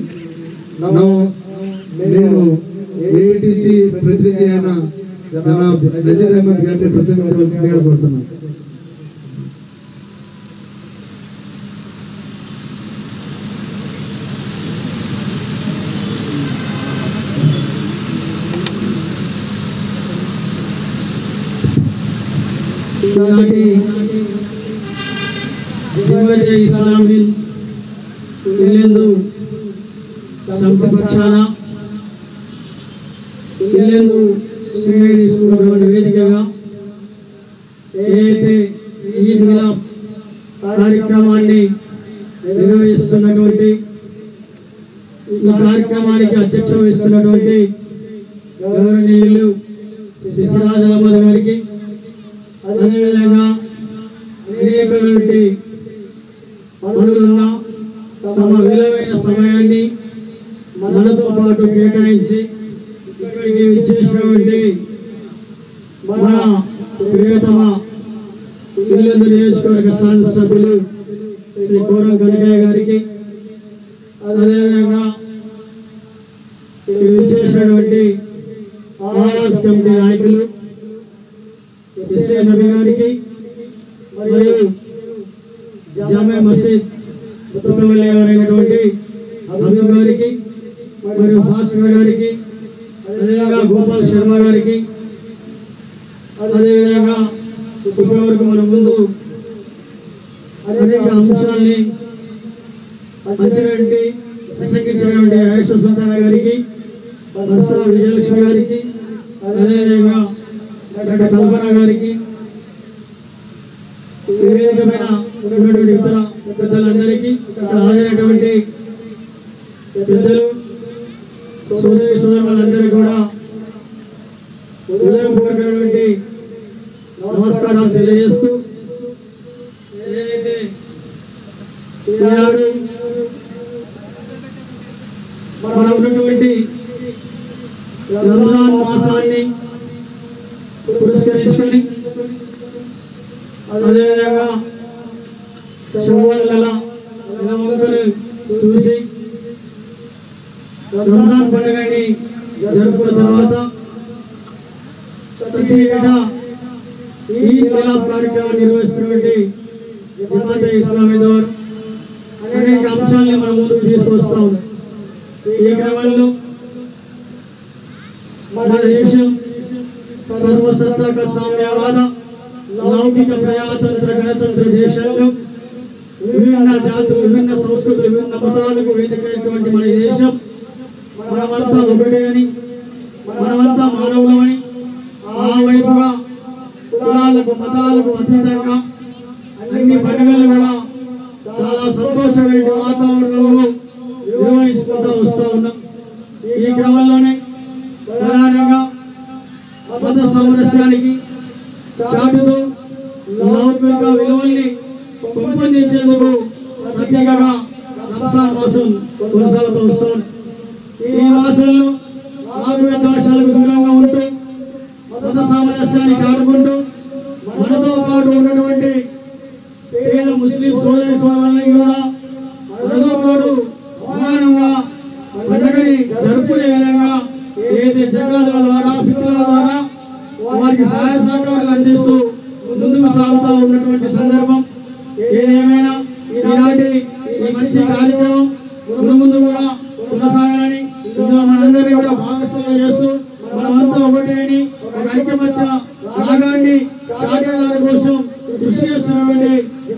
నేను ఏఐటీసీ ప్రతినిధి అయిన జనాబ్ నజీర్ అహ్మద్ గారిని ప్రసంగించవలసిందిగా కోరుతున్నాను. ఈనాటి జమాతే ఇస్లామీ ఇల్లందు సమితి పక్షాన ఇల్లందు సింగరేణి స్కూల్ వేదికగా ఏదైతే ఈద్ మిలాద్ కార్యక్రమాన్ని నిర్వహిస్తున్నటువంటి ఈ కార్యక్రమానికి అధ్యక్ష వహిస్తున్నటువంటి గౌరవనీయులు శిశిరాజ అహ్మద్ గారికి, అదేవిధంగా అనేకటువంటి పనులున్న తమ విలువైన సమయాన్ని మనతో పాటు కేటాయించి ఇక్కడికి విచ్చేసినటువంటి మన ప్రియతమ ఇల్లందు నియోజకవర్గ శాసనసభ్యులు శ్రీ కోరం కనకయ్య గారికి, అదేవిధంగా విచ్చేసినటువంటి ఆవాస్ కమిటీ నాయకులు ఎస్ఏ నబీ గారికి, మరియు జామే మసీద్ పుట్టవల్లి గారైనటువంటి హబీబ్ గారికి, మరియు భాస్కర్ గారికి, అదేవిధంగా గోపాల్ శర్మ గారికి, అదేవిధంగా ఇప్పటివరకు మన ముందు అనేక అంశాలని పంచినటువంటి ప్రసంగించినటువంటి ఆయుష్ సుల్తాన గారికి, బర్సా విజయలక్ష్మి గారికి, అదేవిధంగా డాక్టర్ కల్పన గారికి, వివేకమైన ఉన్నటువంటి ఇతర పెద్దలందరికీ, హాజరైనటువంటి పెద్దలు సోదరి సోదరులందరికీ కూడా హృదయపూర్వకమైనటువంటి నమస్కారాలు తెలియజేస్తూ, ఏదైతే ఈనాడు మనం ఉన్నటువంటి రంజాన్ మాసాన్ని పురస్కరించుకొని, అదేవిధంగా శవ్వాల్ నెల వంకను చూసి రంజాన్ పండుగని జరుపుకున్న తర్వాత ప్రతి ఏటా ఈద్ మిలాద్ కార్యక్రమాన్ని నిర్వహిస్తున్నటువంటి జమాతే ఇస్లామీ ద్వారా అనేక అంశాలని మనం ముందుకు తీసుకొస్తా ఉన్నాం. ఈ క్రమంలో మన దేశం సర్వసత్తాక సామ్యవాద లౌకిక ప్రజాతంత్ర గణతంత్ర దేశంలో విభిన్న జాతులు, విభిన్న సంస్కృతులు, విభిన్న మతాలకు వేదికైనటువంటి మన దేశం మనమంతా ఒకటే అని, మనమంతా మానవులమని, ఆ వైపుగా కులాలకు మతాలకు అతీతంగా అన్ని పండుగలు కూడా చాలా సంతోషమైన వాతావరణంలో నిర్వహించుకుంటూ వస్తూ ఉన్నాం. ఈ క్రమంలోనే ప్రధానంగా మత సామరస్యానికి చాటుతూ లౌకిక విలువల్ని పెంపొందించేందుకు ప్రత్యేకంగా రంజాన్ మాసం కొనసాగుతూ వస్తుంది. ఈ మాసంలో వాగ్వేద్వేషాలకు దూరంగా ఉంటూ మత సామరస్యాన్ని చాటుకుంటూ మనతో పాటు ఉన్నటువంటి పేద ముస్లిం సోదరి సోదరులని కూడా మనతో పాటు సమానంగా పండుగని జరుపుకునే విధంగా ఏదైతే జగాదుల ద్వారా, ఫిత్రుల ద్వారా వారికి సహాయ సహకారాలు అందిస్తూ ముందుకు సాగుతూ ఉన్నటువంటి సందర్భం. ఏదేమైనా ఈనాటి ఈ మంచి కార్యక్రమం ముందు కూడా కొనసాగాలని, ఇందులో మనందరినీ కూడా భాగస్వామ్యం చేస్తూ మనమంతా ఒకటే అని ఒక ఐక్యమత్య రాగాన్ని చాటేదాని కోసం కృషి చేస్తున్నటువంటి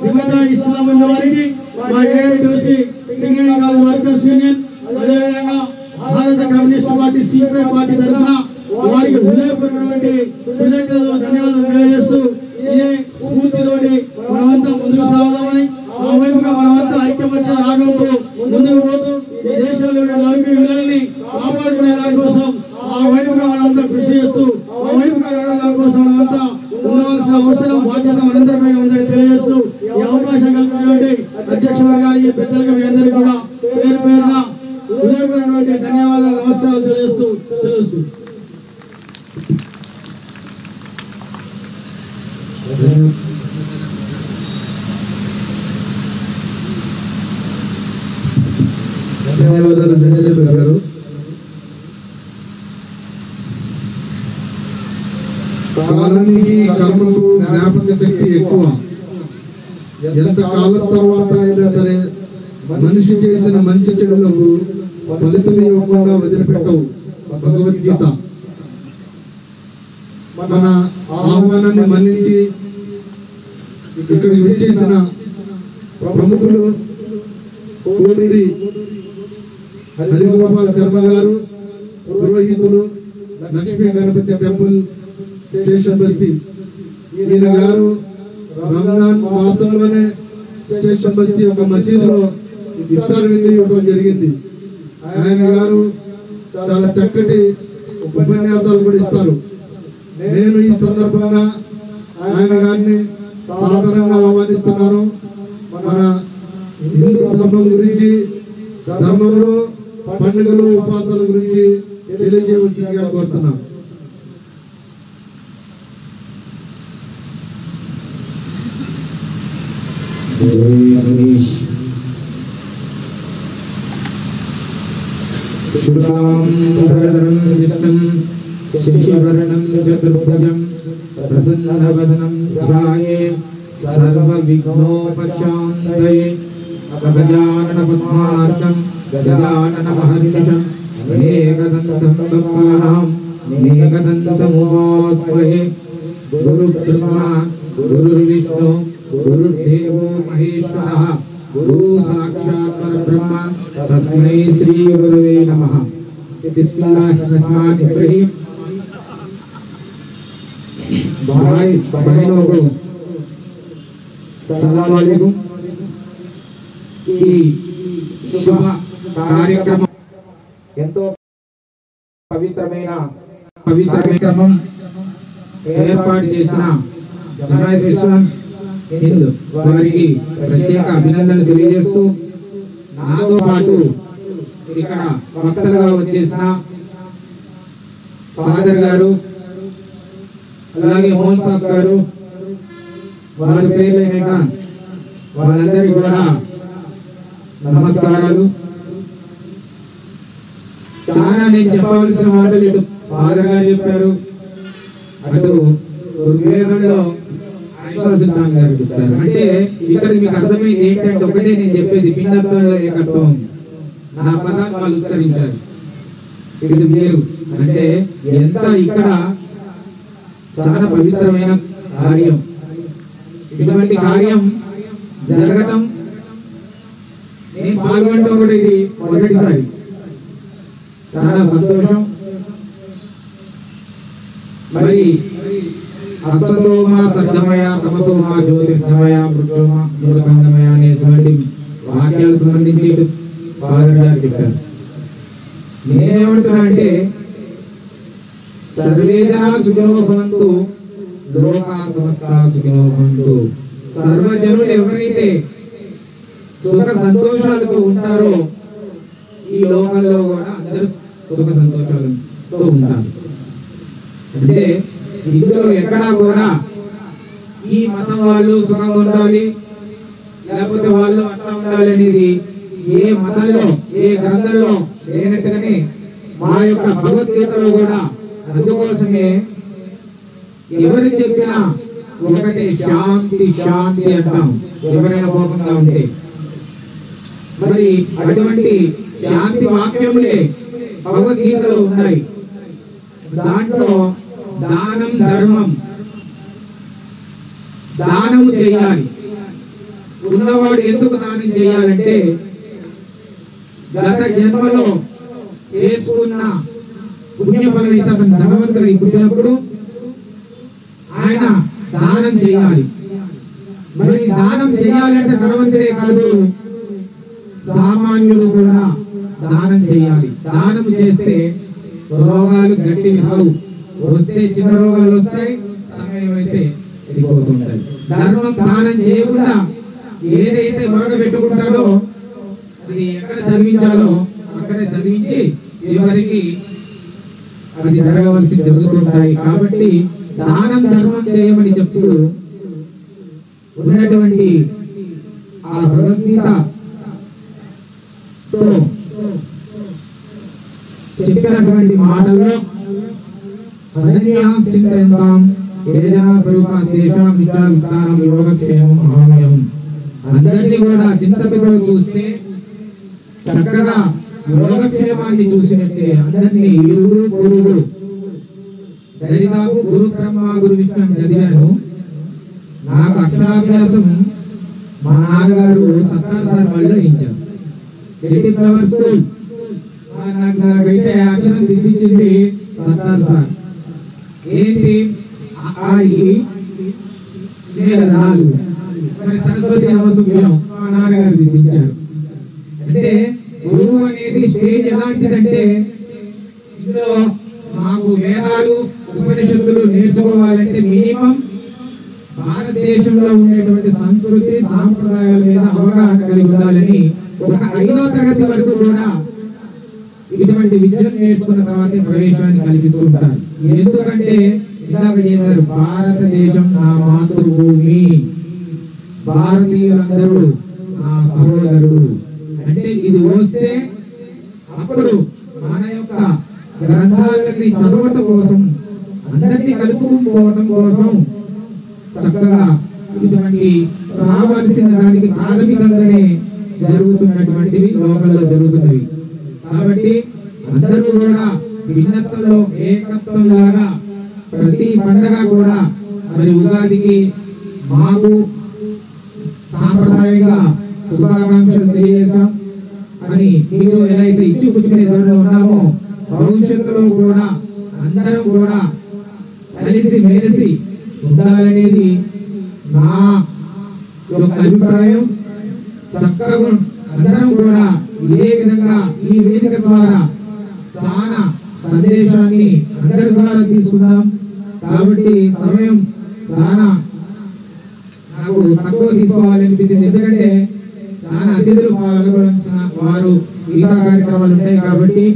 జమాతే ఇస్లామీ వారికి, మా AITC Singareni college workers union, అదేవిధంగా భారత కమ్యూనిస్ట్ పార్టీ సిపిఐ పార్టీ తరఫున వారికి హృదయపూర్వకమైనటువంటి కృతజ్ఞతలు, ధన్యవాదాలు తెలియజేస్తూ ఇదే స్ఫూర్తితోటి మనమంతా ముందుకు సాగుదామని, ఆ వైపుగా మనమంతా ఐక్యమత్య రాగంతో ముందుకు పోతూ ఈ దేశంలో లౌకిక విలువల్ని కాపాడుకునే దానికోసం ఆ వైపుగా మనమంతా కృషి చేస్తూ ఆ వైపుగా దానికోసం మనమంతా ఉండవలసిన అవసరం, బాధ్యత మనందరిపై ఉందని తెలియజేస్తూ ఈ అవకాశం కల్పించినటువంటి అధ్యక్ష వర్గానికి, పెద్దలకు మీ అందరికీ కూడా పేరు పేరున హృదయపూర్వకమైనటువంటి ధన్యవాదాలు, నమస్కారాలు తెలియజేస్తూ సెలవు. ధన్యవాదాలు జగదేవ్ గారు. కాలానికి కర్మకు జ్ఞాపక శక్తి ఎక్కువ. ఎంత కాలం తర్వాత అయినా సరే మనిషి చేసిన మంచి చెడులకు ఫలితం ఇవ్వకుండా వదిలిపెట్టవు భగవద్గీత. మన ఆహ్వానాన్ని మన్నించి ఇక్కడికి విచ్చేసిన ప్రముఖులు కోడూరి హరిగోపాల్ శర్మ గారు, పురోహితులు, లక్ష్మీ గణపతి టెంపుల్ స్టేషన్ బస్తీ ఈయన గారు రంజాన్ మాసంలోనే స్టేషన్ బస్తీ ఒక మసీదులో ఇఫ్తార్ విందు ఇవ్వడం జరిగింది. ఆయన గారు చాలా చక్కటి ఉపన్యాసాలు కూడా ఇస్తారు. నేను ఈ సందర్భంగా ఆయన గారిని సాధారణంగా ఆహ్వానిస్తున్నాను. మన హిందూ ధర్మం గురించి, ధర్మంలో పండుగలు ఉపవాసాల గురించి తెలియజేయవలసిందిగా కోరుతున్నాను. శశివర్ణం చతుర్భుజం ప్రసన్నవదనం ధ్యాయేత్ సర్వవిఘ్నోపశాంతయే గజానన పద్మార్కం గజానన మహర్నిశం అనేకదంతం భక్తానాం అనేకదంతముపాస్మహే. గురుబ్రహ్మా గురుర్విష్ణు గురుర్దేవో మహేశ్వరః గురు సాక్షాత్ పరబ్రహ్మ తస్మై శ్రీ గురవే నమః. బిస్మిల్లాహిర్ रहमानिर रहीम. भाई बहनों को सलाम अलैकुम. ఈ శుభ కార్యక్రమం ఎంతో పవిత్రమైన క్రమం ఏర్పాటు చేసిన జమాయత్ ఇస్లాం హింద్ వారికి ప్రత్యేక అభినందనలు తెలియజేస్తూ, నాతో పాటు ఇక్కడ వక్తలుగా వచ్చేసిన ఫాదర్ గారు, అలాగే మోహన్ సాబ్ గారు, వారి పేర్లైన వాళ్ళందరికీ కూడా నమస్కారాలు. చాలా నేను చెప్పవలసిన మాటలు ఇటు ఫాదర్ గారు చెప్పారు, అటు ఋగ్వేదంలో సుల్తాన్ గారు చెప్తారు. అంటే ఇక్కడ మీకు అర్థమైంది ఏంటంటే, ఒకటే నేను చెప్పేది, భిన్నత్వంలో ఏకత్వం. నా పదాన్ని వాళ్ళు ఉచ్చరించారు, ఇది వేరు. అంటే ఎంత ఇక్కడ చాలా పవిత్రమైన కార్యం. ఇటువంటి కార్యం జరగటం, నేను పాల్గొనడం కూడా ఇది మొదటిసారి. చాలా సంతోషం. మరి అసతోమ సజ్జమయ తమసోమ జ్యోతిర్గమయ మృత్యుమ మృతంగమయ అనేటువంటి వాక్యాలకు సంబంధించి ఫాదర్ గారు చెప్పారు. నేనేమంటున్నా అంటే, సర్వే జనా సుఖినో భవంతు లోకా సమస్తా సుఖినో భవంతు. సర్వజనులు ఎవరైతే సుఖ సంతోషాలతో ఉంటారో ఈ లోకంలో కూడా అందరూ సుఖ సంతోషాలతో ఉంటారు. అంటే ఇందులో ఎక్కడా కూడా ఈ మతం వాళ్ళు సుఖంగా ఉండాలి, లేకపోతే వాళ్ళు అట్లా ఉండాలి అనేది ఏ మతంలో ఏ గ్రంథంలో లేనట్టుగానే మా యొక్క భగవద్గీతలో కూడా అందుకోసమే ఎవరు చెప్పినా ఒకటే శాంతి శాంతి అంటాం ఎవరైనా కోపంగా ఉంటే. మరి అటువంటి శాంతి వాక్యములే భగవద్గీతలో ఉన్నాయి. దాంట్లో దానం ధర్మం, దానము చేయాలి. ఉన్నవాడు ఎందుకు దానం చేయాలంటే, గత జన్మలో చేసుకున్న పుణ్యఫలం ఇతను ధనవంతుడై పుట్టినప్పుడు ఆయన దానం చేయాలి. మరి దానం చేయాలంటే ధనవంతుడే కాదు, సామాన్యుడు కూడా దానం చేయాలి. దానం చేస్తే రోగాలు గట్టివి రావు, వస్తే చిన్న రోగాలు వస్తాయి, సమయం అయితే వెళ్ళిపోతుంటాయి. ధర్మం దానం చేయకుండా ఏదైతే మొరగ పెట్టుకుంటాడో అది ఎక్కడ చదివించాలో అక్కడే చదివించి చివరికి అది జరగవలసి జరుగుతుంటాయి. కాబట్టి దానం ధర్మం చేయమని చెప్తూ ఉన్నటువంటి ఆ భగవద్గీతతో చెప్పినటువంటి మాటల్లో అనన్యాం చింతయంతాం ఏజనా పరుపా తేషాం విద్యా విత్తానం యోగక్షేమం ఆమయం. అందరినీ కూడా చింతతో చూస్తే చక్కగా యోగక్షేమాన్ని చూసినట్టే. అందరినీ ఇరుగు పొరుగు దరిదాపు గురు బ్రహ్మ గురు విష్ణు చదివాను. నాకు అక్షరాభ్యాసం మా నాన్నగారు సత్తారు సార్ వాళ్ళు వేయించారు. లిటిల్ ఫ్లవర్ స్కూల్ నాకైతే అక్షరం దిద్దించింది సత్తారు సార్. ఏంటి నాలుగు మరి సరస్వతి నవసుఖ్యం మా నాన్నగారు దిద్దించారు. అంటే గురువు అనేది స్టేజ్ ఎలాంటిదంటే ఇందులో మాకు వేదాలు ఉపనిషత్తులు నేర్చుకోవాలంటే మినిమం భారతదేశంలో ఉండేటువంటి సంస్కృతి సాంప్రదాయాల మీద అవగాహన కలిగి ఉండాలని ఒక 5వ తరగతి వరకు కూడా ఇటువంటి విద్యను నేర్చుకున్న తర్వాతే ప్రవేశాన్ని కల్పిస్తుంటారు. ఎందుకంటే ఇందాక చేశారు, భారతదేశం నా మాతృభూమి, భారతీయులందరూ నా సహోదరుడు. అంటే ఇది వస్తే అప్పుడు మన యొక్క గ్రంథాలని చదవటం కోసం, అందరినీ కలుపుకోవటం కోసం చక్కగా ఇటువంటి రావాల్సిన దానికి ప్రాథమికంగానే జరుగుతున్నటువంటివి లోకల్లో జరుగుతున్నవి. కాబట్టి అందరూ కూడా భిన్నత్వంలో ఏకత్వం లాగా ప్రతి పండగ కూడా మరి ఉగాదికి మాకు సాంప్రదాయంగా శుభాకాంక్షలు తెలియజేశాం అని మీరు ఎలా అయితే ఇచ్చిపుచ్చుకునే ధోరణిలో ఉన్నామో భవిష్యత్తులో కూడా అందరం కూడా కలిసి మెలిసి ఉండాలనేది నా యొక్క అభిప్రాయం. చక్కగా అందరం కూడా ఇదే విధంగా ఈ వేదిక ద్వారా చాలా సందేశాన్ని అందరి ద్వారా తీసుకుందాం. కాబట్టి సమయం చాలా నాకు తక్కువ తీసుకోవాలనిపించింది, ఎందుకంటే చాలా అతిథులు పాల్గొనాల్సిన వారు మిగతా కార్యక్రమాలు ఉంటాయి. కాబట్టి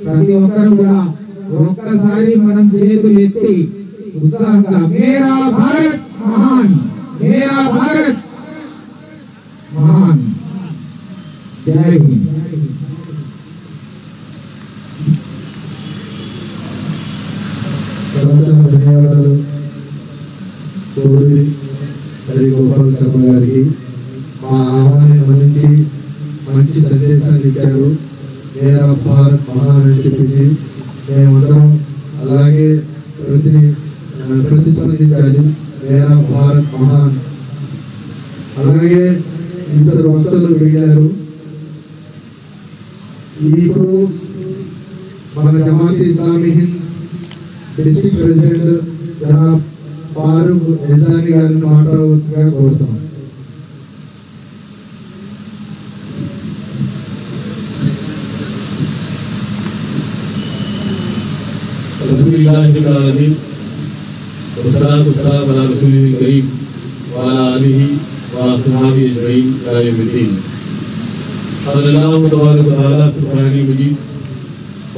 ప్రతి ఒక్కరు కూడా ఒక్కసారి మనం చేతులు ఎత్తి ఉత్సాహంగా మేరా భారత్ మహాన్, మేరా భారత్ మహాన్, జై హింద్. ధన్యవాదాలు కోడి హరి గోపాల్ శర్మ గారికి. మా ఆహ్వాన్ని మన్నించి మంచి సందేశాన్ని ఇచ్చారు. మేరా భారత్ మహాన్ అని చెప్పేసి మేమందరం అలాగే ప్రతిస్పందించాలి. మేరా భారత్ మహాన్. అలాగే ఇద్దరు వక్తలు మిగిలారు. ఇప్పుడు మన జమాత్ ఇస్లామీ హింద్ డిస్ట్రిక్ట్ ప్రెసిడెంట్ జనాబ్ ఫారూక్ ఎహసానీ గారిని మాట్లాడవలసిందిగా కోరుతున్నాం. अल्हम्दुलिल्लाहि रब्बिल आलमीन वस्सलातु वस्सलामु अला रसूलिल करीम व अला आलिहि व अस्हाबिहि अजमईन इला यौमिद्दीन। सल्लल्लाहु तबारक व तआला फिल कुरानिल मजीद।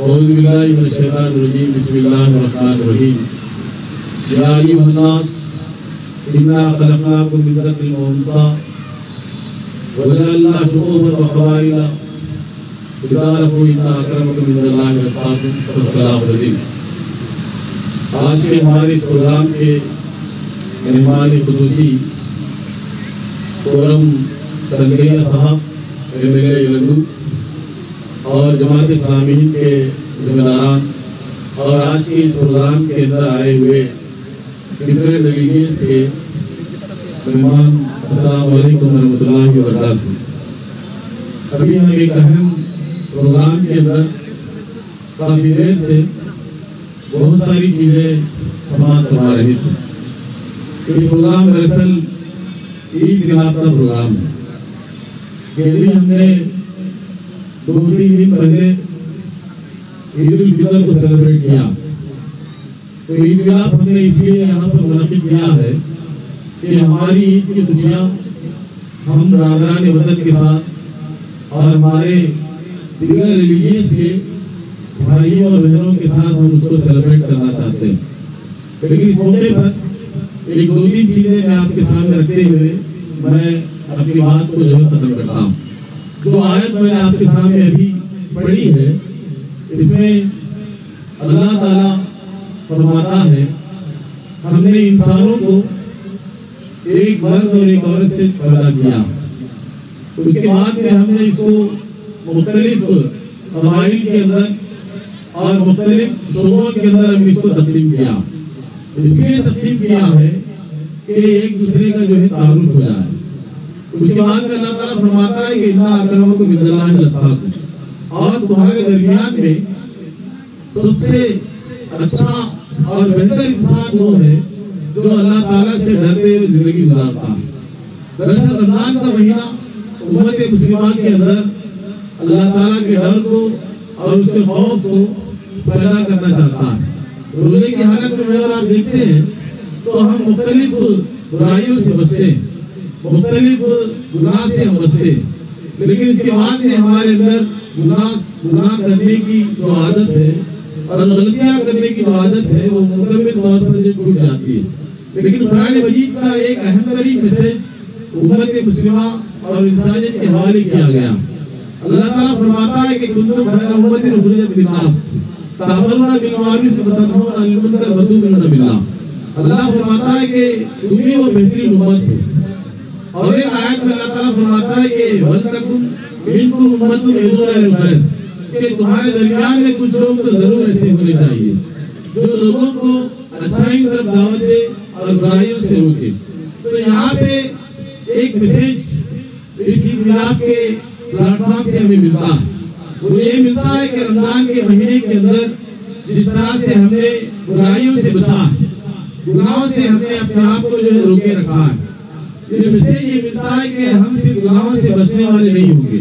औज़ु बिल्लाहि मिनश शैतानिर रजीम। बिस्मिल्लाहिर रहमानिर रहीम। या अय्युहन नास इन्ना खलक़नाकुम मिन ज़करिन व उन्सा व जअलना शुऊबन व क़बाइला लिताअरफ़ू इन्ना अक्रमकुम इंदल्लाहि अत्क़ाकुम। सदक़ल्लाहुल अज़ीम। आज के हमारे इस प्रोग्राम के मेहमान खुसूसी कोरम तनगैया साहब, MLA यलंदू और जमात इस्लामी हिंद के जिम्मेदारान और आज के इस प्रोग्राम के अंदर आए हुए डिफरेंट रिलीजियंस के मेहमान, अस्सलाम वालेकुम रहमतुल्लाहि व बरकातहू। अभी हम एक अहम प्रोग्राम के अंदर काफ़ी देर से बहुत सारी चीज़ें समाप्त करवा रहे थे। ये प्रोग्राम दरअसल ईद मिलाद का प्रोग्राम है। ये भी हमने 2-3 दिन पहले ईद उल फितर को सेलिब्रेट किया। तो ईद मिलाद हमने इसलिए यहाँ पर मुनक़िद किया है कि हमारी ईद की खुशियाँ हम बरादरान वतन के साथ और हमारे दीगर रिलीजियस के भाइयों और बहनों के साथ हम उसको सेलिब्रेट करना चाहते हैं। लेकिन इस मौके पर 1-2-3 चीज़ें मैं आपके सामने रखते हुए मैं अपनी बात को जो है खत्म करता हूँ। जो आयत मैंने आपके सामने अभी पढ़ी है, इसमें अल्लाह ताला फरमाता है हमने इंसानों को एक मर्द और एक औरत से पैदा किया। उसके बाद में हमने इसको मुख्तलिफ कबाइल के अंदर और मुख्तलिफ शोबों के अंदर हमने इसको तकसीम किया। इसलिए तकसीम किया है कि एक दूसरे का जो है तारुफ हो जाए। उसके बाद में अल्लाह ताला फरमाता है कि इन्ना अकरमकुम इंदल्लाहि लत्काकुम, और तुम्हारे दरमियान में सबसे अच्छा और बेहतर इंसान वो है जो अल्लाह ताला से डरते हुए जिंदगी गुजारता है। दरअसल रमजान का महीना उम्मत मुस्लिमा के अंदर अल्लाह ताला के डर को और उसके खौफ को पैदा करना चाहता है। रोजे की हालत में अगर आप देखते हैं तो हम मुख्तलिफ बुराइयों से बचते हैं, मुख्तलिफ गुनाह से हम बचते हैं, लेकिन इसके बाद में हमारे अंदर गुनाह करने की जो आदत है और गलतियां करने की जो आदत है वो मुकम्मल तौर पर छूट जाती है। लेकिन कुरान मजीद का एक अहम तरीन मैसेज उम्मत मुस्लिमा और इंसानियत के हवाले किया गया। अल्लाह ताला फरमाता है कि कुंतुम खैरा उम्मतिन उखरिजत लिन्नास तामरुना बिल मारूफ व तनहौना अनिल मुनकर व तु'मिनूना बिल्लाह। अल्लाह फरमाता है कि तुम ही वो बेहतरीन उम्मत हो। और एक आयत में अल्लाह ताला फरमाता है कि वलतकुम मिनकुम उम्मतुन यदूना इलल खैर, कि तुम्हारे दरमियान में कुछ लोग तो जरूर ऐसे होने चाहिए जो लोगों को अच्छाई की तरफ दावत दे और बुराइयों से रोके। तो यहाँ पे एक मैसेज इस ईद मिलाद के प्लेटफॉर्म से हमें मिलता है, वो ये मिलता है कि रमजान के महीने के अंदर जिस तरह से हमने बुराइयों से बचा है, गुनाहों से हमने अपने आप को जो है रोके रखा है, ये मैसेज ये मिलता है कि हम सिर्फ गुनाहों से बचने वाले नहीं होंगे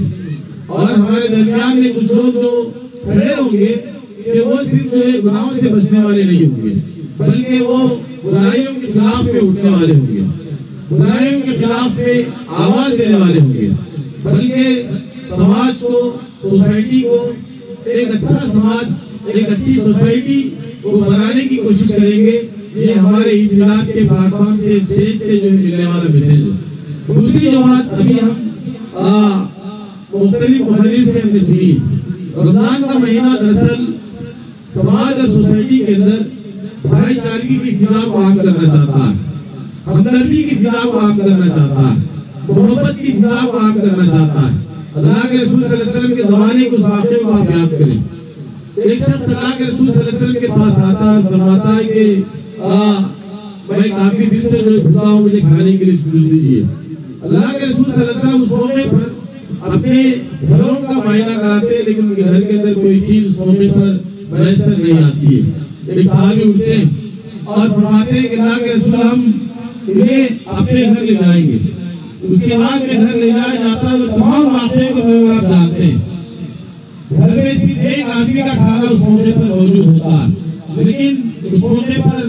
और हमारे दरमियान में कुछ लोग जो खड़े होंगे कि वो सिर्फ जो है गुनाहों से बचने वाले नहीं होंगे, बल्कि वो बुराइयों के खिलाफ पे उठने वाले होंगे, बुराइयों के खिलाफ पे आवाज देने वाले होंगे, बल्कि समाज को, सोसाइटी को एक अच्छा समाज, एक अच्छी सोसाइटी को बनाने की कोशिश करेंगे। ये हमारे ईद मिलाद के प्लेटफॉर्म से, स्टेज से जो मिलने वाला मैसेज है। दूसरी जो बात अभी हम मुख्तलिफ मुहर्रिर से हमने सुनी, रमजान का महीना दरअसल समाज और सोसाइटी के अंदर भाईचारगी की फिजा को आम करना चाहता है, हमदर्दी की फिजा को आम करना चाहता है, मोहब्बत की फिजा को आम करना चाहता है। अल्लाह के रसूल सल्लल्लाहु अलैहि वसल्लम के ज़माने के वाक़े को आप याद करें। एक शख्स अल्लाह के रसूल सल्लल्लाहु अलैहि वसल्लम के पास आता है, फरमाता है कि मैं काफी दिन से जो भूखा हूँ, मुझे खाने के लिए कुछ दीजिए। अल्लाह के रसूल सल्लल्लाहु अलैहि वसल्लम उस मौके पर अपने घरों का मायना कराते हैं, लेकिन उनके घर के अंदर कोई चीज उस मौके पर मैसर नहीं आती है। एक सहाबी उठते हैं और फरमाते हैं कि अल्लाह के रसूल हम इन्हें अपने घर ले जाएंगे। उसके बाद में घर ले जाया जाता है, वो तमाम वाक़े को आप जानते हैं। घर में सिर्फ एक आदमी का खाना उस मौके पर मौजूद होता है, लेकिन उस मौके पर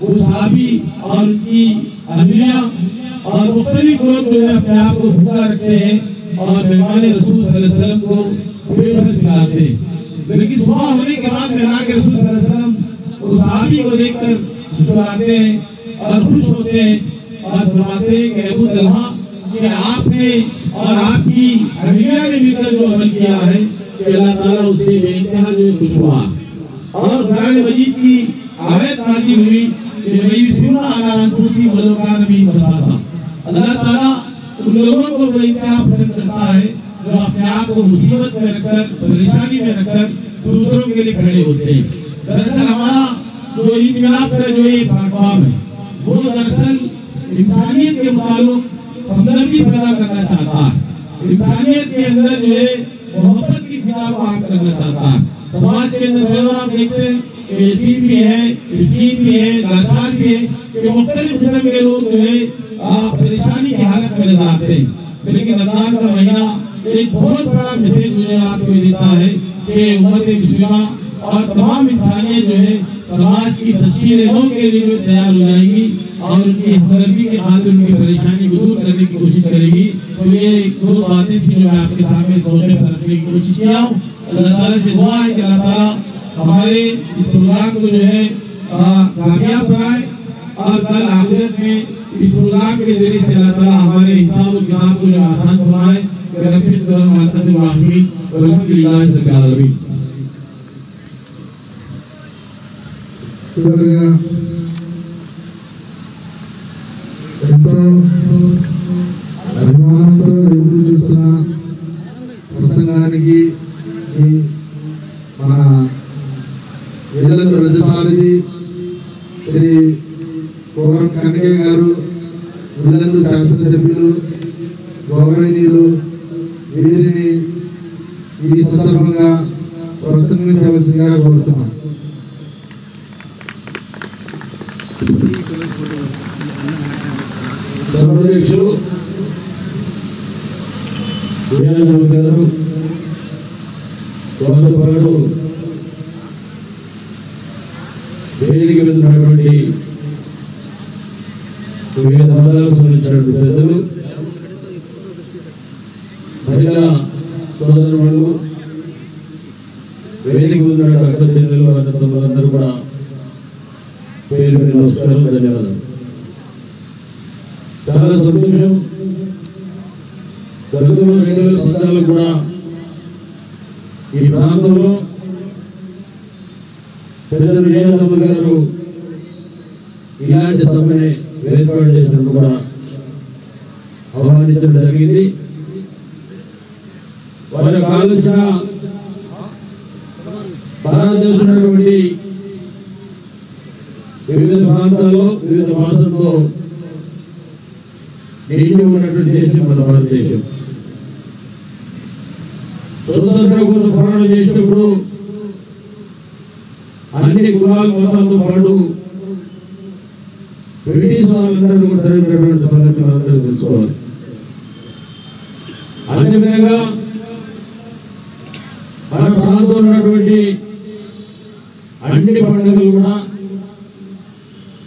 वो सहाबी और उनकी अहलिया और मुख्तलिफ लोग जो है अपने आप को भूखा रखते हैं और मेहमान रसूल सल्लल्लाहु अलैहि वसल्लम को पेट भर खिलाते हैं। लेकिन सुबह होने के बाद मेहमान के रसूल सल्लल्लाहु अलैहि वसल्लम उस सहाबी को देखकर मुस्कुराते हैं और खुश होते हैं और फरमाते हैं कि अबू तलहा कि आपने और आपकी अहलिया ने मिलकर जो अमल किया है कि अल्लाह ताला उससे बेइंतहा जो खुश हुआ। और कुरान मजीद की आयत नाज़िल हुई कि वयुसिरुना अला अनफुसिहिम वलौ कान बिहिम खसासा। अल्लाह ताला उन लोगों को बेइंतहा पसंद करता है जो अपने आप को मुसीबत में रखकर, परेशानी में रखकर दूसरों के लिए खड़े होते हैं। दरअसल हमारा जो ईद मिलाद का जो ये प्लेटफॉर्म है वो दरअसल इंसानियत के मुताल्लिक़ हमदर्दी पैदा करना चाहता है, इंसानियत के अंदर जो है मोहब्बत की फिजा को आम करना चाहता है। समाज के अंदर आप देखते हैं यतीम भी है, मिस्कीन भी है, लाचार भी है, कि मुख्तलिफ किस्म के लोग जो है परेशानी की हालत में नजर आते हैं। लेकिन रमजान का महीना एक बहुत बड़ा मैसेज मुझे आपको देता है कि उम्मत मुस्लिमा और तमाम इंसानियत जो है समाज की तश्कील नौ के लिए जो तैयार हो जाएगी और उनकी हमदर्दी के खातिर उनकी परेशानी को दूर करने की कोशिश करेगी। तो ये दो बातें थी जो मैं आपके सामने इस मौके पर रखने की कोशिश किया हूँ। अल्लाह ताला से दुआ है कि अल्लाह ताला हमारे इस प्रोग्राम को जो है कामयाब बनाए और कल आखिरत में इस प्रोग्राम के जरिए से अल्लाह ताला हमारे हिसाब और किताब को जो आसान बनाए। చివరిగా ఎంతో అభిమానంతో ఎదురు చూస్తున్న ప్రసంగానికి మన ఏళ్ళ రజసారథి శ్రీ కోరం కనకయ్య గారు సభ్యులు గౌరవనీయులు వీరిని ఈ సందర్భంగా ప్రసంగించవలసిందిగా కోరుతున్నాను. సభాధ్యక్షులు గారు వారితో పాటు వేదిక మీద ఉన్నటువంటి వివిధ మండలాలకు సంబంధించినటువంటి పెద్దలు, మహిళా సోదరులు, వేదిక మీద ఉన్నటువంటి అక్క చెల్లెలు, అన్నదమ్ములందరూ కూడా పేరు పేరు నమస్కారం, ధన్యవాదాలు. చాలా సంతోషం. గతంలో 2014 కూడా ఈ ప్రాంతంలో పెద్దలు ఏదమ్మ గారు ఇలాంటి సభని ఏర్పాటు చేసినప్పుడు కూడా ఆహ్వానించడం జరిగింది. వారి యొక్క ఆలోచన భారతదేశంలో వివిధ ప్రాంతాల్లో వివిధ భాషలతో నిండి ఉన్నటువంటి దేశం మన భారతదేశం. స్వతంత్ర కోసం పోరాటం చేసినప్పుడు అన్ని కులాల మతాలతో పాటు బ్రిటిష్ వాళ్ళందరూ కూడా జరిగినటువంటి సంగతి మనందరూ తెలుసుకోవాలి. అదేవిధంగా మన ప్రాంతంలో ఉన్నటువంటి అన్ని పండుగలు కూడా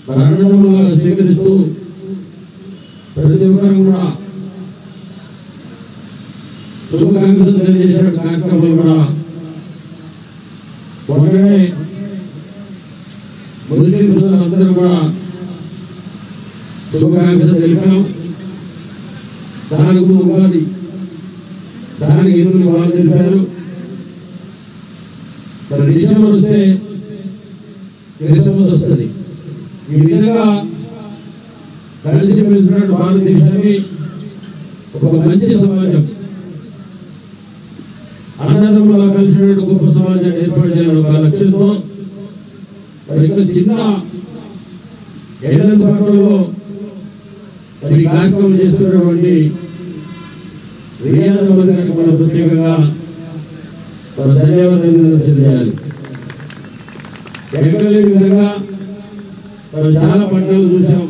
మన అన్నదమ్ములుగా స్వీకరిస్తూ ప్రతి ఒక్కరు కూడా శుభాకాంక్షలు తెలియజేసిన కార్యక్రమాలు కూడా ఒకటే ముస్లిం సోదరులందరూ కూడా శుభాకాంక్షలు తెలిపాం. దానికి ఉగాది, దానికి ఎదురు వాళ్ళు తెలిపారు. మరి డిసెంబర్ వస్తే క్రిస్మస్ వస్తుంది. ఈ విధంగా కలిసి మెలిసినట్టు భారతదేశాన్ని ఒక మంచి సమాజం, అన్నదమ్ములా కలిసినట్టు గొప్ప సమాజాన్ని ఏర్పాటు చేయాలని ఒక లక్ష్యంతో మరి ఇంకా చిన్న ఏడాది పాటలో మరి కార్యక్రమం చేస్తున్నటువంటి రియాజమ్మ గారికి మనం ప్రత్యేకంగా మన ధన్యవాదాలు తెలియజేయాలి. ఎక్కడ లేని విధంగా మనం చాలా పట్టణాలు చూసాం.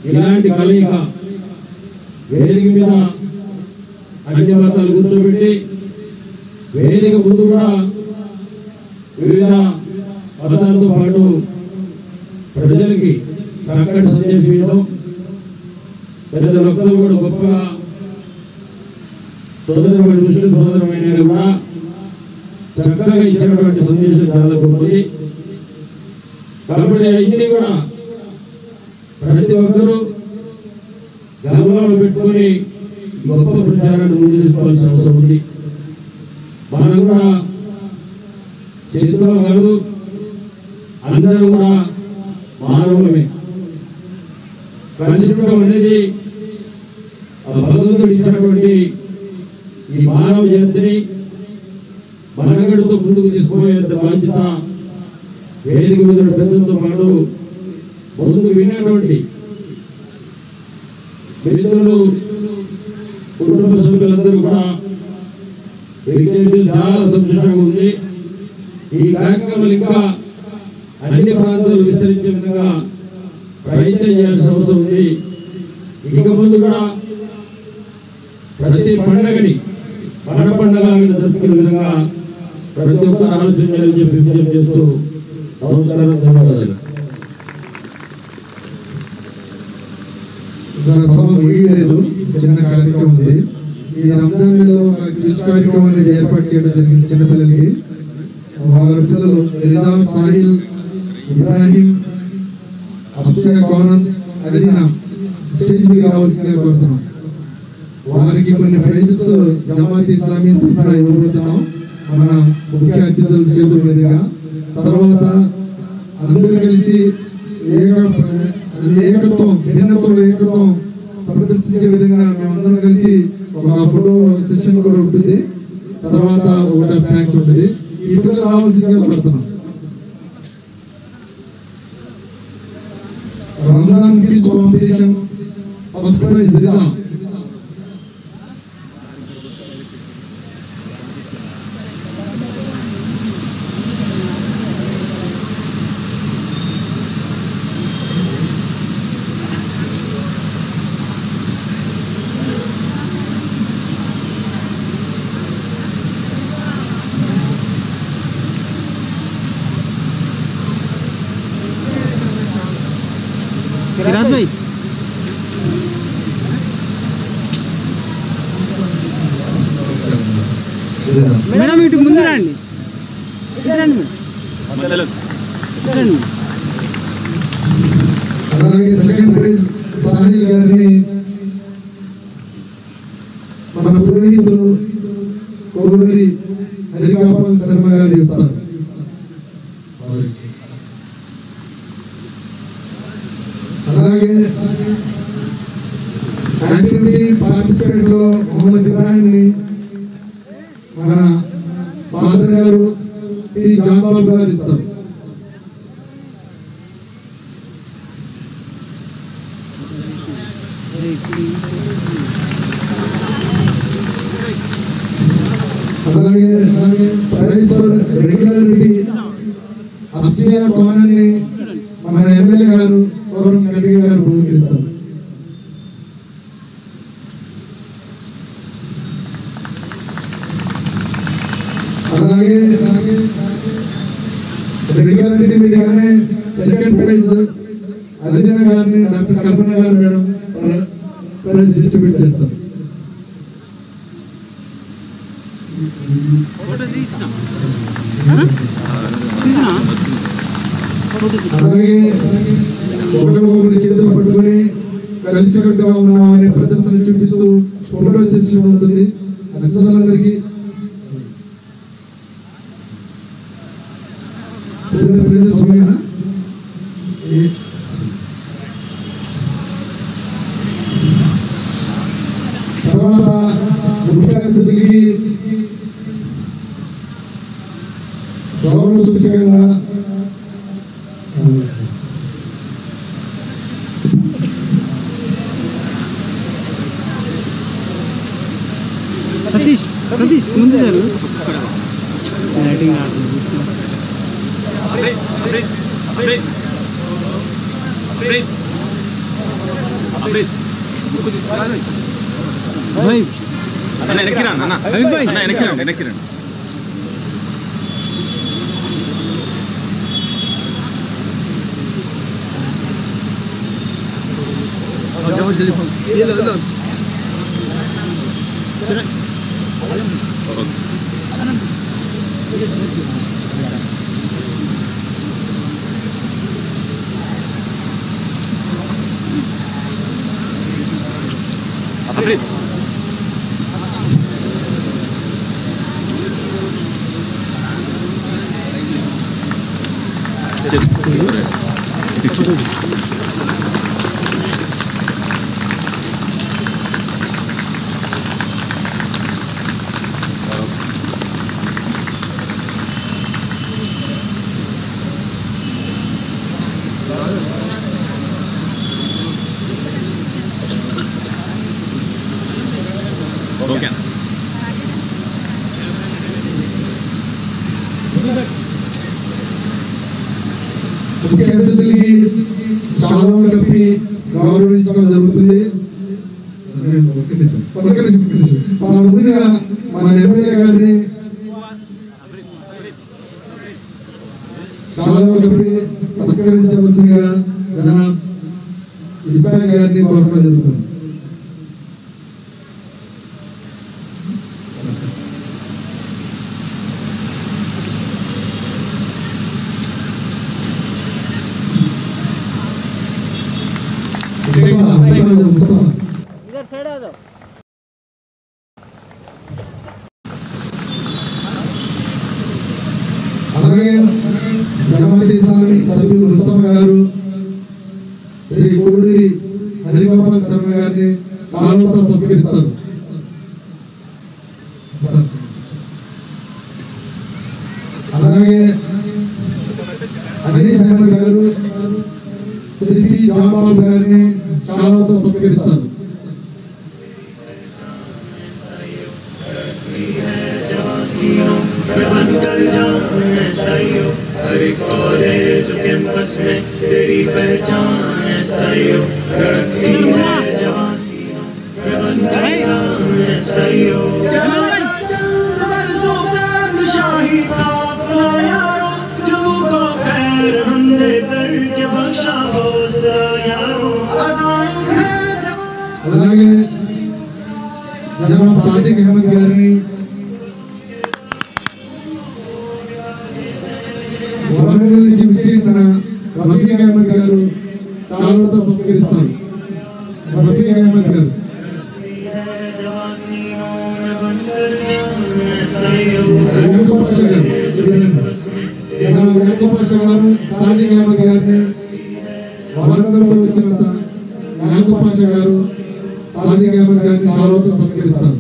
ఇలాంటి కలయిక వేదిక మీద అన్ని మతాలు కూర్చోబెట్టి వేదిక ముందు కూడా వివిధ మతాలతో పాటు ప్రజలకి చక్కటి సందేశం ఇవ్వడం, పెద్ద భక్తులు కూడా గొప్పగా సోదరమైన ముస్లిం సోదరమైన కూడా చక్కగా ఇచ్చినటువంటి సందేశం చాలా గొప్పది. కాబట్టి ఇన్ని కూడా ప్రతి ఒక్కరూ గర్వంలో పెట్టుకొని గొప్ప ప్రచారాన్ని ముందు తీసుకోవాల్సిన అవసరం ఉంది. మనం కూడా చేసుకోగలరు. అందరూ కూడా మానవులమే. కలిసి ఉండడం అనేది భగవంతుడు ఇచ్చినటువంటి ఈ మానవ జాతిని మనగడతో ముందుకు తీసుకుపోయేంత బాధ్యత వేదిక మీద పెద్దలతో పాటు ముందు వినేటువంటి మిత్రులు, కుటుంబ సభ్యులందరూ కూడా చాలా సంతోషంగా ఉంది. ఈ కార్యక్రమాలు ఇంకా అన్ని ప్రాంతాలు విస్తరించే విధంగా ప్రయత్నం చేయాల్సిన అవసరం ఉంది. ఇక ముందు కూడా ప్రతి పండుగని మన పండుగ జరుపుకునే విధంగా ప్రతి ఒక్కరు ఆలోచన చేయాలని చెప్పి విజ్ఞప్తి చేస్తూ నమస్కారం, ధన్యవాదాలు. సభ ముగియలేదు, చిన్న కార్యక్రమం ఉంది. ఈ రంజాన్ నెలలో క్విజ్ కార్యక్రమం అనేది ఏర్పాటు చేయడం జరిగింది. చిన్నపిల్లలకి వారి పిల్లలు రిజాల్, సాహిల్, ఇబ్రాహీం, అఫ్సా, కోనంద్, అదీనా స్టేజ్ మీద రావాల్సిందిగా కోరుతున్నాం. వారికి కొన్ని ప్రైజెస్ జమాత్ ఇస్లామీ తరఫున ఇవ్వబోతున్నాం మన ముఖ్య అతిథుల చేతుల మీదుగా. తర్వాత అందరూ కలిసి ఏకత్వం, భిన్నత్వంలో ఏకత్వం ప్రదర్శించే విధంగా మేమందరం కలిసి ఒక ఫోటో సెషన్ కూడా ఉంటుంది. తర్వాత ఒకటి థ్యాంక్స్ ఉంటుంది. ఈ పిల్లలు రావాల్సిందిగా కోరుతున్నాం. Ramzan quiz competition first prize Riza. Siraj భాయ్ మేడం ఇటు ముందు రండి, అలాగే సెకండ్ ప్రైజ్ సాహిల్ గారిని మన పురోహితులు కోడూరి హరిగోపాల్ శర్మ గారు ఇస్తారు. అలాగే యాక్టివిటీ పార్టిసిపేట్ లో మొహమ్మద్ ఇబ్రాహింని మన ఫాదర్ గారు పి జాబాబు గారు ఇస్తారు. అలాగే ప్రైజ్ ఫర్ రెగ్యులారిటీ అఫ్సియా కోనాన్ని మన ఎమ్మెల్యే గారు గౌరవం కలిగి గారు బహుకరిస్తారు. అలాగే రెగ్యులారిటీ మీదుగానే సెకండ్ ప్రైజ్ అదిన గారిని డాక్టర్ కల్పన గారు మేడం ప్రైజ్ డిస్ట్రిబ్యూట్ చేస్తారు. అలాగే ఒకరికొకరు చేతులు పట్టుకొని కలిసికట్టుగా ఉన్నామనే ప్రదర్శన చూపిస్తూ ఫోటో సెషన్ ఉంటుంది. అతిథులందరికీ తర్వాత ముఖ్య అతిథులకి గౌరవ సూచకంగా సతీష్ ముందు జరు ముఖ్య అతిథులకి శాలువా కప్పి గౌరవించడం జరుగుతుంది. ముందుగా మన ఎమ్మెల్యే గారిని శాలువా కప్పి సత్కరించవలసిందిగా జనాబ్ ఇస్మాయిల్ గారిని కోరడం జరుగుతుంది. इधर साइड आ जाओ. అలాగే జమాత్ ఇస్లామీ సభ్యులు ముస్తఫా గారు శ్రీ కోడూరి హరిగోపాల్ శర్మ గారిని శాలువాతో సత్కరిస్తారు. అలాగే అనీస్ అహ్మద్ గారు శ్రీ పి జాబాబు గారిని శాలువాతో సత్కరిస్తారు. बनकर जान ऐसा ही हो, हर कॉलेज कैंपस में तेरी पहचान ऐसा ही हो, धड़कती है जवां सीना में बनकर जान ऐसा ही हो। चंद बरसों तक शाही काफिला यारों, जुगू को खैर हमदे करके बख्शा हौसला यारों, अज़ाइम है అలాగే జనాబ్ సాదిక్ అహ్మద్ గారిని వరంగల్ నుంచి విచ్చేసిన రఫీక్ అహ్మద్ గారు తాళాలతో సత్కరిస్తారు. రఫీక్ అహ్మద్ గారు యాకూబ్ పాషా గారు జనాబ్ యాకూబ్ పాషా గారు సాదిక్ అహ్మద్ గారిని వరంగల్లో వచ్చిన యాకూబ్ పాషా గారు సాదిక్ అహ్మద్ గారిని తాళాలతో సత్కరిస్తారు.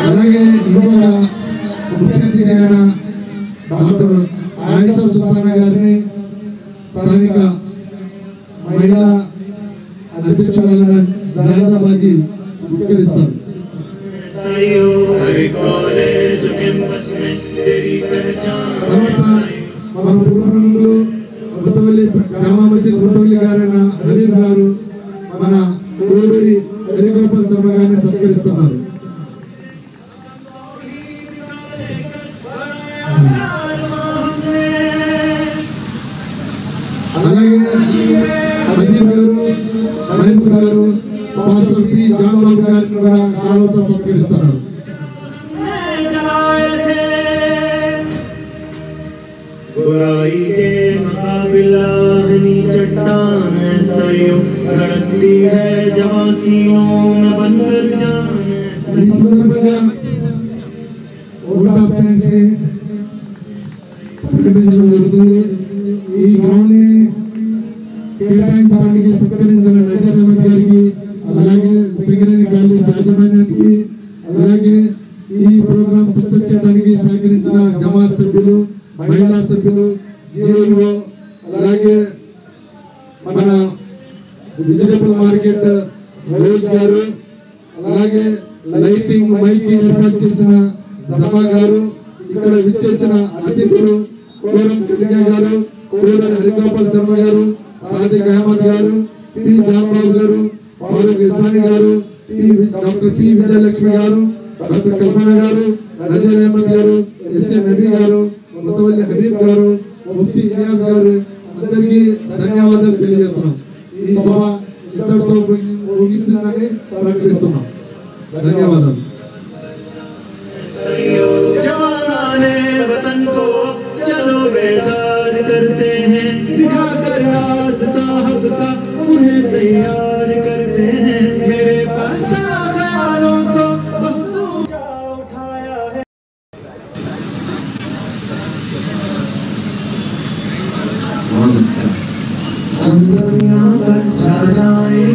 అలాగే ఇంకొక ముఖ్య అతిథిగా డాక్టర్ ఆయిషా సుల్తానా గారిని స్థానిక మహిళా అధ్యక్షురాలైన జహీరాబాదీ సత్కరిస్తారు. తర్వాత మన పూర్వములు గుట్టవల్లి గ్రామ మసీద్ గుట్టవల్లి గారైన హబీబ్ గారు మన కోడూరి హరిగోపాల్ శర్మ గారిని సత్కరిస్తున్నారు. అలాగే హబీబ్ గారు మహబూబ్ గారు పాస్టర్ పి జాన్బాబు గారిని కూడా తాళాలతో సత్కరిస్తున్నారు. बुराई के मुकाबिला हनी चट्टान ऐसा ही हो, धड़कती है जवां सीनों में बनकर जान। ఈ సందర్భంగా ఓట్ ఆఫ్ థ్యాంక్స్ ని ప్రకటించడం జరుగుతుంది. ఈ గ్రౌండ్ ని కేటాయించడానికి సత్కరించిన నజీర్ అహ్మద్ గారికి, అలాగే సింగరేణి కాలేజ్ యాజమాన్యానికి, అలాగే ఈ ప్రోగ్రాం సక్సెస్ చేయడానికి సహకరించిన జమాత్ సభ్యులు, మహిళా సభ్యులు, జీవో, అలాగే మన వెజిటబుల్ మార్కెట్ రోజ్ గారు, అలాగే లైటింగ్ మైకింగ్ ఏర్పాటు చేసిన జమా గారు, ఇక్కడ విచ్చేసిన అతిథులు కోరం కలిగా గారు, కోరం హరిగోపాల్ శర్మ గారు, సాదిక్ అహ్మద్ గారు, పి జాన్బాబు గారు, ఫారూక్ ఇస్లానీ గారు, డాక్టర్ పి విజయలక్ష్మి గారు, డాక్టర్ కల్పన గారు, నజీర్ అహ్మద్ గారు, ఎస్ఏ నబీ గారు, ముతవల్లి హబీబ్ గారు, ముఫ్తీ ఇలియాస్ గారు, అందరికీ ధన్యవాదాలు తెలియజేస్తున్నాం. ఈ సభ ఇంతటితో ముగిస్తుందని ప్రకటిస్తున్నాం. ధన్యవాదాలు. जवानाने वतन को चलो बेदार करते हैं, दिखाकर रास्ता हक का उन्हें तैयार करते हैं। मेरे पास ख्यालों को बहुत ऊंचा उठाया है। हम दुनिया पर छा जाए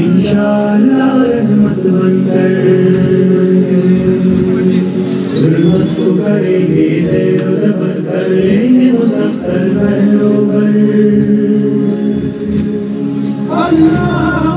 इंशाअल्लाह रहमत बनकर, जुल्मत को करेंगे ज़ेर ज़बर, कर लेंगे मुसफ्फर पहलों पर। अल्लाह